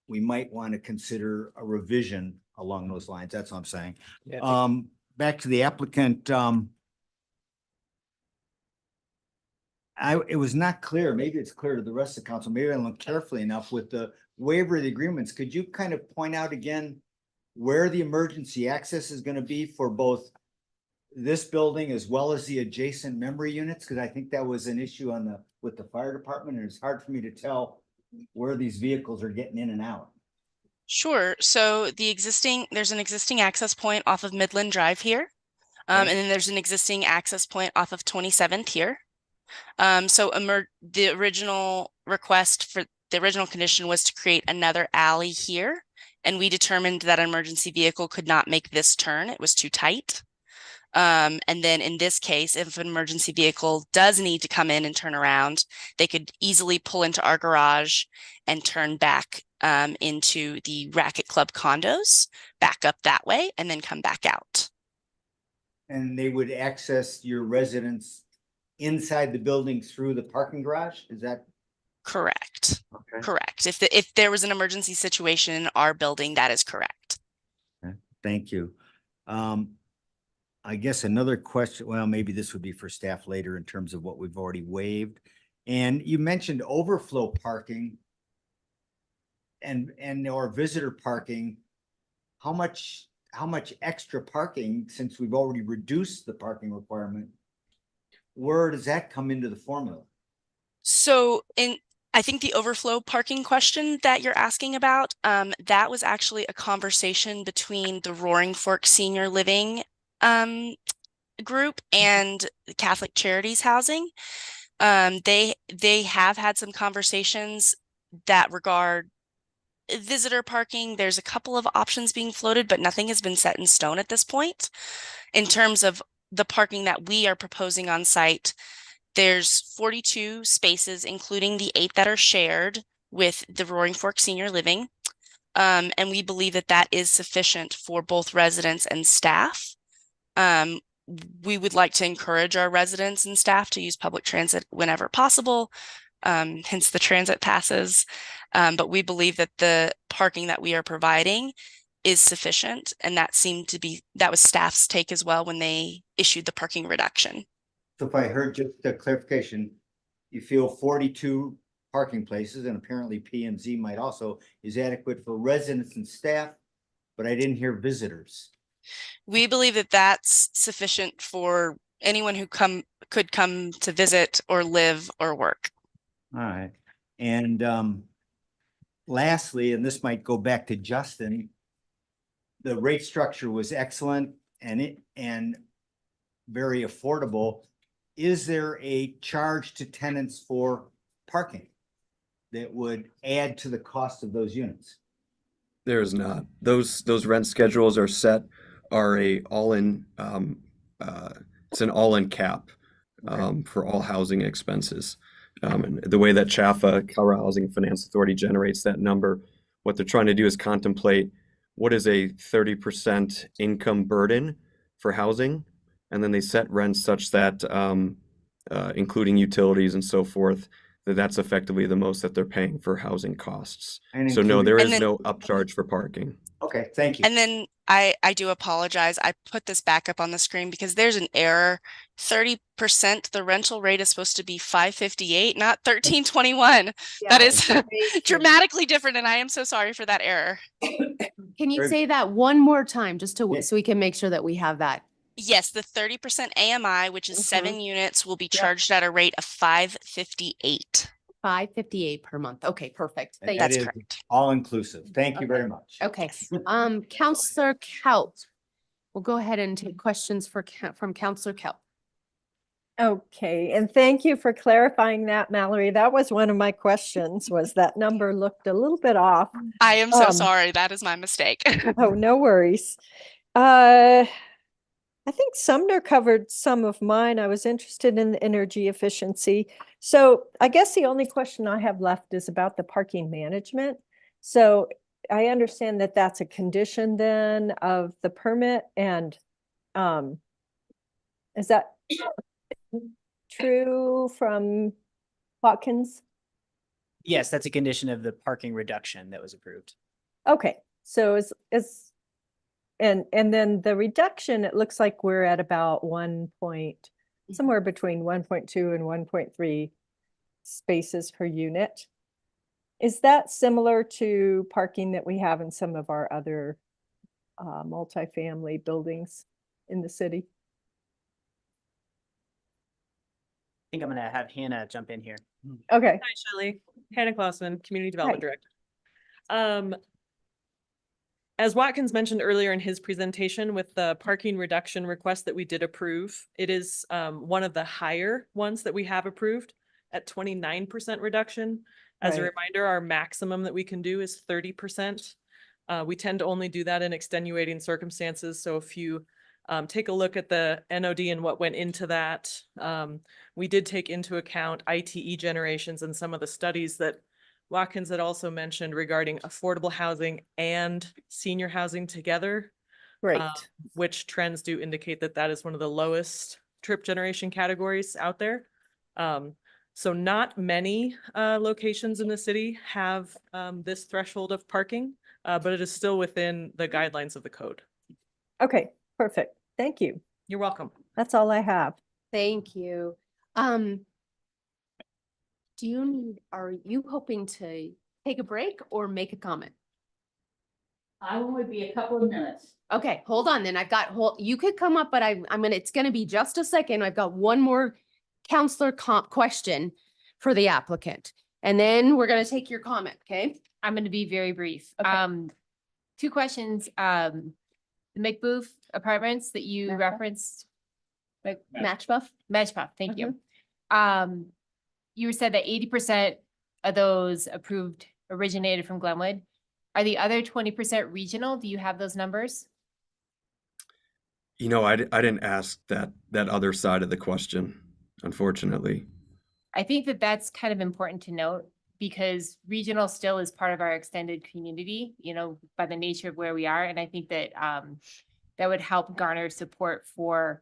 We might want to consider a revision along those lines. That's what I'm saying. Yeah, Back to the applicant, it was not clear. Maybe it's clear to the rest of the council. Maybe I didn't look carefully enough with the waiver of the agreements. Could you kind of point out again where the emergency access is going to be for both this building as well as the adjacent memory units? Because I think that was an issue with the fire department, and it's hard for me to tell where these vehicles are getting in and out. Sure. So there's an existing access point off of Midland Drive here. And then there's an existing access point off of 27th here. The original request for the original condition was to create another alley here. And we determined that an emergency vehicle could not make this turn. It was too tight. And then in this case, if an emergency vehicle does need to come in and turn around, they could easily pull into our garage and turn back into the Racket Club condos, back up that way, and then come back out. And they would access your residence inside the building through the parking garage? Is that correct? Okay. Correct. If there was an emergency situation in our building, that is correct. Okay. Thank you. I guess another question, well, maybe this would be for staff later in terms of what we've already waived. And you mentioned overflow parking and or visitor parking. How much extra parking, since we've already reduced the parking requirement, where does that come into the formula? So I think the overflow parking question that you're asking about, that was actually a conversation between the Roaring Fork Senior Living group and the Catholic Charities Housing. They have had some conversations that regard visitor parking. There's a couple of options being floated, but nothing has been set in stone at this point. In terms of the parking that we are proposing on site, there's 42 spaces, including the 8 that are shared with the Roaring Fork Senior Living. And we believe that that is sufficient for both residents and staff. We would like to encourage our residents and staff to use public transit whenever possible, hence the transit passes. But we believe that the parking that we are providing is sufficient, and that was staff's take as well when they issued the parking reduction. So if I heard just a clarification, you feel 42 parking places, and apparently P and Z might also, is adequate for residents and staff, but I didn't hear visitors. We believe that that's sufficient for anyone who could come to visit or live or work. All right. And lastly, and this might go back to Justin, the rate structure was excellent and very affordable. Is there a charge to tenants for parking that would add to the cost of those units? There is not. Those rent schedules are set, are a all-in, it's an all-in cap for all housing expenses. And the way that CHAFA, Colorado Housing Finance Authority, generates that number, what they're trying to do is contemplate what is a 30% income burden for housing, and then they set rents such that, including utilities and so forth, that's effectively the most that they're paying for housing costs. So no, there is no upcharge for parking. Okay, thank you. And then I do apologize. I put this back up on the screen because there's an error. 30%, the rental rate is supposed to be $558, not $1321. That is dramatically different, and I am so sorry for that error. Can you say that one more time just so we can make sure that we have that? Yes, the 30% AMI, which is 7 units, will be charged at a rate of $558. $558 per month. Okay, perfect. That's correct. All inclusive. Thank you very much. Okay, Counselor Kelp. We'll go ahead and take questions from Counselor Kelp. Okay, and thank you for clarifying that, Mallory. That was one of my questions, was that number looked a little bit off. I am so sorry. That is my mistake. Oh, no worries. I think Sumner covered some of mine. I was interested in the energy efficiency. So I guess the only question I have left is about the parking management. So I understand that that's a condition then of the permit, and is that true from Watkins? Yes, that's a condition of the parking reduction that was approved. Okay, so and then the reduction, it looks like we're at about somewhere between 1.2 and 1.3 spaces per unit. Is that similar to parking that we have in some of our other multifamily buildings in the city? I think I'm gonna have Hannah jump in here. Okay. Hi, Shelley. Hannah Klossman, Community Development Director. As Watkins mentioned earlier in his presentation, with the parking reduction request that we did approve, it is one of the higher ones that we have approved at 29% reduction. As a Right. reminder, our maximum that we can do is 30%. We tend to only do that in extenuating circumstances. So if you take a look at the NOD and what went into that, we did take into account ITE generations and some of the studies that Watkins had also mentioned regarding affordable housing and senior housing together. Right. Which trends do indicate that that is one of the lowest trip generation categories out there. So not many locations in the city have this threshold of parking, but it is still within the guidelines of the code. Okay, perfect. Thank you. You're welcome. That's all I have. Thank you. Are you hoping to take a break or make a comment? I would be a couple of minutes. Okay, hold on then. You could come up, but it's gonna be just a second. I've got one more counselor question for the applicant. And then we're gonna take your comment, okay? I'm gonna be very brief. Okay. 2 questions. The McBooth apartments that you Matchbuff. referenced. Matchbuff? Matchbuff, thank you. You said that 80% of those approved originated from Glenwood. Are the other 20% regional? Do you have those numbers? You know, I didn't ask that other side of the question, unfortunately. I think that that's kind of important to note, because regional still is part of our extended community, by the nature of where we are. And I think that that would help garner support for,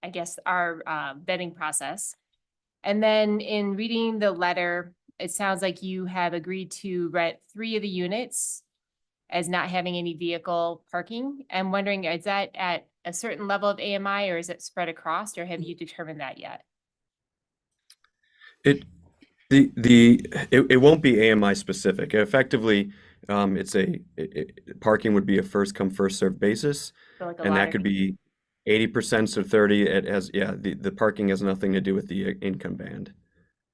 I guess, our vetting process. And then in reading the letter, it sounds like you have agreed to rent 3 of the units as not having any vehicle parking. I'm wondering, is that at a certain level of AMI, or is it spread across, or have you determined that yet? It won't be AMI specific. Effectively, parking would be a first come first served basis, So and that could be 80% or 30. It has, the parking has nothing to do with the income band.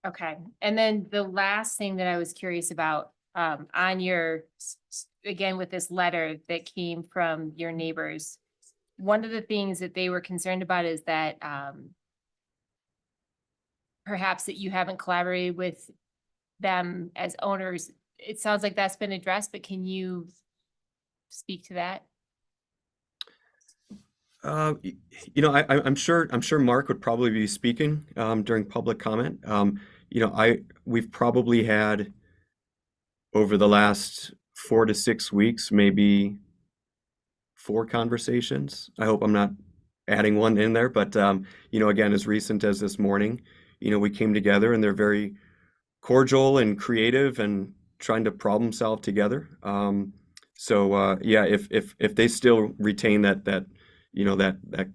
Okay. And then the last thing that I was curious about, on your, again, with this letter that came from your neighbors, one of the things that they were concerned about is that perhaps that you haven't collaborated with them as owners. It sounds like that's been addressed, but can you speak to that? I'm sure Mark would probably be speaking during public comment. We've probably had, over the last 4 to 6 weeks, maybe 4 conversations. I hope I'm not adding one in there, but again, as recent as this morning, we came together, and they're very cordial and creative and trying to problem solve together. If they still retain that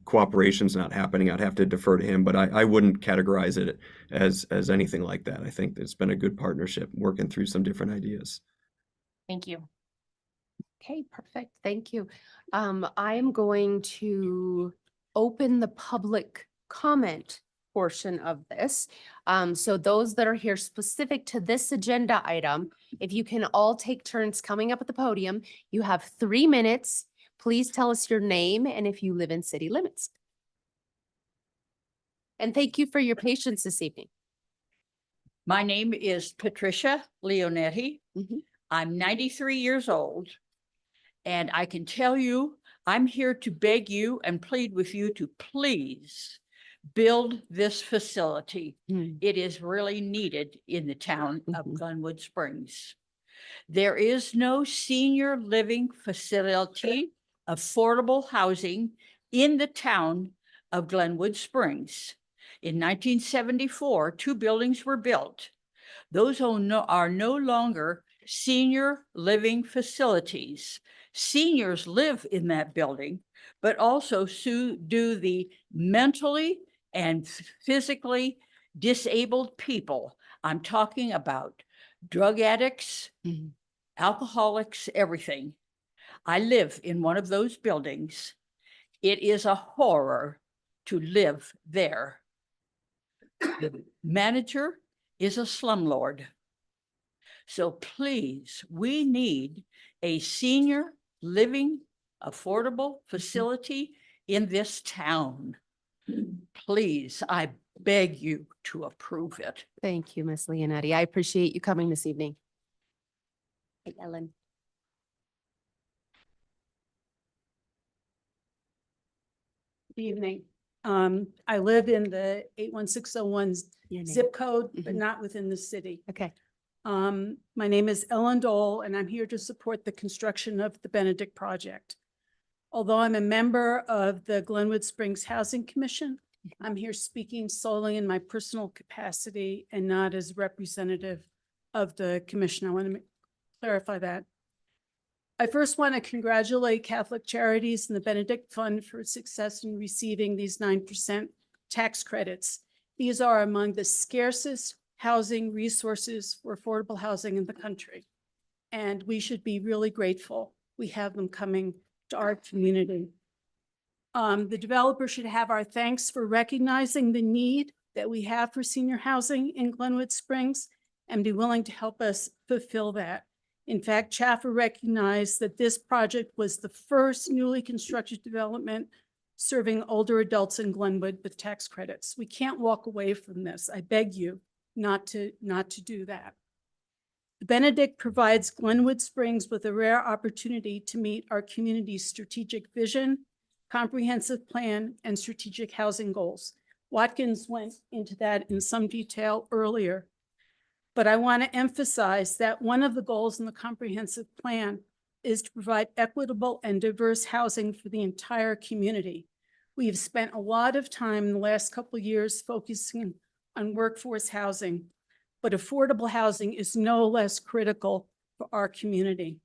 cooperation's not happening, I'd have to defer to him, but I wouldn't categorize it as anything like that. I think it's been a good partnership working through some different ideas. Thank you. Okay, perfect. Thank you. I am going to open the public comment portion of this. So those that are here specific to this agenda item, if you can all take turns coming up at the podium, you have 3 minutes. Please tell us your name and if you live in city limits. And thank you for your patience this evening. My name is Patricia Leonetti. I'm 93 years old. And I can tell you, I'm here to beg you and plead with you to please build this facility. It is really needed in the town of Glenwood Springs. There is no senior living facility, affordable housing in the town of Glenwood Springs. In 1974, 2 buildings were built. Those are no longer senior living facilities. Seniors live in that building, but also do the mentally and physically disabled people. I'm talking about drug addicts, alcoholics, everything. I live in one of those buildings. It is a horror to live there. The manager is a slumlord. So please, we need a senior living affordable facility in this town. Please, I beg you to approve it. Thank you, Ms. Leonetti. I appreciate you coming this evening. Hey, Ellen. Good evening. I live in the 81601 zip code, but not within the city. Okay. My name is Ellen Dole, and I'm here to support the construction of the Benedict project. Although I'm a member of the Glenwood Springs Housing Commission, I'm here speaking solely in my personal capacity and not as representative of the commission. I want to clarify that. I first want to congratulate Catholic Charities and the Benedict Fund for its success in receiving these 9% tax credits. These are among the scarcest housing resources for affordable housing in the country. And we should be really grateful we have them coming to our community. The developer should have our thanks for recognizing the need that we have for senior housing in Glenwood Springs and be willing to help us fulfill that. In fact, Chaffer recognized that this project was the first newly constructed development serving older adults in Glenwood with tax credits. We can't walk away from this. I beg you not to do that. The Benedict provides Glenwood Springs with a rare opportunity to meet our community's strategic vision, comprehensive plan, and strategic housing goals. Watkins went into that in some detail earlier. But I want to emphasize that one of the goals in the comprehensive plan is to provide equitable and diverse housing for the entire community. We have spent a lot of time in the last couple of years focusing on workforce housing, but affordable housing is no less critical for our community.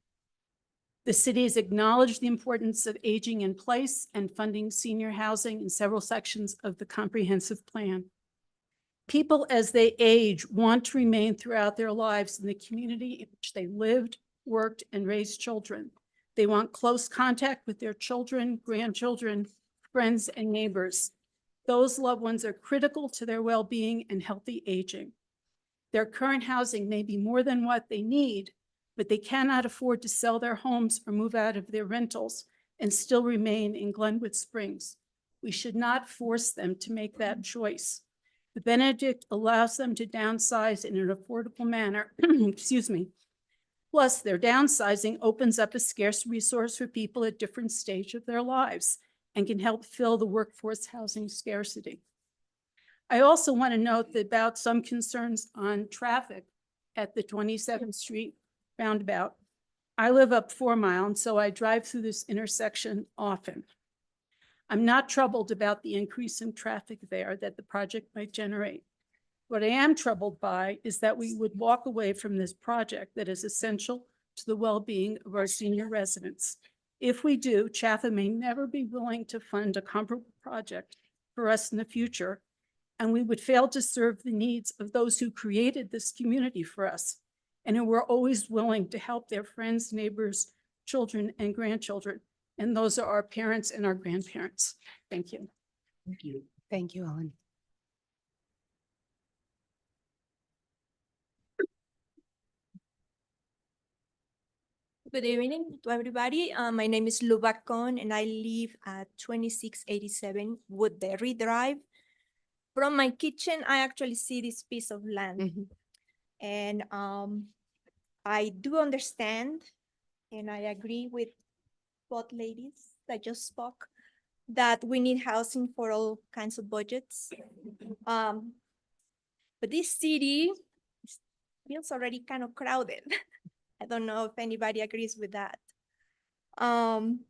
The city has acknowledged the importance of aging in place and funding senior housing in several sections of the comprehensive plan. People, as they age, want to remain throughout their lives in the community in which they lived, worked, and raised children. They want close contact with their children, grandchildren, friends, and neighbors. Those loved ones are critical to their well-being and healthy aging. Their current housing may be more than what they need, but they cannot afford to sell their homes or move out of their rentals and still remain in Glenwood Springs. We should not force them to make that choice. The Benedict allows them to downsize in an affordable manner, excuse me. Plus, their downsizing opens up a scarce resource for people at different stages of their lives and can help fill the workforce housing scarcity. I also want to note about some concerns on traffic at the 27th Street roundabout. I live up 4 Mile, and so I drive through this intersection often. I'm not troubled about the increase in traffic there that the project might generate. What I am troubled by is that we would walk away from this project that is essential to the well-being of our senior residents. If we do, Chaffa may never be willing to fund a comparable project for us in the future, and we would fail to serve the needs of those who created this community for us and who were always willing to help their friends, neighbors, children, and grandchildren. And those are our parents and our grandparents. Thank you. Thank you. Thank you, Ellen. Good evening to everybody. My name is Luba Kohn and I live at 2687 Woodbury Drive. From my kitchen, I actually see this piece of land. And I do understand, and I agree with both ladies that just spoke, that we need housing for all kinds of budgets. But this city feels already kind of crowded. I don't know if anybody agrees with that. And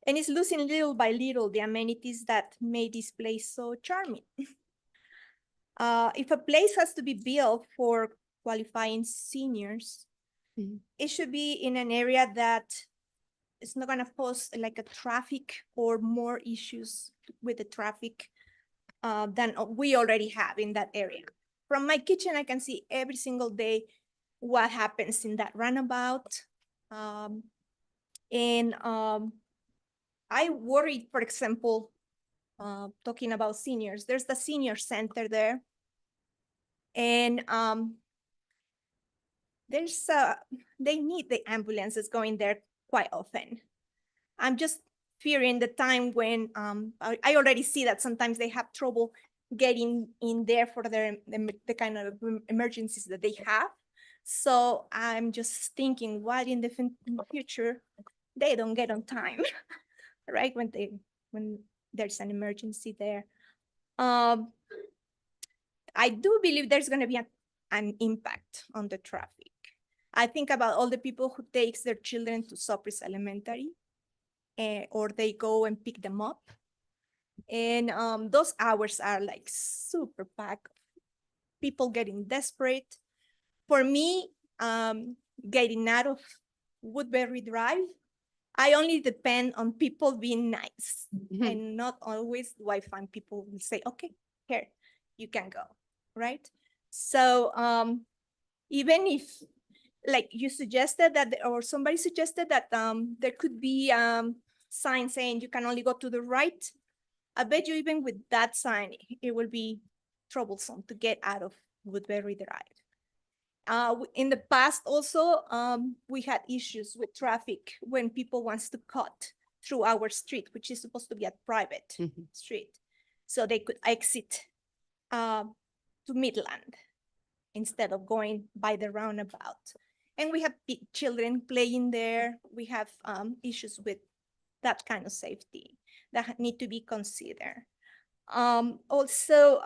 it's losing little by little the amenities that made this place so charming. If a place has to be built for qualifying seniors, it should be in an area that is not gonna pose like a traffic or more issues with the traffic than we already have in that area. From my kitchen, I can see every single day what happens in that runabout. I worry, for example, talking about seniors, there's the senior center there. And they need the ambulances going there quite often. I'm just fearing the time when I already see that sometimes they have trouble getting in there for the kind of emergencies that they have. So I'm just thinking, what in the future they don't get on time, right? When there's an emergency there. I do believe there's going to be an impact on the traffic. I think about all the people who takes their children to Sopris Elementary, or they go and pick them up. And those hours are like super packed. People getting desperate. For me, getting out of Woodbury Drive, I only depend on people being nice. And not always do I find people who say, okay, here, you can go, right? So even if, like you suggested that, or somebody suggested that there could be signs saying you can only go to the right, I bet you even with that sign, it will be troublesome to get out of Woodbury Drive. In the past also, we had issues with traffic when people wants to cut through our street, which is supposed to be a private street. So they could exit to Midland instead of going by the roundabout. And we have children playing there. We have issues with that kind of safety that need to be considered. Also,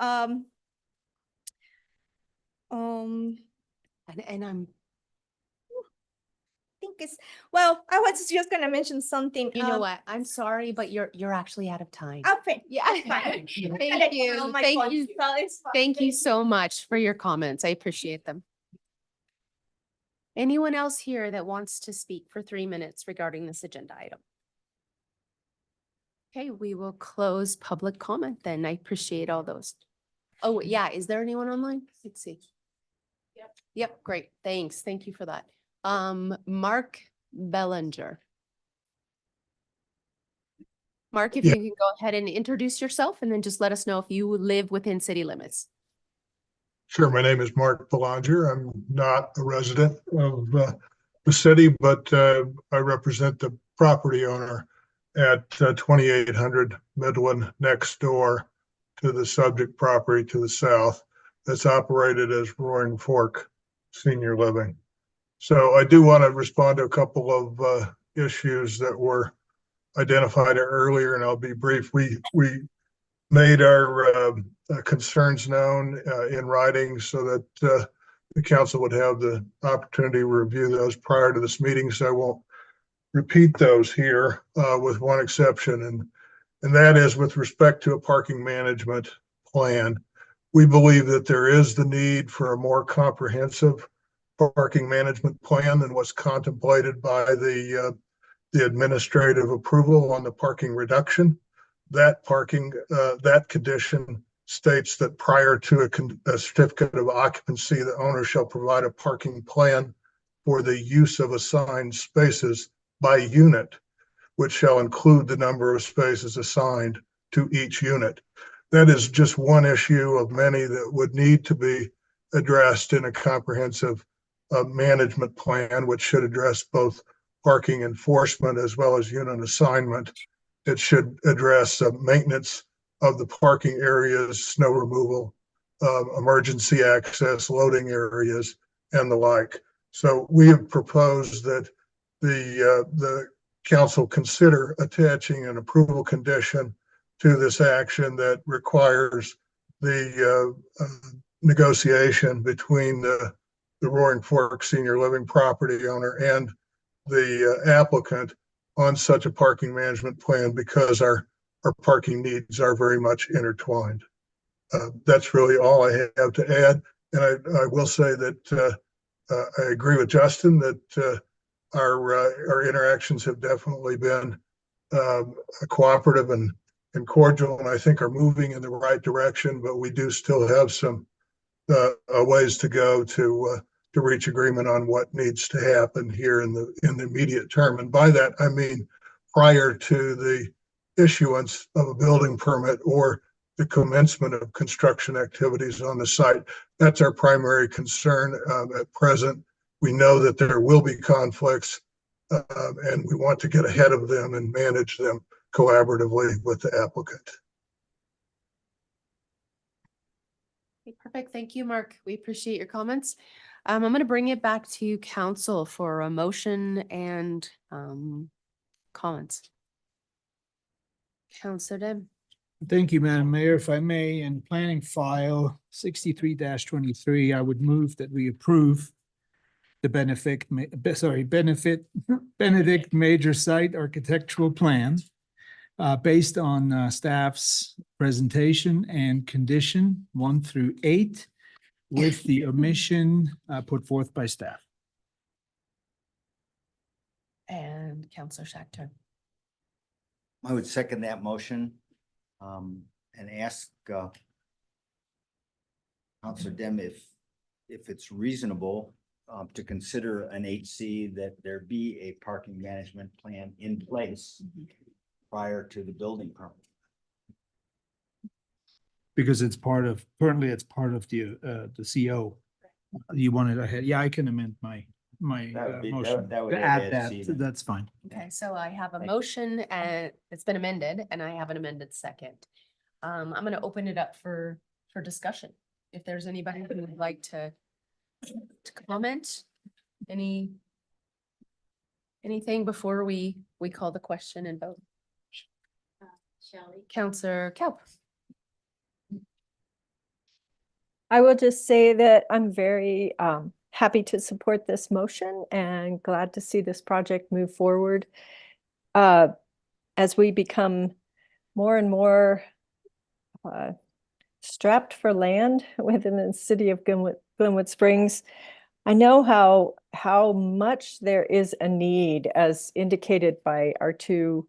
and I'm think it's, well, I was just gonna mention something. You know what? I'm sorry, but you're actually out of time. Okay, yeah. Thank you. Thank you. Thank you so much for your comments. I appreciate them. Anyone else here that wants to speak for 3 minutes regarding this agenda item? Okay, we will close public comment then. I appreciate all those. Oh, yeah. Is there anyone online? Let's see. Yep, great. Thanks. Thank you for that. Mark Bellinger. Mark, if you can go ahead and introduce yourself and then just let us know if you live within city limits. Sure. My name is Mark Bellinger. I'm not a resident of the city, but I represent the property owner at 2800 Midland, next door to the subject property to the south, that's operated as Roaring Fork Senior Living. So I do want to respond to a couple of issues that were identified earlier, and I'll be brief. We made our concerns known in writing so that the council would have the opportunity to review those prior to this meeting. So I won't repeat those here with one exception, and that is with respect to a parking management plan. We believe that there is the need for a more comprehensive parking management plan than what's contemplated by the administrative approval on the parking reduction. That condition states that prior to a certificate of occupancy, the owner shall provide a parking plan for the use of assigned spaces by unit, which shall include the number of spaces assigned to each unit. That is just one issue of many that would need to be addressed in a comprehensive management plan, which should address both parking enforcement as well as unit assignment. It should address maintenance of the parking areas, snow removal, emergency access, loading areas, and the like. So we have proposed that the council consider attaching an approval condition to this action that requires the negotiation between the Roaring Fork Senior Living property owner and the applicant on such a parking management plan, because our parking needs are very much intertwined. That's really all I have to add. And I will say that I agree with Justin that our interactions have definitely been cooperative and cordial, and I think are moving in the right direction, but we do still have some ways to go to reach agreement on what needs to happen here in the immediate term. And by that, I mean prior to the issuance of a building permit or the commencement of construction activities on the site. That's our primary concern at present. We know that there will be conflicts, and we want to get ahead of them and manage them collaboratively with the applicant. Okay, perfect. Thank you, Mark. We appreciate your comments. I'm going to bring it back to council for a motion and comments. Councilor Dem. Thank you, Madam Mayor. If I may, in planning file 63-23, I would move that we approve the Benedict Major Site Architectural Plan based on staff's presentation and condition 1 through 8, with the omission put forth by staff. And Councilor Schachter. I would second that motion and ask Councilor Dem if it's reasonable to consider an HC that there be a parking management plan in place prior to the building permit. Because it's currently it's part of the CO. You want it ahead? Yeah, I can amend my motion that would to add that. That's fine. Okay, so I have a motion and it's been amended, and I have an amended second. I'm going to open it up for discussion. If there's anybody who would like to comment, anything before we call the question and vote. Councilor Kelp. I will just say that I'm very happy to support this motion and glad to see this project move forward. As we become more and more strapped for land within the city of Glenwood Springs, I know how much there is a need, as indicated by our two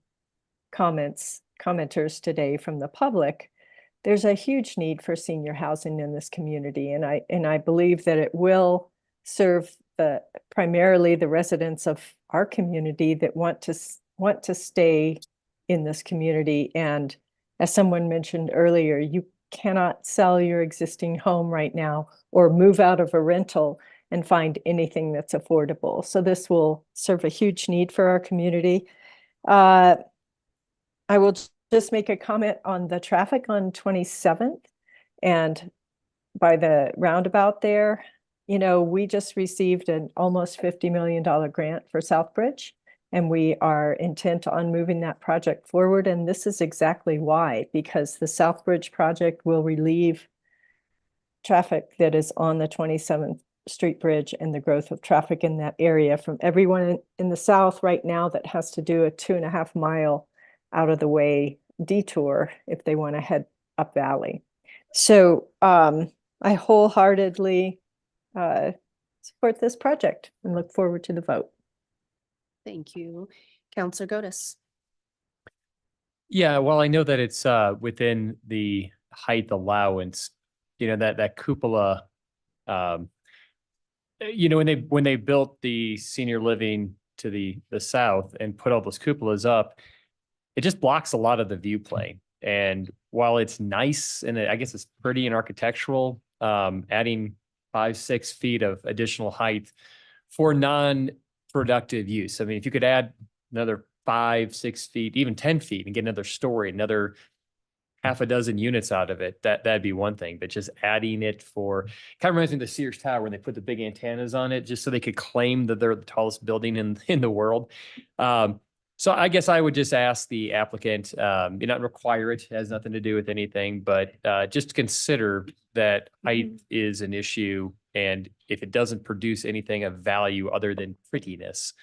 commenters today from the public. There's a huge need for senior housing in this community, and I believe that it will serve primarily the residents of our community that want to stay in this community. And as someone mentioned earlier, you cannot sell your existing home right now or move out of a rental and find anything that's affordable. So this will serve a huge need for our community. I will just make a comment on the traffic on 27th and by the roundabout there. You know, we just received an almost $50 million grant for Southbridge, and we are intent on moving that project forward. And this is exactly why, because the Southbridge project will relieve traffic that is on the 27th Street Bridge and the growth of traffic in that area from everyone in the south right now that has to do a 2.5 mile out of the way detour if they want to head up valley. So I wholeheartedly support this project and look forward to the vote. Thank you. Councilor Godus. Yeah, well, I know that it's within the height allowance, that cupola, when they built the senior living to the south and put all those cupolas up, it just blocks a lot of the view plane. And while it's nice and I guess it's pretty and architectural, adding 5-6 feet of additional height for non-productive use. I mean, if you could add another 5-6 feet, even 10 feet and get another story, another half a dozen units out of it, that'd be one thing, but just adding it for, kind of reminds me of the Sears Tower when they put the big antennas on it, just so they could claim that they're the tallest building in the world. So I guess I would just ask the applicant, you not require it, has nothing to do with anything, but just consider that height is an issue. And if it doesn't produce anything of value other than prettiness,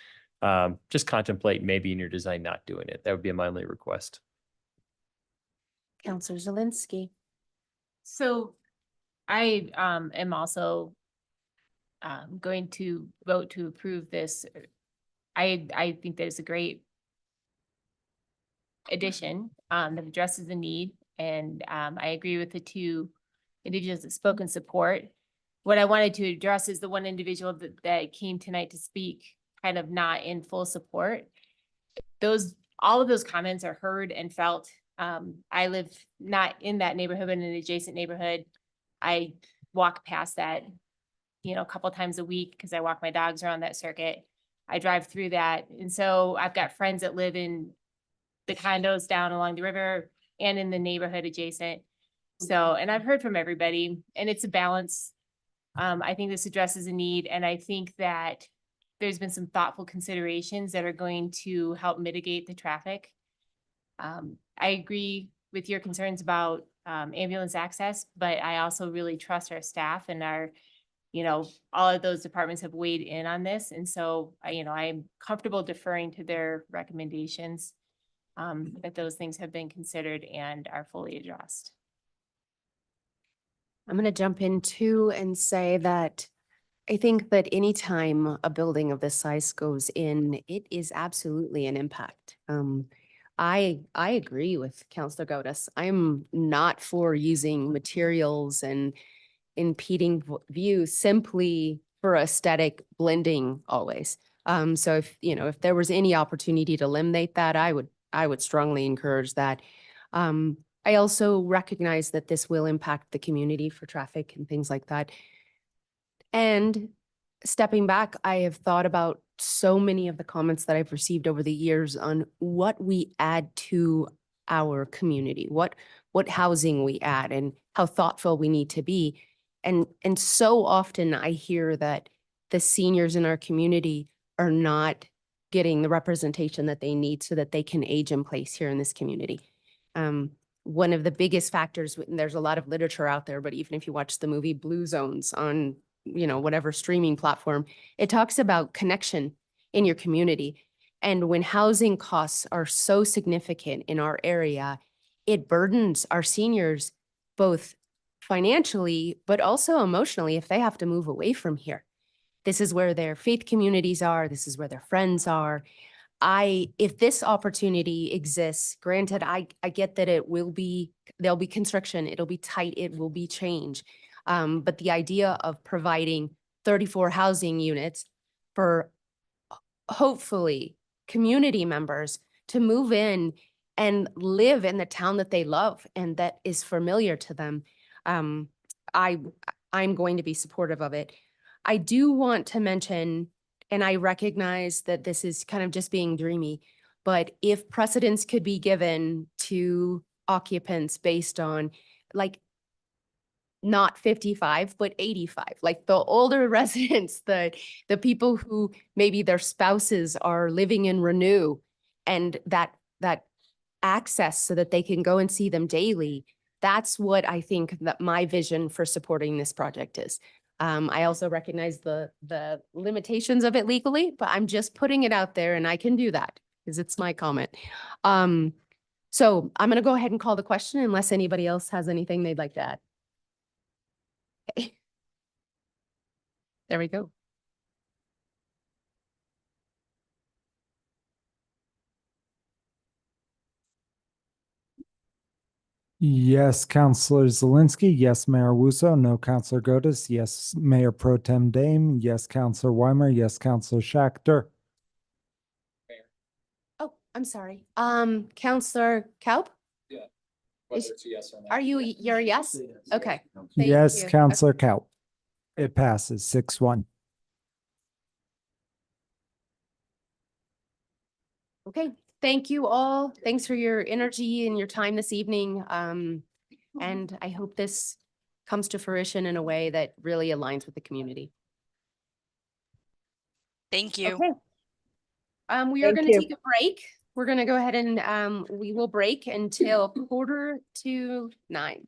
just contemplate maybe in your design not doing it. That would be my only request. Counselor Zelinski. So I am also going to vote to approve this. I think that it's a great addition that addresses the need, and I agree with the two individuals that spoke in support. What I wanted to address is the one individual that came tonight to speak, kind of not in full support. All of those comments are heard and felt. I live not in that neighborhood, but in an adjacent neighborhood. I walk past that, a couple times a week because I walk my dogs around that circuit. I drive through that. And so I've got friends that live in the condos down along the river and in the neighborhood adjacent. So, and I've heard from everybody, and it's a balance. I think this addresses a need, and I think that there's been some thoughtful considerations that are going to help mitigate the traffic. I agree with your concerns about ambulance access, but I also really trust our staff, and all of those departments have weighed in on this. And so, I'm comfortable deferring to their recommendations, that those things have been considered and are fully addressed. I'm going to jump in too and say that I think that anytime a building of this size goes in, it is absolutely an impact. I agree with Councilor Godas. I'm not for using materials and impeding views simply for aesthetic blending always. So if there was any opportunity to eliminate that, I would strongly encourage that. I also recognize that this will impact the community for traffic and things like that. And stepping back, I have thought about so many of the comments that I've received over the years on what we add to our community, what housing we add, and how thoughtful we need to be. And so often I hear that the seniors in our community are not getting the representation that they need so that they can age in place here in this community. One of the biggest factors, and there's a lot of literature out there, but even if you watch the movie Blue Zones on, whatever streaming platform, it talks about connection in your community. And when housing costs are so significant in our area, it burdens our seniors both financially, but also emotionally if they have to move away from here. This is where their faith communities are. This is where their friends are. If this opportunity exists, granted, I get that there'll be construction, it'll be tight, it will be change. But the idea of providing 34 housing units for hopefully community members to move in and live in the town that they love and that is familiar to them, I'm going to be supportive of it. I do want to mention, and I recognize that this is kind of just being dreamy, but if precedence could be given to occupants based on not 55, but 85, like the older residents, the people who maybe their spouses are living in Renew, and that access so that they can go and see them daily. That's what I think that my vision for supporting this project is. I also recognize the limitations of it legally, but I'm just putting it out there, and I can do that because it's my comment. So I'm going to go ahead and call the question unless anybody else has anything they'd like to add. Okay. There we go. Yes, Councilor Zelinski. Yes, Mayor Wusso. No, Councilor Godas. Yes, Mayor Pro Tem Dame. Yes, Councilor Weimer. Yes, Councilor Schachter. Oh, I'm sorry. Councilor Kaup? Yeah. Whether it's a yes or no. You're a yes? Okay. Thank Yes, you. Councilor Kaup. It passes 6-1. Okay, thank you all. Thanks for your energy and your time this evening. And I hope this comes to fruition in a way that really aligns with the community. Thank you. Okay. We are Thank going to you. take a break. We're going to go ahead and we will break until 8:45.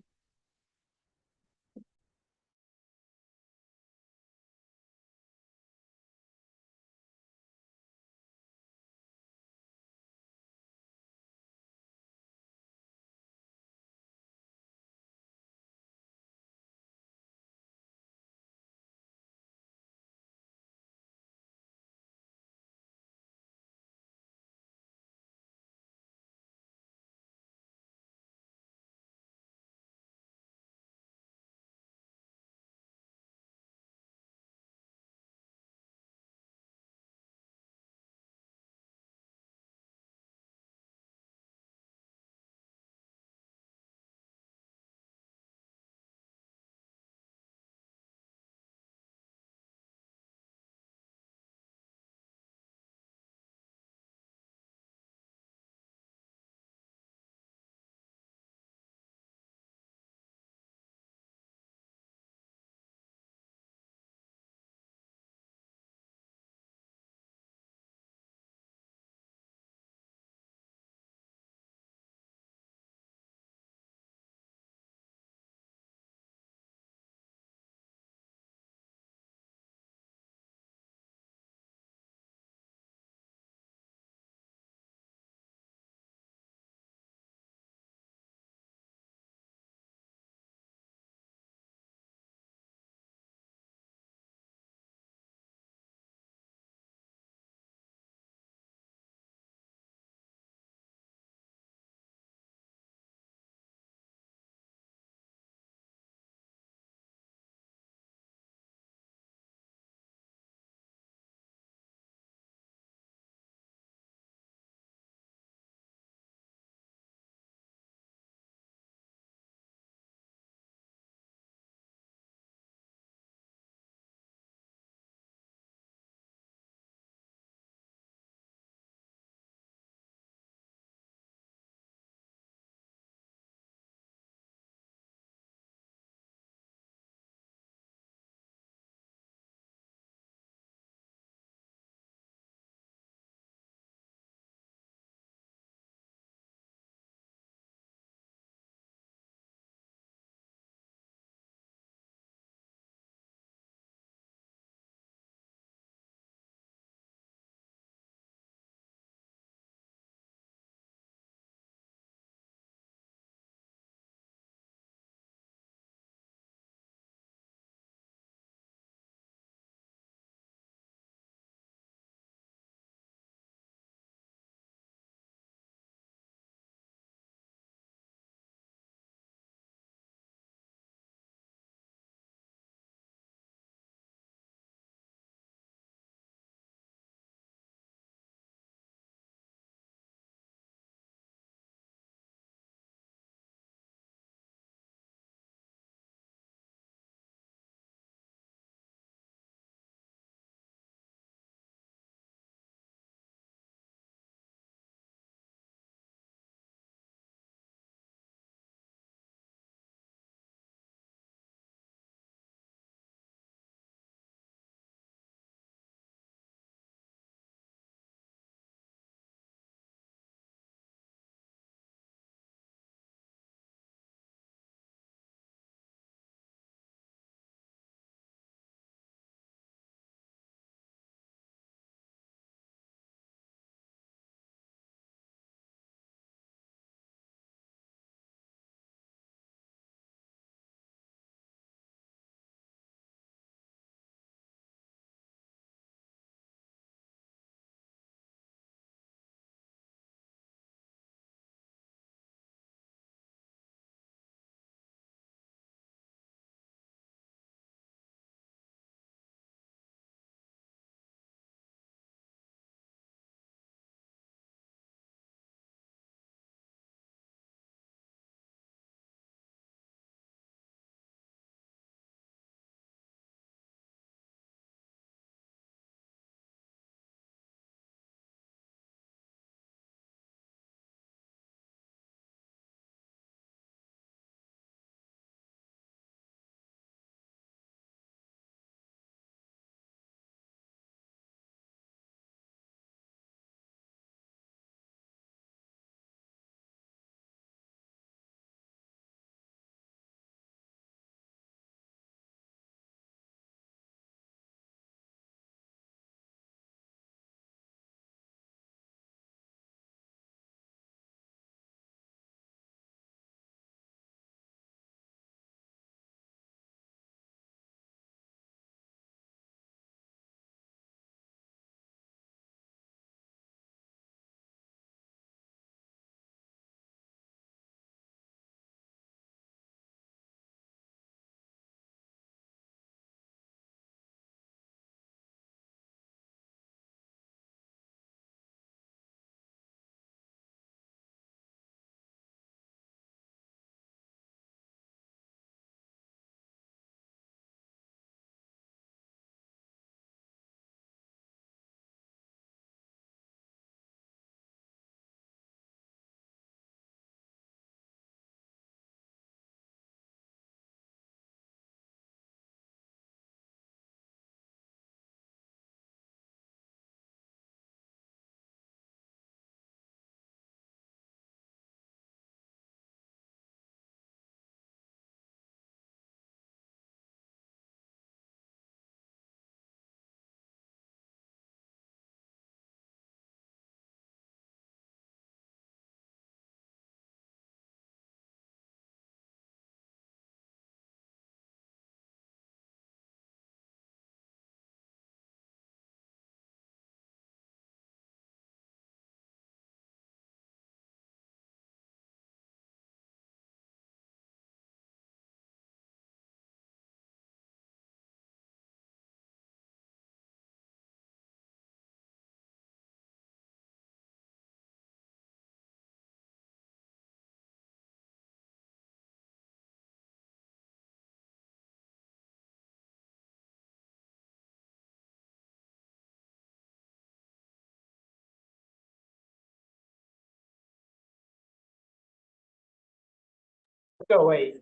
Go away.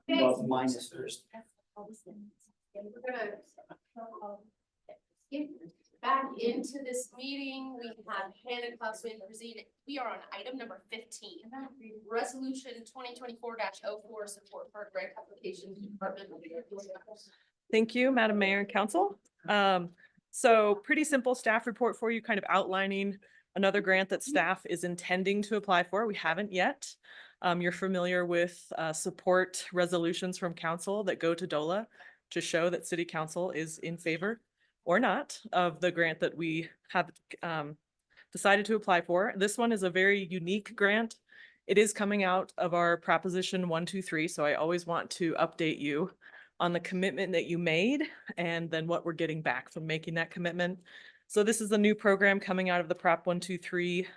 Well, mine is first. We're gonna skip back into this meeting. We have Hannah Klausman presenting. We are on item number 15. Resolution 2024-04 support for grant application department. Thank you, Madam Mayor and Council. So pretty simple staff report for you, kind of outlining another grant that staff is intending to apply for. We haven't yet. You're familiar with support resolutions from council that go to DOLA to show that city council is in favor or not of the grant that we have decided to apply for. This one is a very unique grant. It is coming out of our Proposition 123, so I always want to update you on the commitment that you made and then what we're getting back from making that commitment. So this is a new program coming out of the Prop 123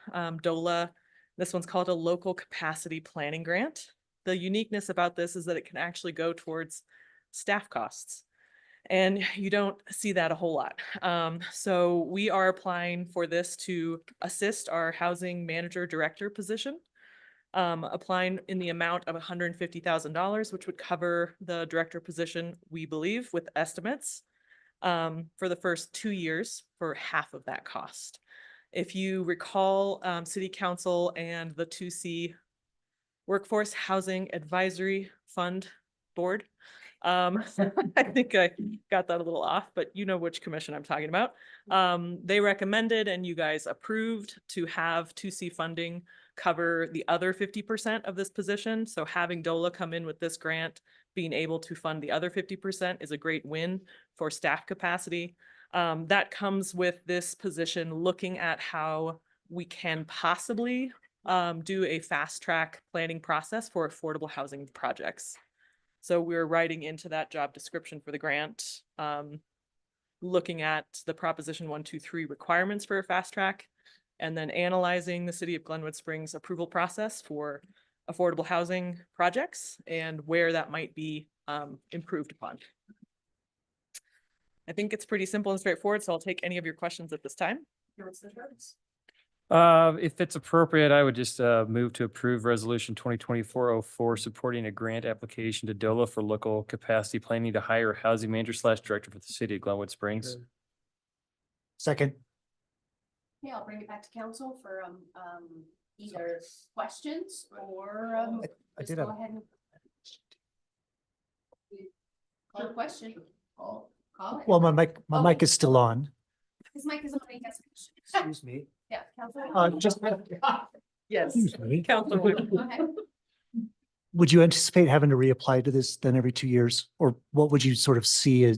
DOLA. This one's called a local capacity planning grant. The uniqueness about this is that it can actually go towards staff costs. And you don't see that a whole lot. So we are applying for this to assist our housing manager director position. Applying in the amount of $150,000, which would cover the director position, we believe, with estimates for the first 2 years for half of that cost. If you recall, City Council and the 2C Workforce Housing Advisory Fund Board, I think I got that a little off, but you know which commission I'm talking about. They recommended and you guys approved to have 2C funding cover the other 50% of this position. So having DOLA come in with this grant, being able to fund the other 50% is a great win for staff capacity. That comes with this position looking at how we can possibly do a fast track planning process for affordable housing projects. So we're writing into that job description for the grant, looking at the Proposition 123 requirements for a fast track, and then analyzing the City of Glenwood Springs approval process for affordable housing projects and where that might be improved upon. I think it's pretty simple and straightforward, so I'll take any of your questions at this time. If it's appropriate, I would just move to approve resolution 2024-04 supporting a grant application to DOLA for local capacity planning to hire a housing manager / director for the city of Glenwood Springs. Second. Okay, I'll bring it back to council for either questions or I just did go have. ahead and call the question. Call it. Well, my mic is still on. His mic is on. Yes. Excuse me. Yeah, council. Just. Yes, Excuse me. Councilor. Go ahead. Would you anticipate having to reapply to this then every 2 years? Or what would you sort of see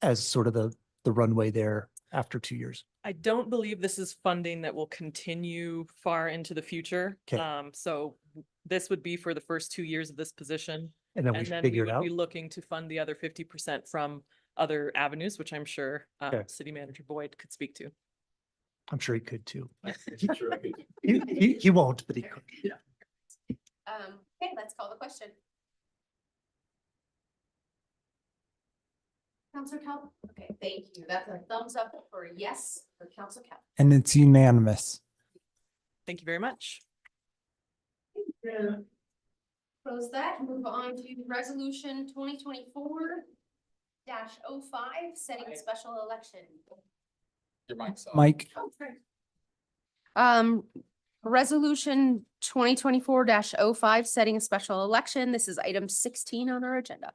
as sort of the runway there after 2 years? I don't believe this is funding that will continue far into the future. Okay. So this would be for the first 2 years of this position. And then we figure it would out? be looking to fund the other 50% from other avenues, which I'm sure Okay. City Manager Boyd could speak to. I'm sure he could too. He won't, but he could. Yeah. Okay, let's call the question. Councilor Cal? Okay, thank you. That's a thumbs up for a yes for Councilor Cal. And it's unanimous. Thank you very much. Close that, move on to resolution 2024-05, setting a special election. Your mic's off. Mike, Resolution 2024-05, setting a special election. This is item 16 on our agenda.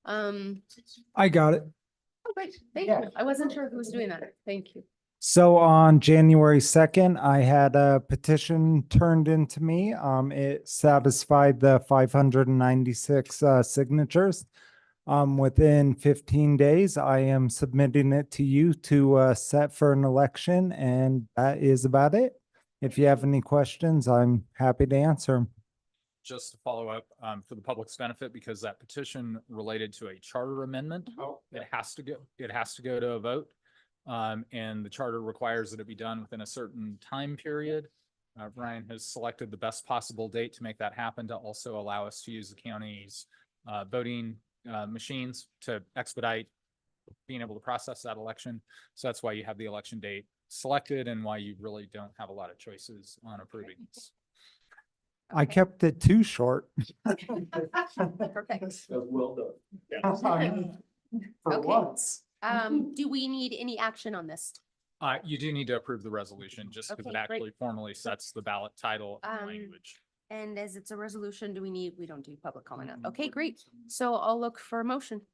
I got it. Oh, great, thank you. I wasn't sure who was doing that. Thank you. So on January 2nd, I had a petition turned into me. It satisfied the 596 signatures. Within 15 days, I am submitting it to you to set for an election, and that is about it. If you have any questions, I'm happy to answer them. Just to follow up for the public's benefit, because that petition related to a charter amendment, it has to go to a vote. And the charter requires that it be done within a certain time period. Ryan has selected the best possible date to make that happen, to also allow us to use the county's voting machines to expedite being able to process that election. So that's why you have the election date selected and why you really don't have a lot of choices on approving this. I kept it too short. Perfect. Well done. For Okay. once. Do we need any action on this? You do need to approve the resolution just because Okay, it great. actually formally sets the ballot title and Um, language. And as it's a resolution, we don't do public comment on? Okay, great. So I'll look for a motion.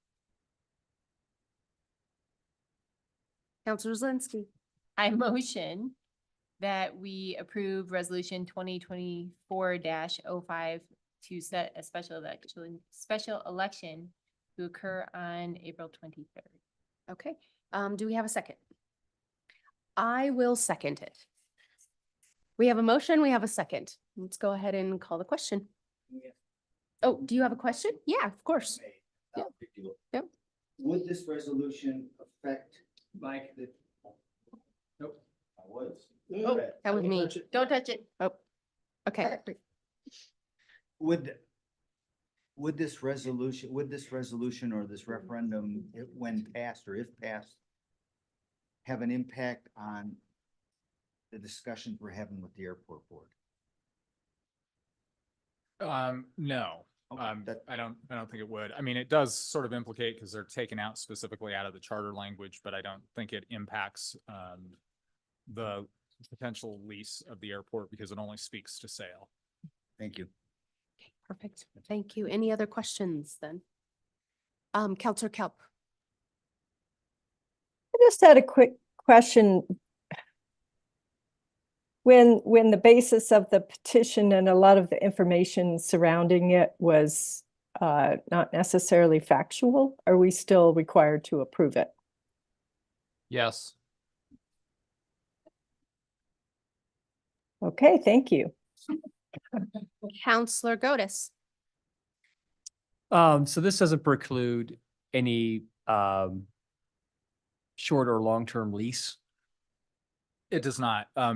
Counselor Zelinski. I motion that we approve resolution 2024-05 to set a special election to occur on April 23rd. Okay, do we have a second? I will second it. We have a motion, we have a second. Let's go ahead and call the question. Oh, do you have a question? Yeah, of course. Yeah. Yep. Would this resolution affect Mike, Nope. I was. Oh, that was me. Don't touch it. Oh, okay. Would this resolution or this referendum, when passed or if passed, have an impact on the discussions we're having with the airport board? No, that- I don't think it would. I mean, it does sort of implicate because they're taken out specifically out of the charter language, but I don't think it impacts the potential lease of the airport because it only speaks to sale. Thank you. Okay, perfect. Thank you. Any other questions then? Counselor Kelp. I just had a quick question. When the basis of the petition and a lot of the information surrounding it was not necessarily factual, are we still required to approve it? Yes. Okay, thank you. Counselor Godus. So this doesn't preclude any short or long-term lease. It does not. I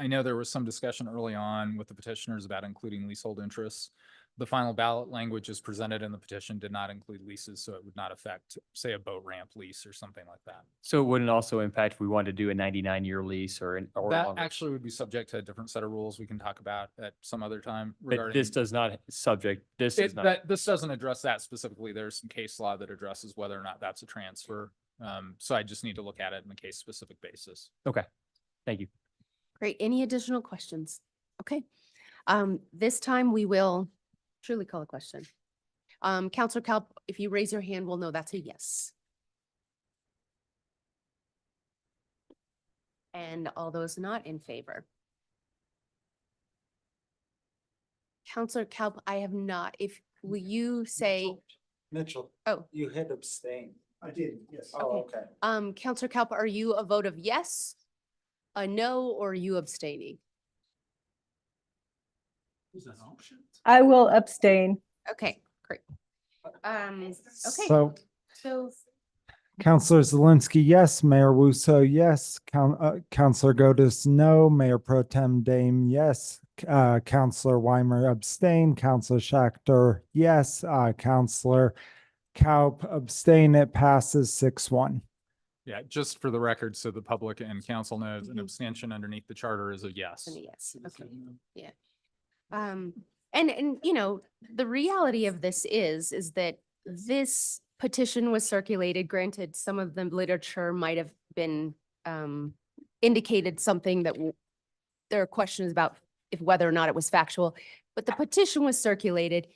know there was some discussion early on with the petitioners about including leasehold interests. The final ballot language as presented in the petition did not include leases, so it would not affect, say, a boat ramp lease or something like that. So it wouldn't also impact if we wanted to do a 99-year lease or That longer. actually would be subject to a different set of rules we can talk about at some other time But regarding. this does not this is not. This doesn't address that specifically. There's some case law that addresses whether or not that's a transfer. So I just need to look at it in a case specific basis. Okay, thank you. Great. Any additional questions? Okay. This time we will truly call a question. Counselor Kelp, if you raise your hand, we'll know that's a yes. And all those not in favor. Counselor Kelp, I have not. Will you say, Mitchell. Oh. You hit abstain. I did, yes. Oh, okay. Counselor Kelp, are you a vote of yes, a no, or are you abstaining? Is that an option? I will abstain. Okay, great. Okay, So so Counselor Zelinski, yes. Mayor Wusso, yes. Counselor Godus, no. Mayor Pro Tem Dame, yes. Counselor Weimer abstain. Counselor Schachter, yes. Counselor Kaup abstain. It passes 6-1. Yeah, just for the record, so the public and council knows, an abstention underneath the charter is a yes. and a yes, okay, yeah. And you know, the reality of this is that this petition was circulated. Granted, some of the literature might have been indicated something that there are questions about if whether or not it was factual, but the petition was circulated.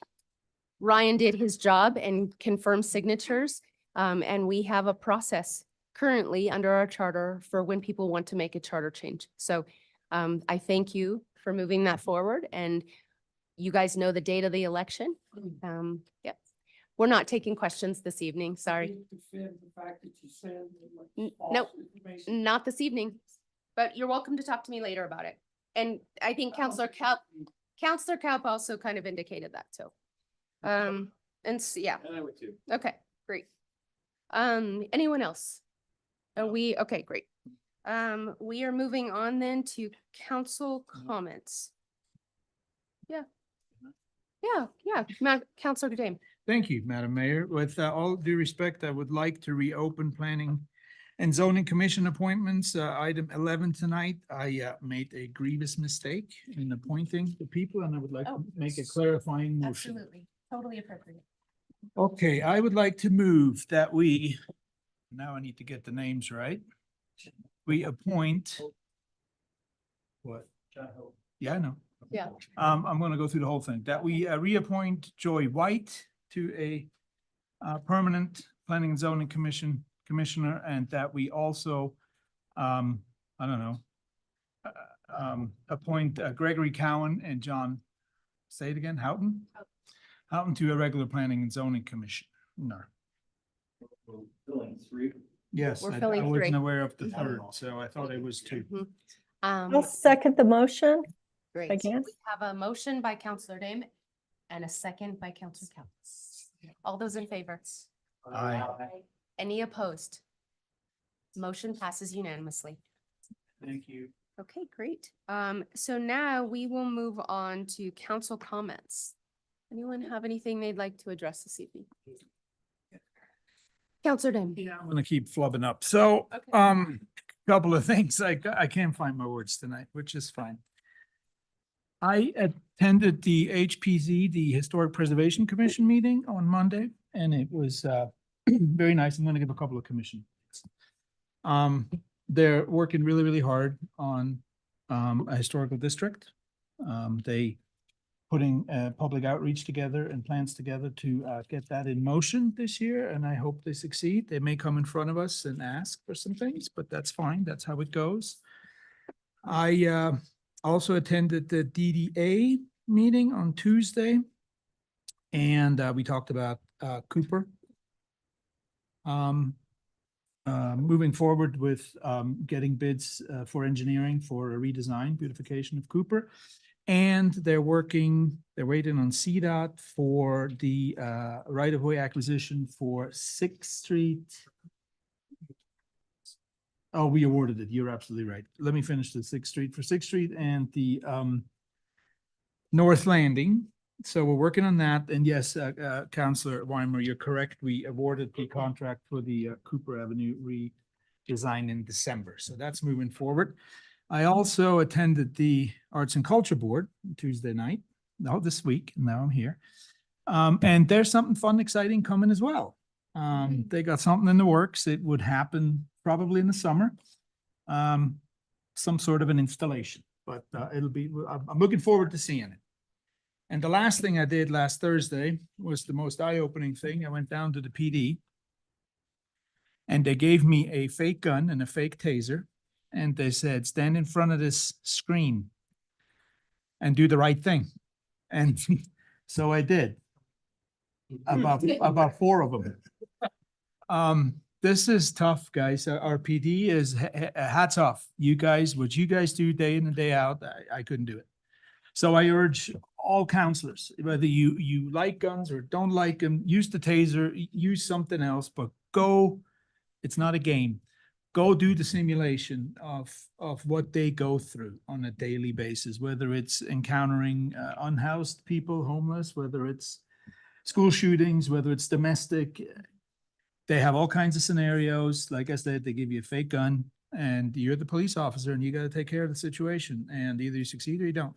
Ryan did his job and confirmed signatures, and we have a process currently under our charter for when people want to make a charter change. So I thank you for moving that forward, and you guys know the date of the election. Yep. We're not taking questions this evening, sorry. Nope, not this evening, but you're welcome to talk to me later about it. And I think Counselor Kaup also kind of indicated that, so. Yeah. And I would too. Okay, great. Anyone else? Okay, great. We are moving on then to council comments. Counselor Dame. Thank you, Madam Mayor. With all due respect, I would like to reopen planning And zoning commission appointments, item 11 tonight, I made a grievous mistake in appointing the people, and I would like to make a clarifying motion. Absolutely, totally appropriate. Okay, I would like to move that we, now I need to get the names right. We appoint. What? Yeah, I know. Yeah. I'm gonna go through the whole thing, that we reappoint Joy White to a permanent planning and zoning commissioner, and that we also, I don't know, appoint Gregory Cowan and John, say it again, Houghton? Houghton to a regular planning and zoning commission. No. Yes, We're I filling wasn't three. aware of the third, so I thought it was two. I'll second the motion. Great. Again. We have a motion by Counselor Dame and a second by Counselor Counts. All those in favor? Aye. Any opposed? Motion passes unanimously. Thank you. Okay, great. So now we will move on to council comments. Anyone have anything they'd like to address this evening? Counselor Dame. Yeah, I'm gonna keep flubbing up. So, Okay. couple of things. I can't find my words tonight, which is fine. I attended the HPZ, the Historic Preservation Commission meeting on Monday, and it was very nice. I'm gonna give a couple of commission. They're working really, really hard on a historical district. They putting public outreach together and plans together to get that in motion this year, and I hope they succeed. They may come in front of us and ask for some things, but that's fine. That's how it goes. I also attended the DDA meeting on Tuesday, and we talked about Cooper. Moving forward with getting bids for engineering for a redesign, beautification of Cooper. And they're waiting on CDOT for the right-of-way acquisition for 6th Street. Oh, we awarded it. You're absolutely right. Let me finish the 6th Street. For 6th Street and the North Landing. So we're working on that. And yes, Councillor Weimer, you're correct. We awarded the contract for the Cooper Avenue redesign in December. So that's moving forward. I also attended the Arts and Culture Board Tuesday night, this week, now I'm here. And there's something fun, exciting coming as well. They got something in the works. It would happen probably in the summer. Some sort of an installation, but I'm looking forward to seeing it. And the last thing I did last Thursday was the most eye-opening thing. I went down to the PD and they gave me a fake gun and a fake taser. And they said, stand in front of this screen and do the right thing. And so I did. About 4 of them. This is tough, guys. Our PD is hats off. You guys, what you guys do day in and day out, I couldn't do it. So I urge all counselors, whether you like guns or don't like them, use the taser, use something else, but go, it's not a game. Go do the simulation of what they go through on a daily basis, whether it's encountering unhoused people, homeless, whether it's school shootings, whether it's domestic. They have all kinds of scenarios. Like I said, they give you a fake gun and you're the police officer and you got to take care of the situation, and either you succeed or you don't.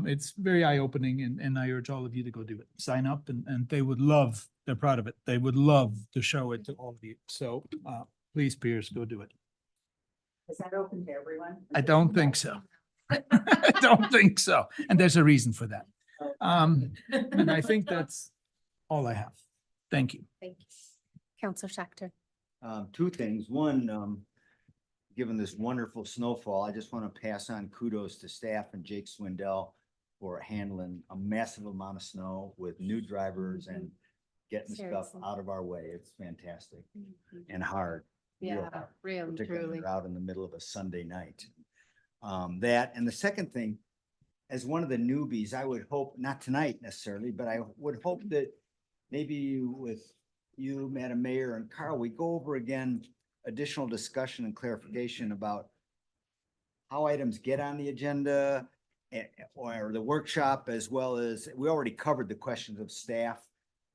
It's very eye-opening, and I urge all of you to go do it. Sign up, and they would love, they're proud of it. They would love to show it to all of you. So please, peers, go do it. Is that open to everyone? I don't think so. I don't think so. And there's a reason for that. And I think that's all I have. Thank you. Thank you. Counselor Schachter. 2 things. One, given this wonderful snowfall, I just want to pass on kudos to staff and Jake Swindell for handling a massive amount of snow with new drivers and getting stuff out of our way. It's fantastic and hard. Yeah, really, particularly truly. when you're out in the middle of a Sunday night. That, and the second thing, as one of the newbies, I would hope, not tonight necessarily, but I would hope that maybe with you, Madam Mayor, and Carl, we go over again additional discussion and clarification about how items get on the agenda or the workshop, as well as, we already covered the questions of staff.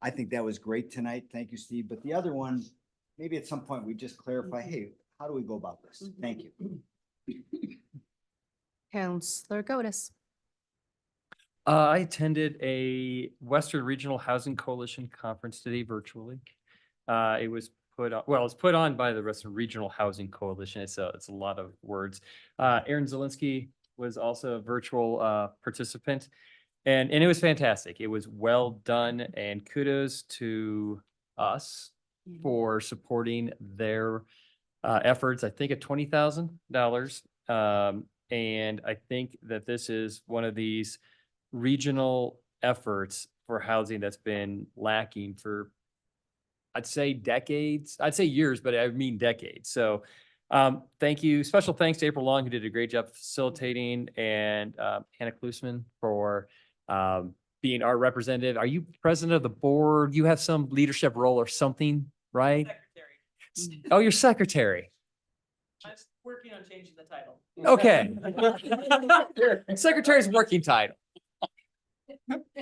I think that was great tonight. Thank you, Steve. But the other one, maybe at some point we just clarify, hey, how do we go about this? Thank you. Counselor Gotis. I attended a Western Regional Housing Coalition conference today virtually. It was put on, well, it's put on by the Western Regional Housing Coalition. It's a lot of words. Aaron Zielinski was also a virtual participant, and it was fantastic. It was well done, and kudos to us for supporting their efforts. I think at $20,000, and I think that this is one of these regional efforts for housing that's been lacking for, I'd say decades. I'd say years, but I mean decades. So thank you. Special thanks to April Long, who did a great job facilitating, and Hannah Klusman for being our representative. Are you president of the board? You have some leadership role or something, right? Secretary. Oh, you're secretary. I'm working on changing the title. Okay. Secretary's working title.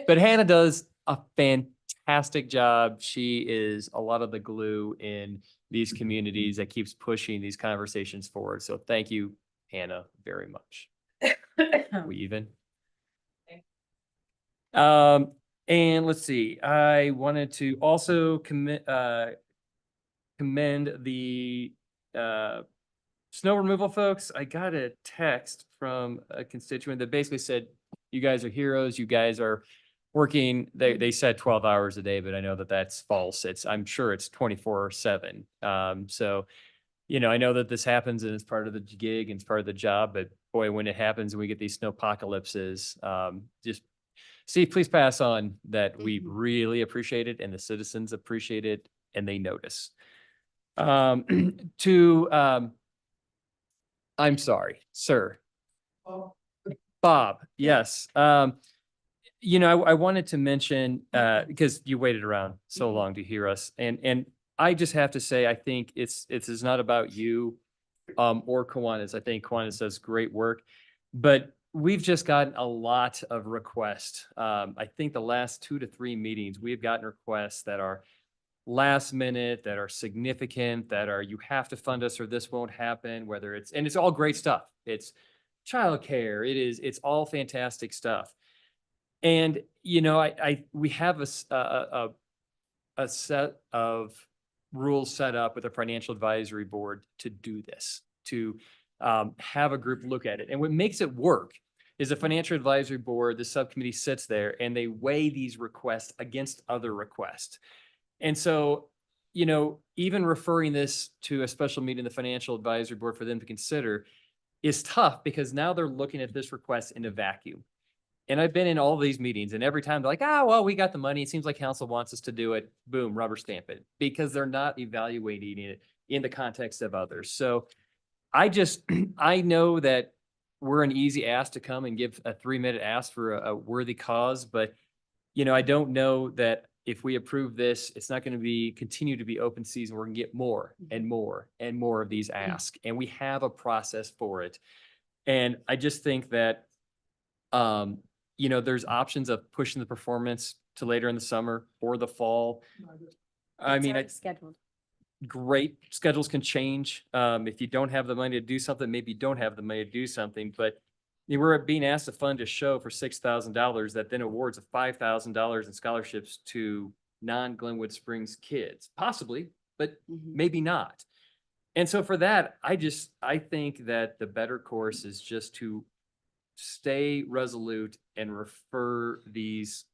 But Hannah does a fantastic job. She is a lot of the glue in these communities that keeps pushing these conversations forward. So thank you, Hannah, very much. We even? And let's see, I wanted to also commend the snow removal folks. I got a text from a constituent that basically said, you guys are heroes. You guys are working. They said 12 hours a day, but I know that that's false. I'm sure it's 24/7. So, you know, I know that this happens and it's part of the gig and it's part of the job, but boy, when it happens and we get these snow apocalypses, just please pass on that we really appreciate it and the citizens appreciate it and they notice. I'm sorry, sir. Bob, yes. You know, I wanted to mention, because you waited around so long to hear us, and I just have to say, I think it's not about you or Kiwanis. I think Kiwanis does great work, but we've just gotten a lot of requests. I think the last 2 to 3 meetings, we've gotten requests that are last minute, that are significant, that are, you have to fund us or this won't happen, whether and it's all great stuff. It's childcare. It's all fantastic stuff. And, you know, we have a set of rules set up with a financial advisory board to do this, to have a group look at it. And what makes it work is the financial advisory board, the subcommittee sits there and they weigh these requests against other requests. And so, you know, even referring this to a special meeting, the financial advisory board for them to consider is tough because now they're looking at this request in a vacuum. And I've been in all these meetings and every time they're like, well, we got the money. It seems like council wants us to do it. Boom, rubber stamp it, because they're not evaluating it in the context of others. So I know that we're an easy ask to come and give a 3-minute ask for a worthy cause, but you know, I don't know that if we approve this, it's not going to continue to be open season. We're going to get more and more and more of these asks, and we have a process for it. And I just think that, you know, there's options of pushing the performance to later in the summer or the fall. I mean, Scheduled. Great. Schedules can change. If you don't have the money to do something, maybe you don't have the money to do something, but we're being asked to fund a show for $6,000 that then awards a $5,000 in scholarships to non-Glenwood Springs kids, possibly, but maybe not. And so for that, I think that the better course is just to stay resolute and refer these,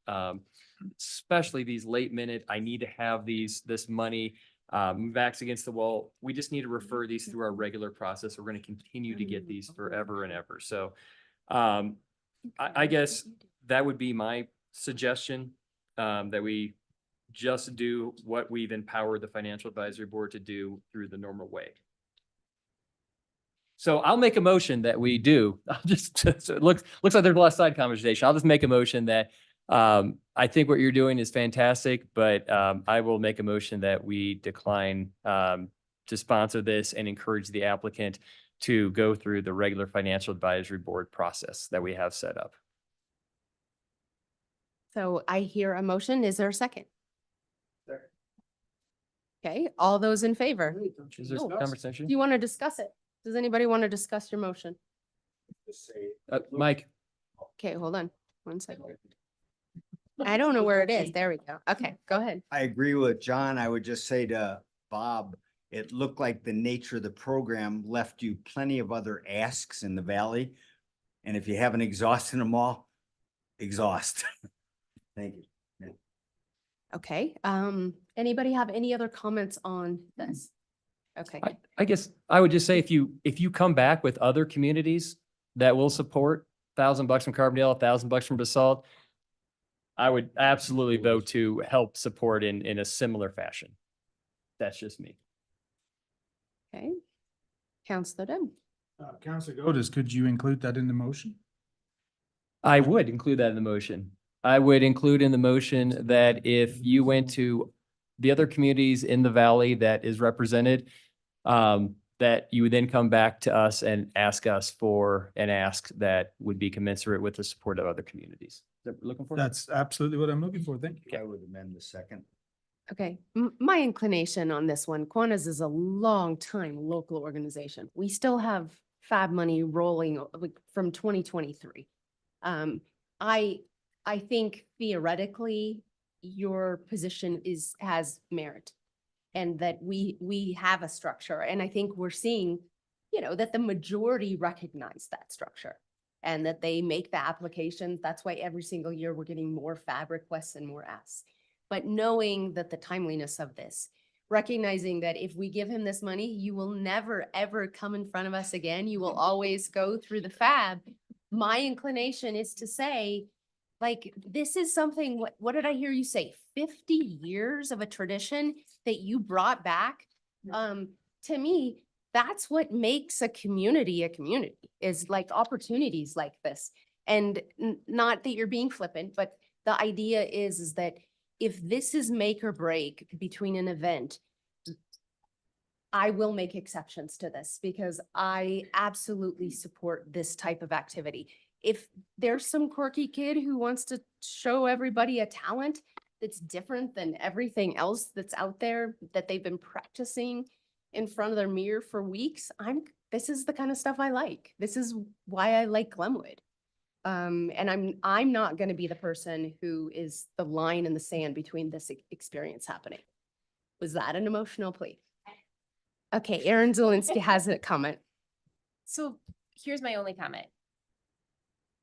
especially these late minute, I need to have this money, backs against the wall. We just need to refer these through our regular process. We're going to continue to get these forever and ever. So I guess that would be my suggestion, that we just do what we've empowered the financial advisory board to do through the normal way. So I'll make a motion that we do. It looks like there's a lot of side conversation. I'll just make a motion that I think what you're doing is fantastic, but I will make a motion that we decline to sponsor this and encourage the applicant to go through the regular financial advisory board process that we have set up. So I hear a motion. Is there a second? Okay, all those in favor? Is there Oh, conversation? Do you want to discuss it? Does anybody want to discuss your motion? Mike, Okay, hold on 1 second. I don't know where it is. There we go. Okay, go ahead. I agree with John. I would just say to Bob, it looked like the nature of the program left you plenty of other asks in the valley. And if you haven't exhausted them all, exhaust. Thank you. Okay, anybody have any other comments on this? Okay, I guess I would just say if you come back with other communities that will support $1,000 from Carbondale, $1,000 from Basalt, I would absolutely vote to help support in a similar fashion. That's just me. okay. Counselor Dem. Counselor Godes, could you include that in the motion? I would include that in the motion. I would include in the motion that if you went to the other communities in the valley that is represented, that you would then come back to us and ask us for an ask that would be commensurate with the support of other communities. Is that what we're looking for? That's absolutely what I'm looking for. Thank you. I would amend the second. Okay, my inclination on this one, Kiwanis is a long time local organization. We still have FAB money rolling like from 2023. I think theoretically, your position has merit and that we have a structure. And I think we're seeing, that the majority recognize that structure and that they make the applications. That's why every single year we're getting more FAB requests and more asks. But knowing that the timeliness of this, recognizing that if we give him this money, you will never, ever come in front of us again. You will always go through the FAB. My inclination is to say, like, this is something, what did I hear you say? 50 years of a tradition that you brought back? To me, that's what makes a community is like opportunities like this. And not that you're being flippant, but the idea is that if this is make or break between an event, I will make exceptions to this because I absolutely support this type of activity. If there's some quirky kid who wants to show everybody a talent that's different than everything else that's out there that they've been practicing in front of their mirror for weeks, this is the kind of stuff I like. This is why I like Glenwood. And I'm not going to be the person who is the line in the sand between this experience happening. Was that an emotional plea? Okay, Aaron Zielinski has a comment. So here's my only comment.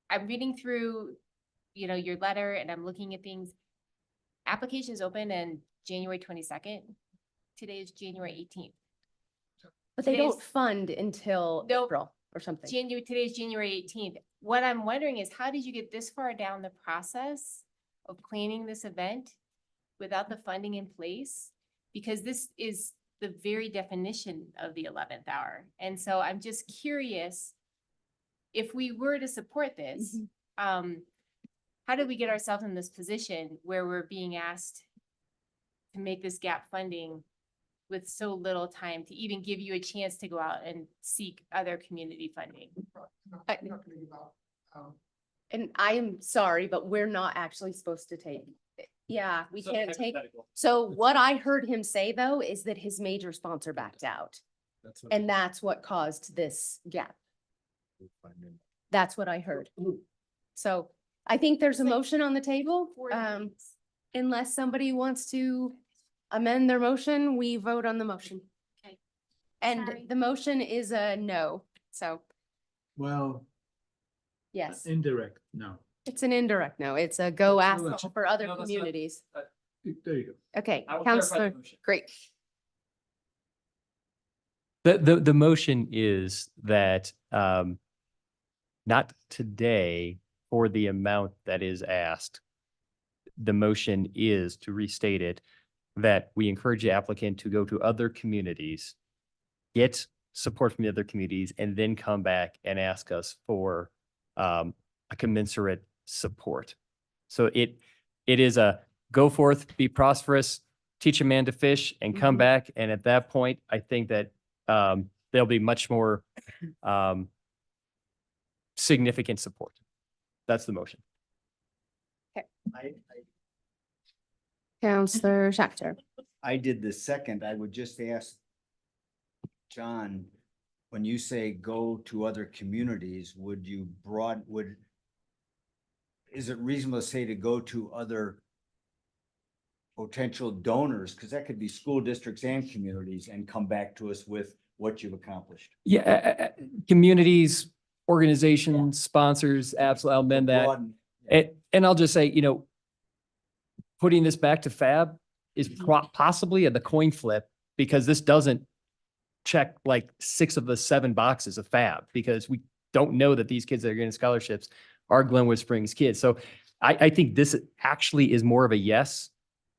I'm reading through, your letter and I'm looking at things. Applications open on January 22nd. Today is January 18th. But they don't fund until April or something. Today is January 18th. What I'm wondering is how did you get this far down the process of planning this event without the funding in place? Because this is the very definition of the 11th hour. And so I'm just curious, if we were to support this, how did we get ourselves in this position where we're being asked to make this gap funding with so little time to even give you a chance to go out and seek other community funding? And I am sorry, but we're not actually supposed to take. Yeah, we can't take. So what I heard him say though, is that his major sponsor backed out. And that's what caused this gap. That's what I heard. So I think there's a motion on the table. Unless somebody wants to amend their motion, we vote on the motion. Okay. And Sorry. the motion is a no, so Well, yes, indirect, no. it's an indirect no. It's a go ask that's- for other no, that's not- communities. There you go. Okay, I will clarify the Counselor, motion. great. The motion is that, not today for the amount that is asked. The motion is to restate it, that we encourage the applicant to go to other communities, get support from the other communities, and then come back and ask us for a commensurate support. So it is a go forth, be prosperous, teach a man to fish, and come back. And at that point, I think that there'll be much more significant support. That's the motion. Counselor Schachter. I did the second, I would just ask John, when you say go to other communities, is it reasonable to say to go to other potential donors? Because that could be school districts and communities, and come back to us with what you've accomplished. Yeah, communities, organizations, sponsors, absolutely, I'll amend that. Broaden- And I'll just say, putting this back to FAB is possibly the coin flip, because this doesn't check like 6 of the 7 boxes of FAB, because we don't know that these kids that are getting scholarships are Glenwood Springs kids. So I think this actually is more of a yes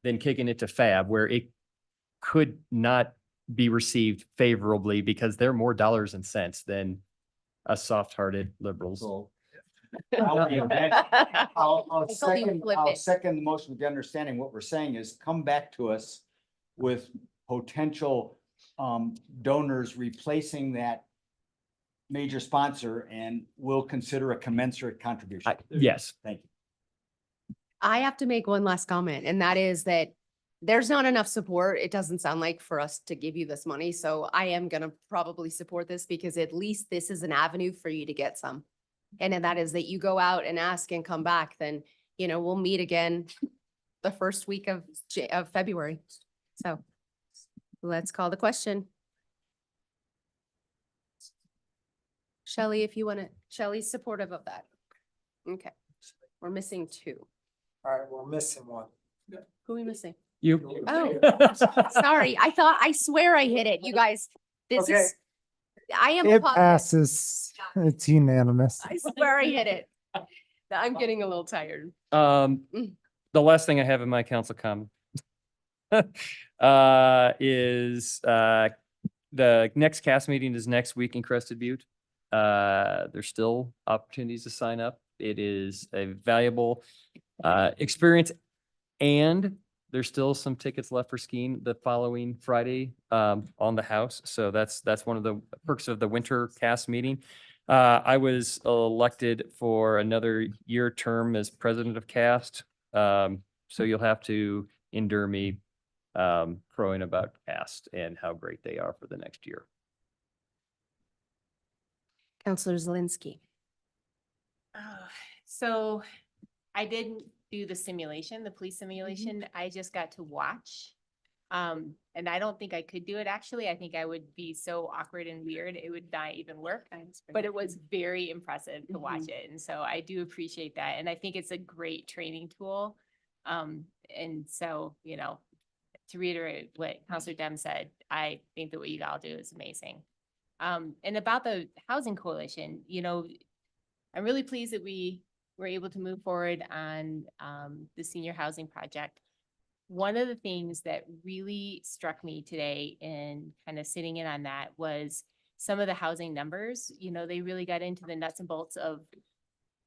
than kicking it to FAB, where it could not be received favorably because they're more dollars and cents than us soft-hearted liberals. So I'll I'll second the motion with the understanding what we're saying is come back to us with potential donors replacing that major sponsor, and we'll consider a commensurate contribution. Yes. Thank you. I have to make one last comment, and that is that there's not enough support, it doesn't sound like, for us to give you this money. So I am gonna probably support this, because at least this is an avenue for you to get some. And then that is that you go out and ask and come back, then, we'll meet again the first week of February. So let's call the question. Shelley, if you want to, Shelley's supportive of that. Okay, we're missing 2. All right, we're missing one. Who are we missing? You. Oh, sorry. I swear I hit it. You guys, this Okay. is, I am. It passes. It's unanimous. I swear I hit it. I'm getting a little tired. The last thing I have in my council comment is the next cast meeting is next week in Crested Butte. There's still opportunities to sign up. It is a valuable experience, and there's still some tickets left for skiing the following Friday on the house. So that's one of the perks of the winter cast meeting. I was elected for another year term as president of cast. So you'll have to endure me crowing about cast and how great they are for the next year. Counselor Zelinski. So I didn't do the simulation, the police simulation. I just got to watch. And I don't think I could do it, actually. I think I would be so awkward and weird, it would not even work. But it was very impressive to watch it. And so I do appreciate that. And I think it's a great training tool. And so, to reiterate what Counselor Dem said, I think that what you all do is amazing. And about the Housing Coalition, I'm really pleased that we were able to move forward on the senior housing project. One of the things that really struck me today in kind of sitting in on that was some of the housing numbers. They really got into the nuts and bolts of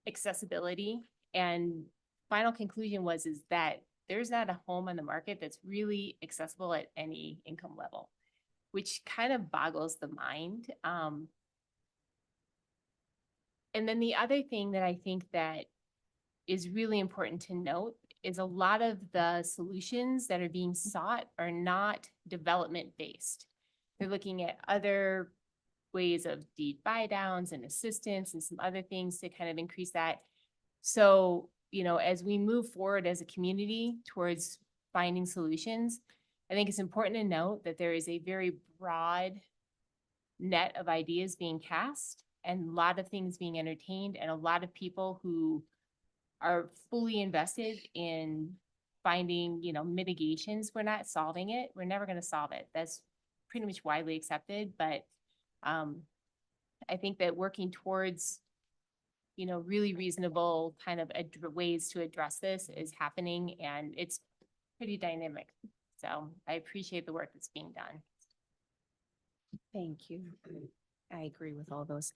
accessibility, and final conclusion is that there's not a home on the market that's really accessible at any income level, which kind of boggles the mind. And then the other thing that I think that is really important to note is a lot of the solutions that are being sought are not development based. They're looking at other ways of deed buy downs and assistance and some other things to kind of increase that. So, as we move forward as a community towards finding solutions, I think it's important to note that there is a very broad net of ideas being cast and a lot of things being entertained, and a lot of people who are fully invested in finding, mitigations. We're not solving it. We're never going to solve it. That's pretty much widely accepted. But I think that working towards, really reasonable kind of ways to address this is happening, and it's pretty dynamic. So I appreciate the work that's being done. Thank you. I agree with all those.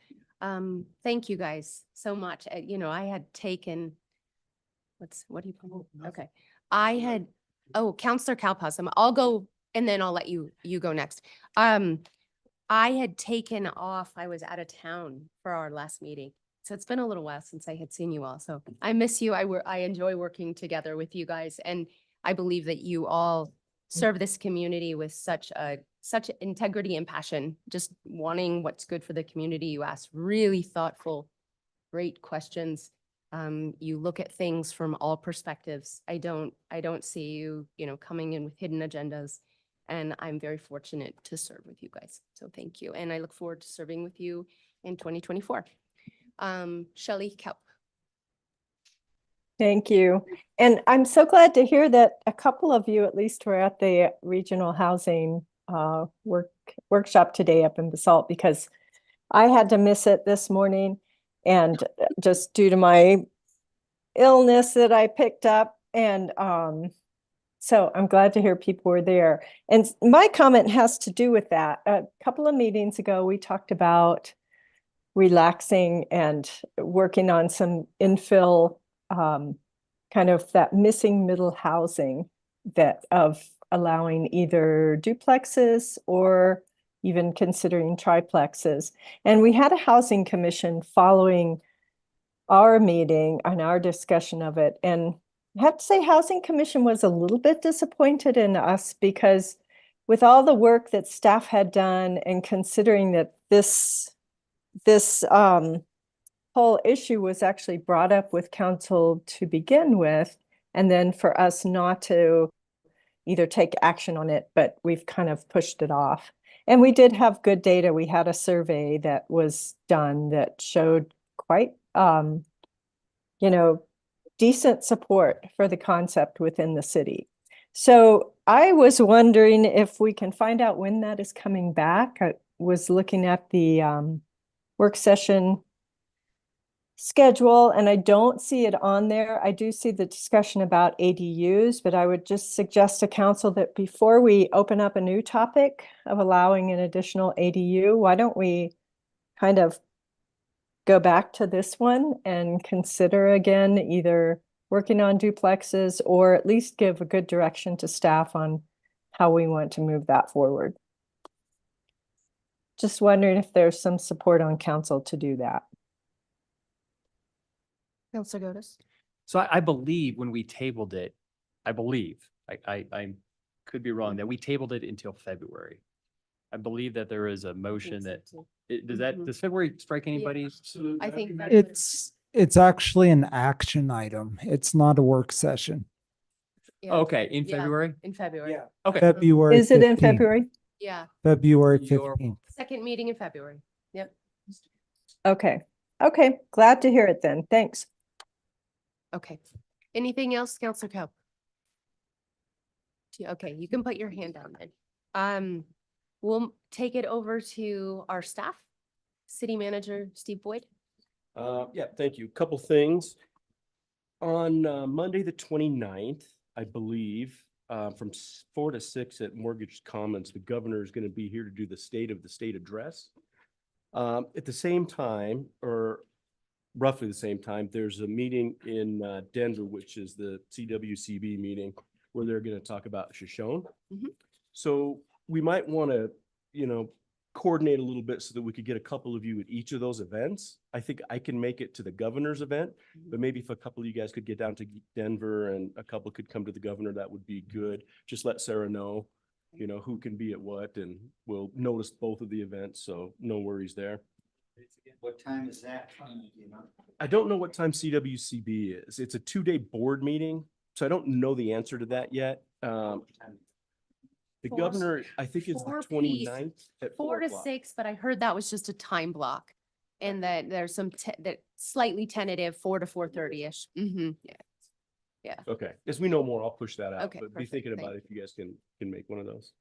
Thank you guys so much. I had taken, what do you call it? Okay. Counselor Kalpasam, I'll go and then I'll let you go next. I had taken off, I was out of town for our last meeting. So it's been a little while since I had seen you all. So I miss you. I enjoy working together with you guys. And I believe that you all serve this community with such integrity and passion, just wanting what's good for the community. You ask really thoughtful, great questions. You look at things from all perspectives. I don't see you, coming in with hidden agendas. And I'm very fortunate to serve with you guys. So thank you. And I look forward to serving with you in 2024. Shelley Kelp. Thank you. And I'm so glad to hear that a couple of you at least were at the regional housing workshop today up in Basalt, because I had to miss it this morning, and just due to my illness that I picked up. And so I'm glad to hear people were there. And my comment has to do with that. A couple of meetings ago, we talked about relaxing and working on some infill, kind of that missing middle housing that of allowing either duplexes or even considering triplexes. And we had a housing commission following our meeting and our discussion of it. And I have to say, Housing Commission was a little bit disappointed in us, because with all the work that staff had done, and considering that this whole issue was actually brought up with council to begin with, and then for us not to either take action on it, but we've kind of pushed it off. And we did have good data. We had a survey that was done that showed quite, decent support for the concept within the city. So I was wondering if we can find out when that is coming back. I was looking at the work session schedule, and I don't see it on there. I do see the discussion about ADUs, but I would just suggest to council that before we open up a new topic of allowing an additional ADU, why don't we kind of go back to this one and consider again either working on duplexes, or at least give a good direction to staff on how we want to move that forward. Just wondering if there's some support on council to do that. Councilor Godes. So I believe when we tabled it, I could be wrong, that we tabled it until February. I believe that there is a motion that, does February strike anybody? I think It's actually an action item. It's not a work session. Okay, in February? In February. Yeah. Okay. February. Is it in 15th. February? Yeah. February 15th. Second meeting in February. Yep. Okay. Okay. Glad to hear it then. Thanks. Okay. Anything else, Councilor Coe? Okay, you can put your hand down then. We'll take it over to our staff. City Manager Steve Boyd. Yeah, thank you. Couple things. On Monday, the 29th, I believe, from 4 to 6 at Mortgage Commons, the governor is going to be here to do the State of the State address. At the same time, or roughly the same time, there's a meeting in Denver, which is the CWCB meeting, where they're going to talk about Shoshone. So we might want to, coordinate a little bit so that we could get a couple of you at each of those events. I think I can make it to the governor's event, but maybe if a couple of you guys could get down to Denver and a couple could come to the governor, that would be good. Just let Sarah know, who can be at what, and we'll notice both of the events. So no worries there. What time is that? I don't know what time CWCB is. It's a 2-day board meeting, so I don't know the answer to that yet. The governor, I think, is the 29th at 4 to o'clock. 6, but I heard that was just a time block, and that there's some that slightly tentative 4 to 4:30ish. Yeah. Yeah. Okay, as we know more, I'll push that out. Okay, But be perfect. thinking about Thank it if you guys can make one of those.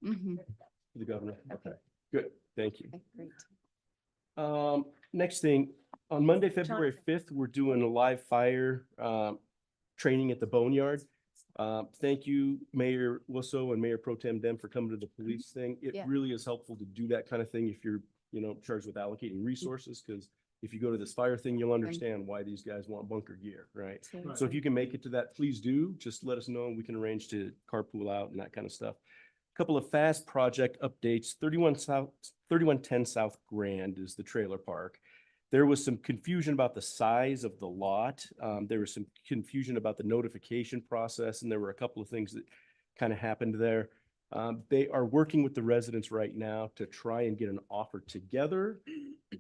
The governor. Okay, good. Thank you. Okay, great. Next thing, on Monday, February 5th, we're doing a live fire training at the Boneyard. Thank you, Mayor Wusso and Mayor Pro Tem Dem, for coming to the police thing. It Yeah. really is helpful to do that kind of thing if you're, charged with allocating resources, because if you go to this fire thing, you'll understand why these guys want bunker gear, right? So if you can make it to that, please do. Just let us know and we can arrange to carpool out and that kind of stuff. Couple of fast project updates. 3110 South Grand is the trailer park. There was some confusion about the size of the lot. There was some confusion about the notification process, and there were a couple of things that kind of happened there. They are working with the residents right now to try and get an offer together.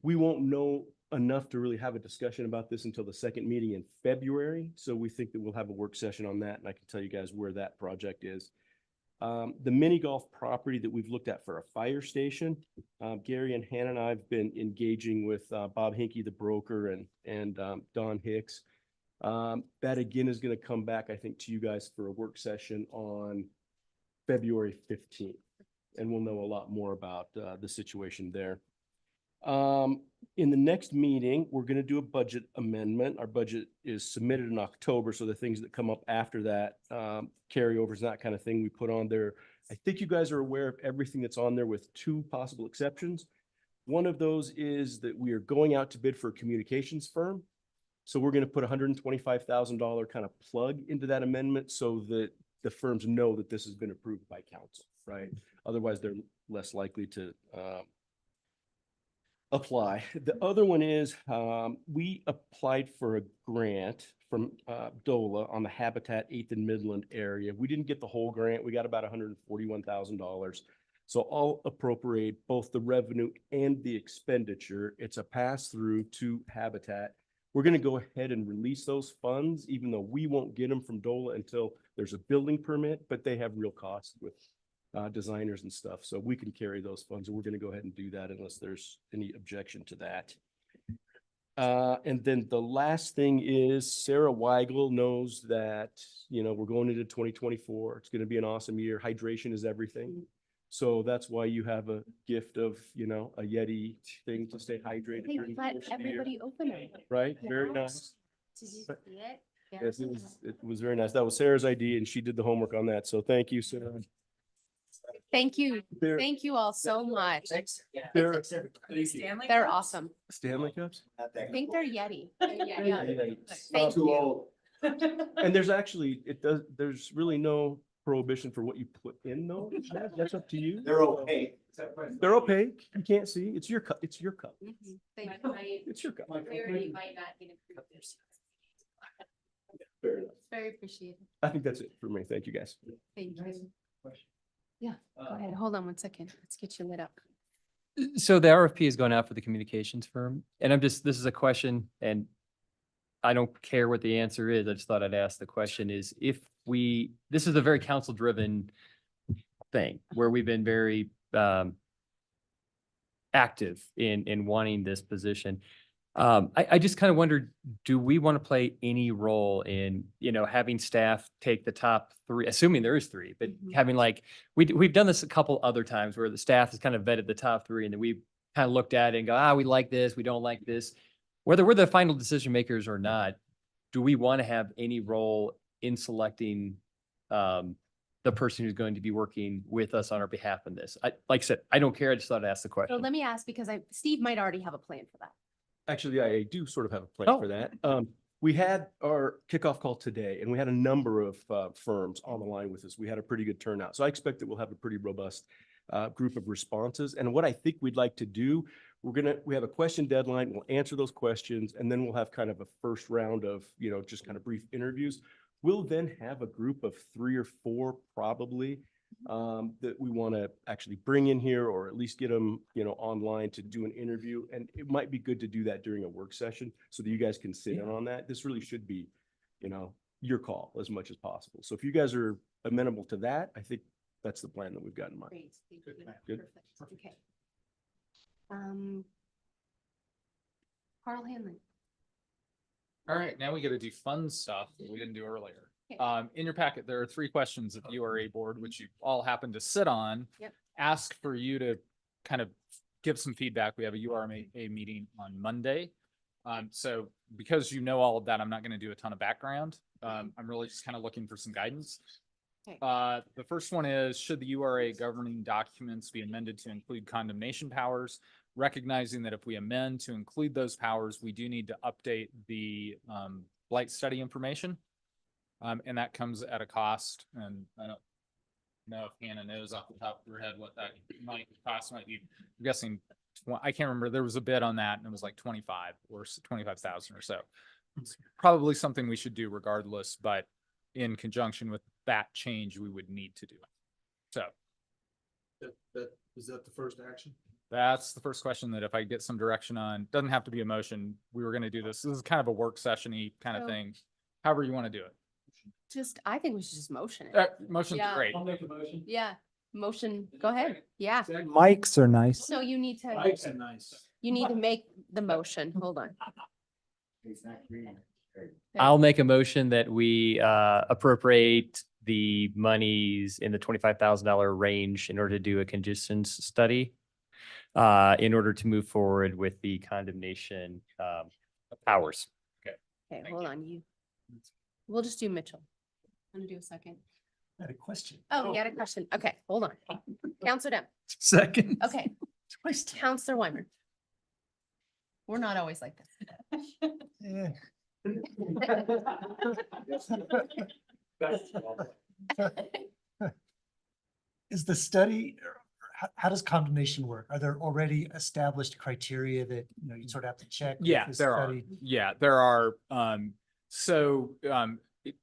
We won't know enough to really have a discussion about this until the second meeting in February. So we think that we'll have a work session on that, and I can tell you guys where that project is. The mini golf property that we've looked at for a fire station, Gary and Hannah and I have been engaging with Bob Hinkie, the broker, and Don Hicks. That again is going to come back, I think, to you guys for a work session on February 15th, and we'll know a lot more about the situation there. In the next meeting, we're going to do a budget amendment. Our budget is submitted in October, so the things that come up after that, carryovers, that kind of thing, we put on there. I think you guys are aware of everything that's on there with two possible exceptions. One of those is that we are going out to bid for a communications firm. So we're going to put $125,000 kind of plug into that amendment so that the firms know that this has been approved by council, right? Otherwise, they're less likely to apply. The other one is we applied for a grant from DOLA on the Habitat 8th and Midland area. We didn't get the whole grant. We got about $141,000. So I'll appropriate both the revenue and the expenditure. It's a pass through to Habitat. We're going to go ahead and release those funds, even though we won't get them from DOLA until there's a building permit, but they have real costs with designers and stuff. So we can carry those funds, and we're going to go ahead and do that unless there's any objection to that. And then the last thing is Sarah Weigel knows that, you know, we're going into 2024. It's going to be an awesome year. Hydration is everything. So that's why you have a gift of, you know, a Yeti thing to stay hydrated. They during the let course of the year. everybody open it. Right? Very nice. Did you see it? Yeah. Yes, it was very nice. That was Sarah's idea, and she did the homework on that. So thank you, Sarah. Thank you. They're- Thank you all so much. They're They're awesome. Stanley Cups? I think they're Yeti. Yeah. Thank you. And there's actually, there's really no prohibition for what you put in those. That's up to you. They're opaque. They're opaque. You can't see. It's your cup. It's your cup. Thank you. It's your cup. Clarity might not get approved. Fair enough. Very appreciated. I think that's it for me. Thank you, guys. Thank you. Yeah, go ahead. Hold on one second. Let's get you lit up. So the RFP is going out for the communications firm, and this is a question, and I don't care what the answer is. I just thought I'd ask the question is this is a very council driven thing where we've been very active in wanting this position. I just kind of wondered, do we want to play any role in, you know, having staff take the top three, assuming there is three, but having like, we've done this a couple other times where the staff has kind of vetted the top three and then we've kind of looked at it and go, we like this, we don't like this. Whether we're the final decision makers or not, do we want to have any role in selecting the person who's going to be working with us on our behalf in this? Like I said, I don't care. I just thought I'd ask the So question. let me ask, because Steve might already have a plan for that. Actually, I do sort of have a plan for that. We had our kickoff call today, and we had a number of firms on the line with us. We had a pretty good turnout. So I expect that we'll have a pretty robust group of responses. And what I think we'd like to do, we have a question deadline. We'll answer those questions, and then we'll have kind of a first round of, you know, just kind of brief interviews. We'll then have a group of 3 or 4 probably that we want to actually bring in here, or at least get them, you know, online to do an interview. And it might be good to do that during a work session so that you guys can sit in on that. This really should be, you know, your call as much as possible. So if you guys are amenable to that, I think that's the plan that we've got in mind. Great. Thank you. Good. Perfect. Okay. Carl Hanlon. All right, now we got to do fun stuff that we didn't do earlier. Okay. In your packet, there are 3 questions that the URA board, which you all happen to sit on, Yep. ask for you to kind of give some feedback. We have a URA meeting on Monday. So because you know all of that, I'm not going to do a ton of background. I'm really just kind of looking for some guidance. Okay. The first one is, should the URA governing documents be amended to include condemnation powers? Recognizing that if we amend to include those powers, we do need to update the blight study information. And that comes at a cost. And I don't know if Hannah knows off the top of her head what that cost might be. I'm guessing I can't remember, there was a bid on that and it was like 25 or 25,000 or so. It's probably something we should do regardless, but in conjunction with that change, we would need to do it. So. Is that the first action? That's the first question that if I get some direction on, doesn't have to be a motion. We were going to do this. This is kind of a work session-y kind of So- thing. However you want to do it. I think we should just motion it. Motion's Yeah. great. I'll make a motion. Yeah, motion, go ahead. Yeah. Mics are nice. So you need to, Nice. you need to make the motion. Hold on. I'll make a motion that we appropriate the monies in the $25,000 range in order to do a conditions study in order to move forward with the condemnation powers. Okay, hold on, we'll just do Mitchell. I'm gonna do a second. I had a question. Oh, you had a question. Okay, hold on. Counselor Dem. Second. Okay. Counselor Weimer. We're not always like this. Yeah. Is the study, how does condemnation work? Are there already established criteria that, you sort of have to check? with Yeah, this there are. study? Yeah, there are.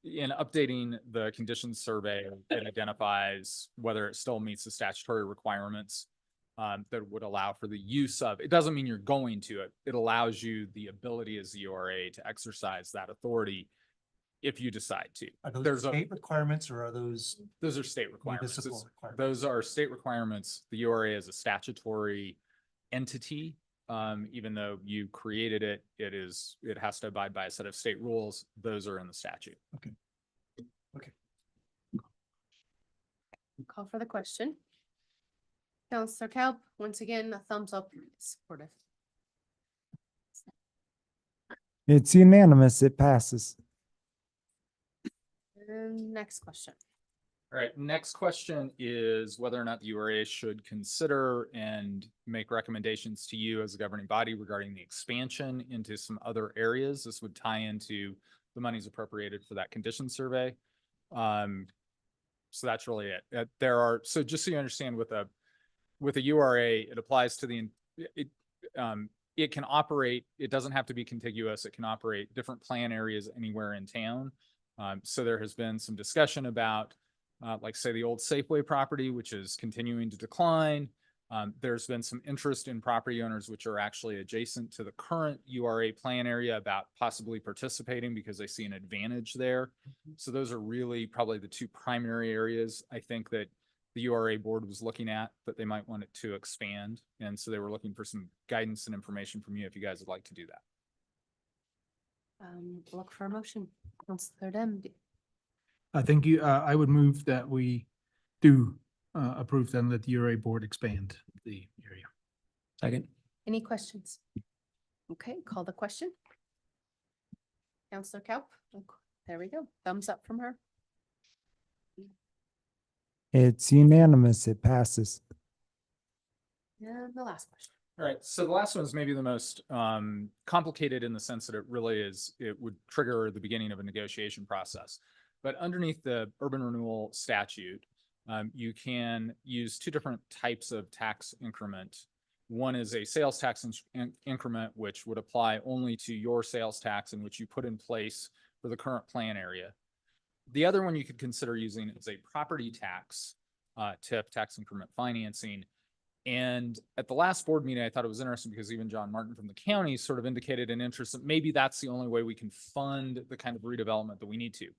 In updating the conditions survey, it identifies whether it still meets the statutory requirements that would allow for the use of. It doesn't mean you're going to it. It allows you the ability as the URA to exercise that authority if you decide to. Are those There's state requirements or are those? Those are state requirements. Municipal requirements? Those are state requirements. The URA is a statutory entity. Even though you created it, it has to abide by a set of state rules. Those are in the statute. Okay. Okay. Call for the question. Counselor Kelp, once again, a thumbs up, supportive. It's unanimous. It passes. And next question. All right, next question is whether or not the URA should consider and make recommendations to you as a governing body regarding the expansion into some other areas. This would tie into the monies appropriated for that condition survey. So that's really it. So just so you understand, with a URA, it applies to it can operate, it doesn't have to be contiguous. It can operate different plan areas anywhere in town. So there has been some discussion about like say the old Safeway property, which is continuing to decline. There's been some interest in property owners which are actually adjacent to the current URA plan area about possibly participating because they see an advantage there. So those are really probably the two primary areas I think that the URA board was looking at that they might want it to expand. And so they were looking for some guidance and information from you if you guys would like to do that. Look for a motion. Counselor Dem. Thank you. I would move that we do approve and let the URA board expand the area. Second. Any questions? Okay, call the question. Counselor Kelp. There we go. Thumbs up from her. It's unanimous. It passes. And the last question. All right, so the last one is maybe the most complicated in the sense that it would trigger the beginning of a negotiation process. But underneath the urban renewal statute, you can use two different types of tax increment. One is a sales tax increment, which would apply only to your sales tax and which you put in place for the current plan area. The other one you could consider using is a property tax, TIF, tax increment financing. And at the last board meeting, I thought it was interesting because even John Martin from the county sort of indicated an interest that maybe that's the only way we can fund the kind of redevelopment that we need to.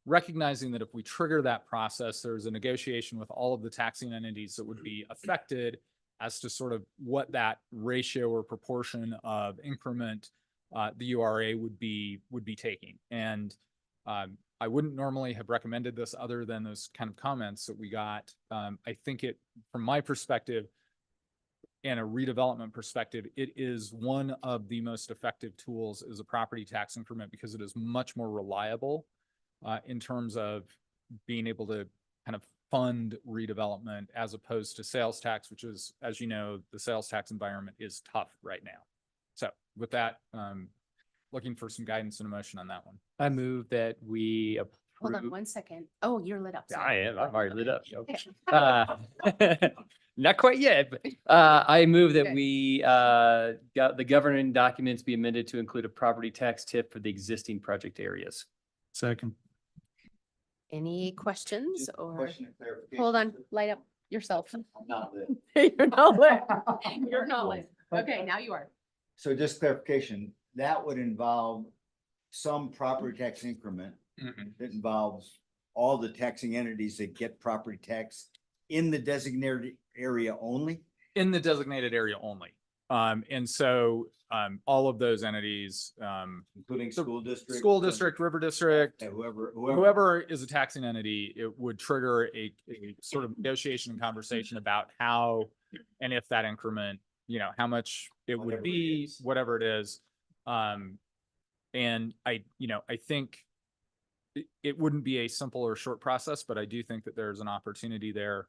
Recognizing that if we trigger that process, there's a negotiation with all of the taxing entities that would be affected as to sort of what that ratio or proportion of increment the URA would be taking. And I wouldn't normally have recommended this other than those kind of comments that we got. I think from my perspective, and a redevelopment perspective, it is one of the most effective tools is a property tax increment because it is much more reliable in terms of being able to kind of fund redevelopment as opposed to sales tax, which is, as you know, the sales tax environment is tough right now. So with that, looking for some guidance and emotion on that one. I move that we Hold on 1 second. Oh, you're lit up. I sorry. am, I'm already lit up. yo. Not quite yet, but I move that Okay. we got the governing documents be amended to include a property tax tip for the existing project areas. Second. Any questions Just a or? question of clarification. Hold on, light up yourself. Not lit. You're not lit. You're not lit. Okay, now you are. So just clarification, that would involve some property tax increment that involves all the taxing entities that get property tax in the designated area only? In the designated area only. And so, all of those entities, Including school district. river district, and whoever. whoever is a taxing entity, it would trigger a sort of negotiation and conversation about how, and if that increment, you know, how much it would Whatever it be, is. whatever it is. And I think it wouldn't be a simple or short process, but I do think that there's an opportunity there.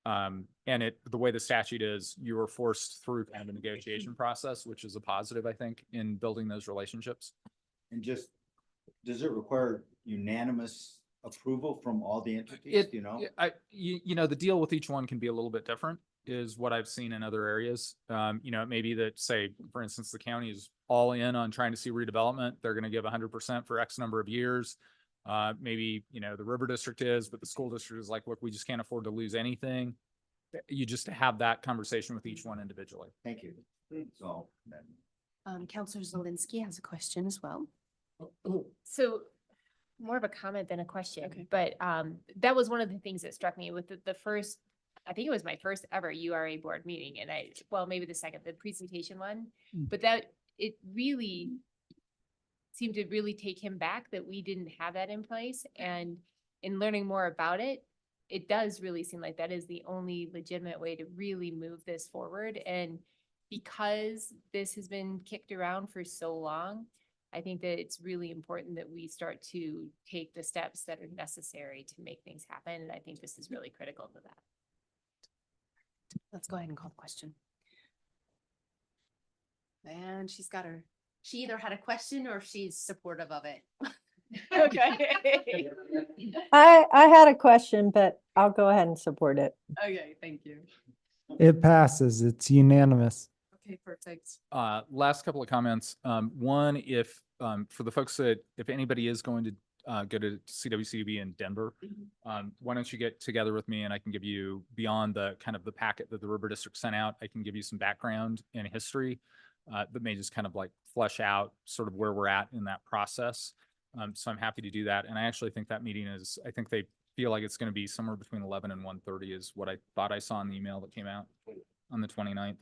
And the way the statute is, you are forced through kind of a negotiation process, which is a positive, I think, in building those relationships. And just, does it require unanimous approval from all the entities, you know? The deal with each one can be a little bit different, is what I've seen in other areas. It may be that, say, for instance, the county is all in on trying to see redevelopment. They're going to give 100% for X number of years. Maybe, the river district is, but the school district is like, look, we just can't afford to lose anything. You just have that conversation with each one individually. Thank you. So. Counselor Zelinski has a question as well. So more of a comment than a question, but that was one of the things that struck me with the first, I think it was my first ever URA board meeting, and maybe the second, the presentation one, but that it really seemed to really take him back that we didn't have that in place. And in learning more about it, it does really seem like that is the only legitimate way to really move this forward. And because this has been kicked around for so long, I think that it's really important that we start to take the steps that are necessary to make things happen. And I think this is really critical to that. Let's go ahead and call the question. And she either had a question or she's supportive of it. Okay. I had a question, but I'll go ahead and support it. Okay, thank you. It passes. It's unanimous. Okay, perfect. Last couple of comments. One, if for the folks that, if anybody is going to go to CWCB in Denver, why don't you get together with me and I can give you, beyond the kind of the packet that the River District sent out, I can give you some background and history that may just kind of like flesh out sort of where we're at in that process. So I'm happy to do that. And I actually think that meeting is, I think they feel like it's going to be somewhere between 11 and 1:30 is what I thought I saw in the email that came out on the 29th.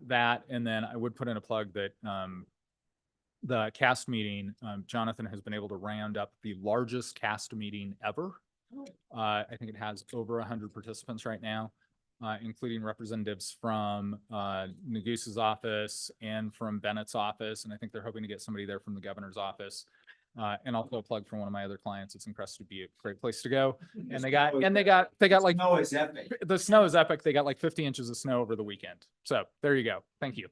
That, and then I would put in a plug that the cast meeting, Jonathan has been able to round up the largest cast meeting ever. I think it has over 100 participants right now, including representatives from Nagusa's office and from Bennett's office. And I think they're hoping to get somebody there from the governor's office. And also a plug for one of my other clients. It's in Crest to be a great place to go. And they got like, snow is epic. The snow is epic. They got like 50 inches of snow over the weekend. So there you go. Thank you.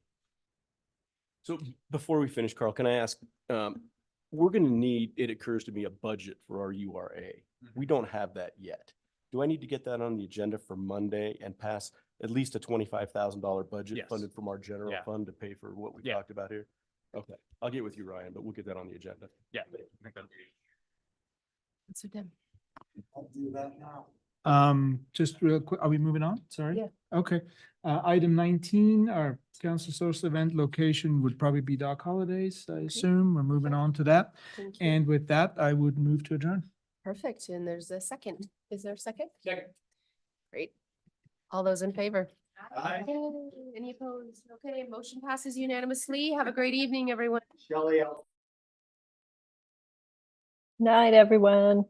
So before we finish, Carl, can I ask, we're going to need, it occurs to me, a budget for our URA. We don't have that yet. Do I need to get that on the agenda for Monday and pass at least a $25,000 budget funded from our general fund to pay for what we talked about here? Okay, I'll get with you, Ryan, but we'll get that on the agenda. Yeah, I think that'd be. So Dem. I'll do that now. Just real quick, are we moving on? Sorry. Yeah. Okay. Item 19, our council social event location would probably be Doc Holidays, I assume. We're moving on to that. Thank you. And with that, I would move to adjourn. Perfect. And there's a second. Is there a second? Second. Great. All those in favor? Aye. Any opposed? Okay, motion passes unanimously. Have a great evening, everyone. Shelley, Night, everyone.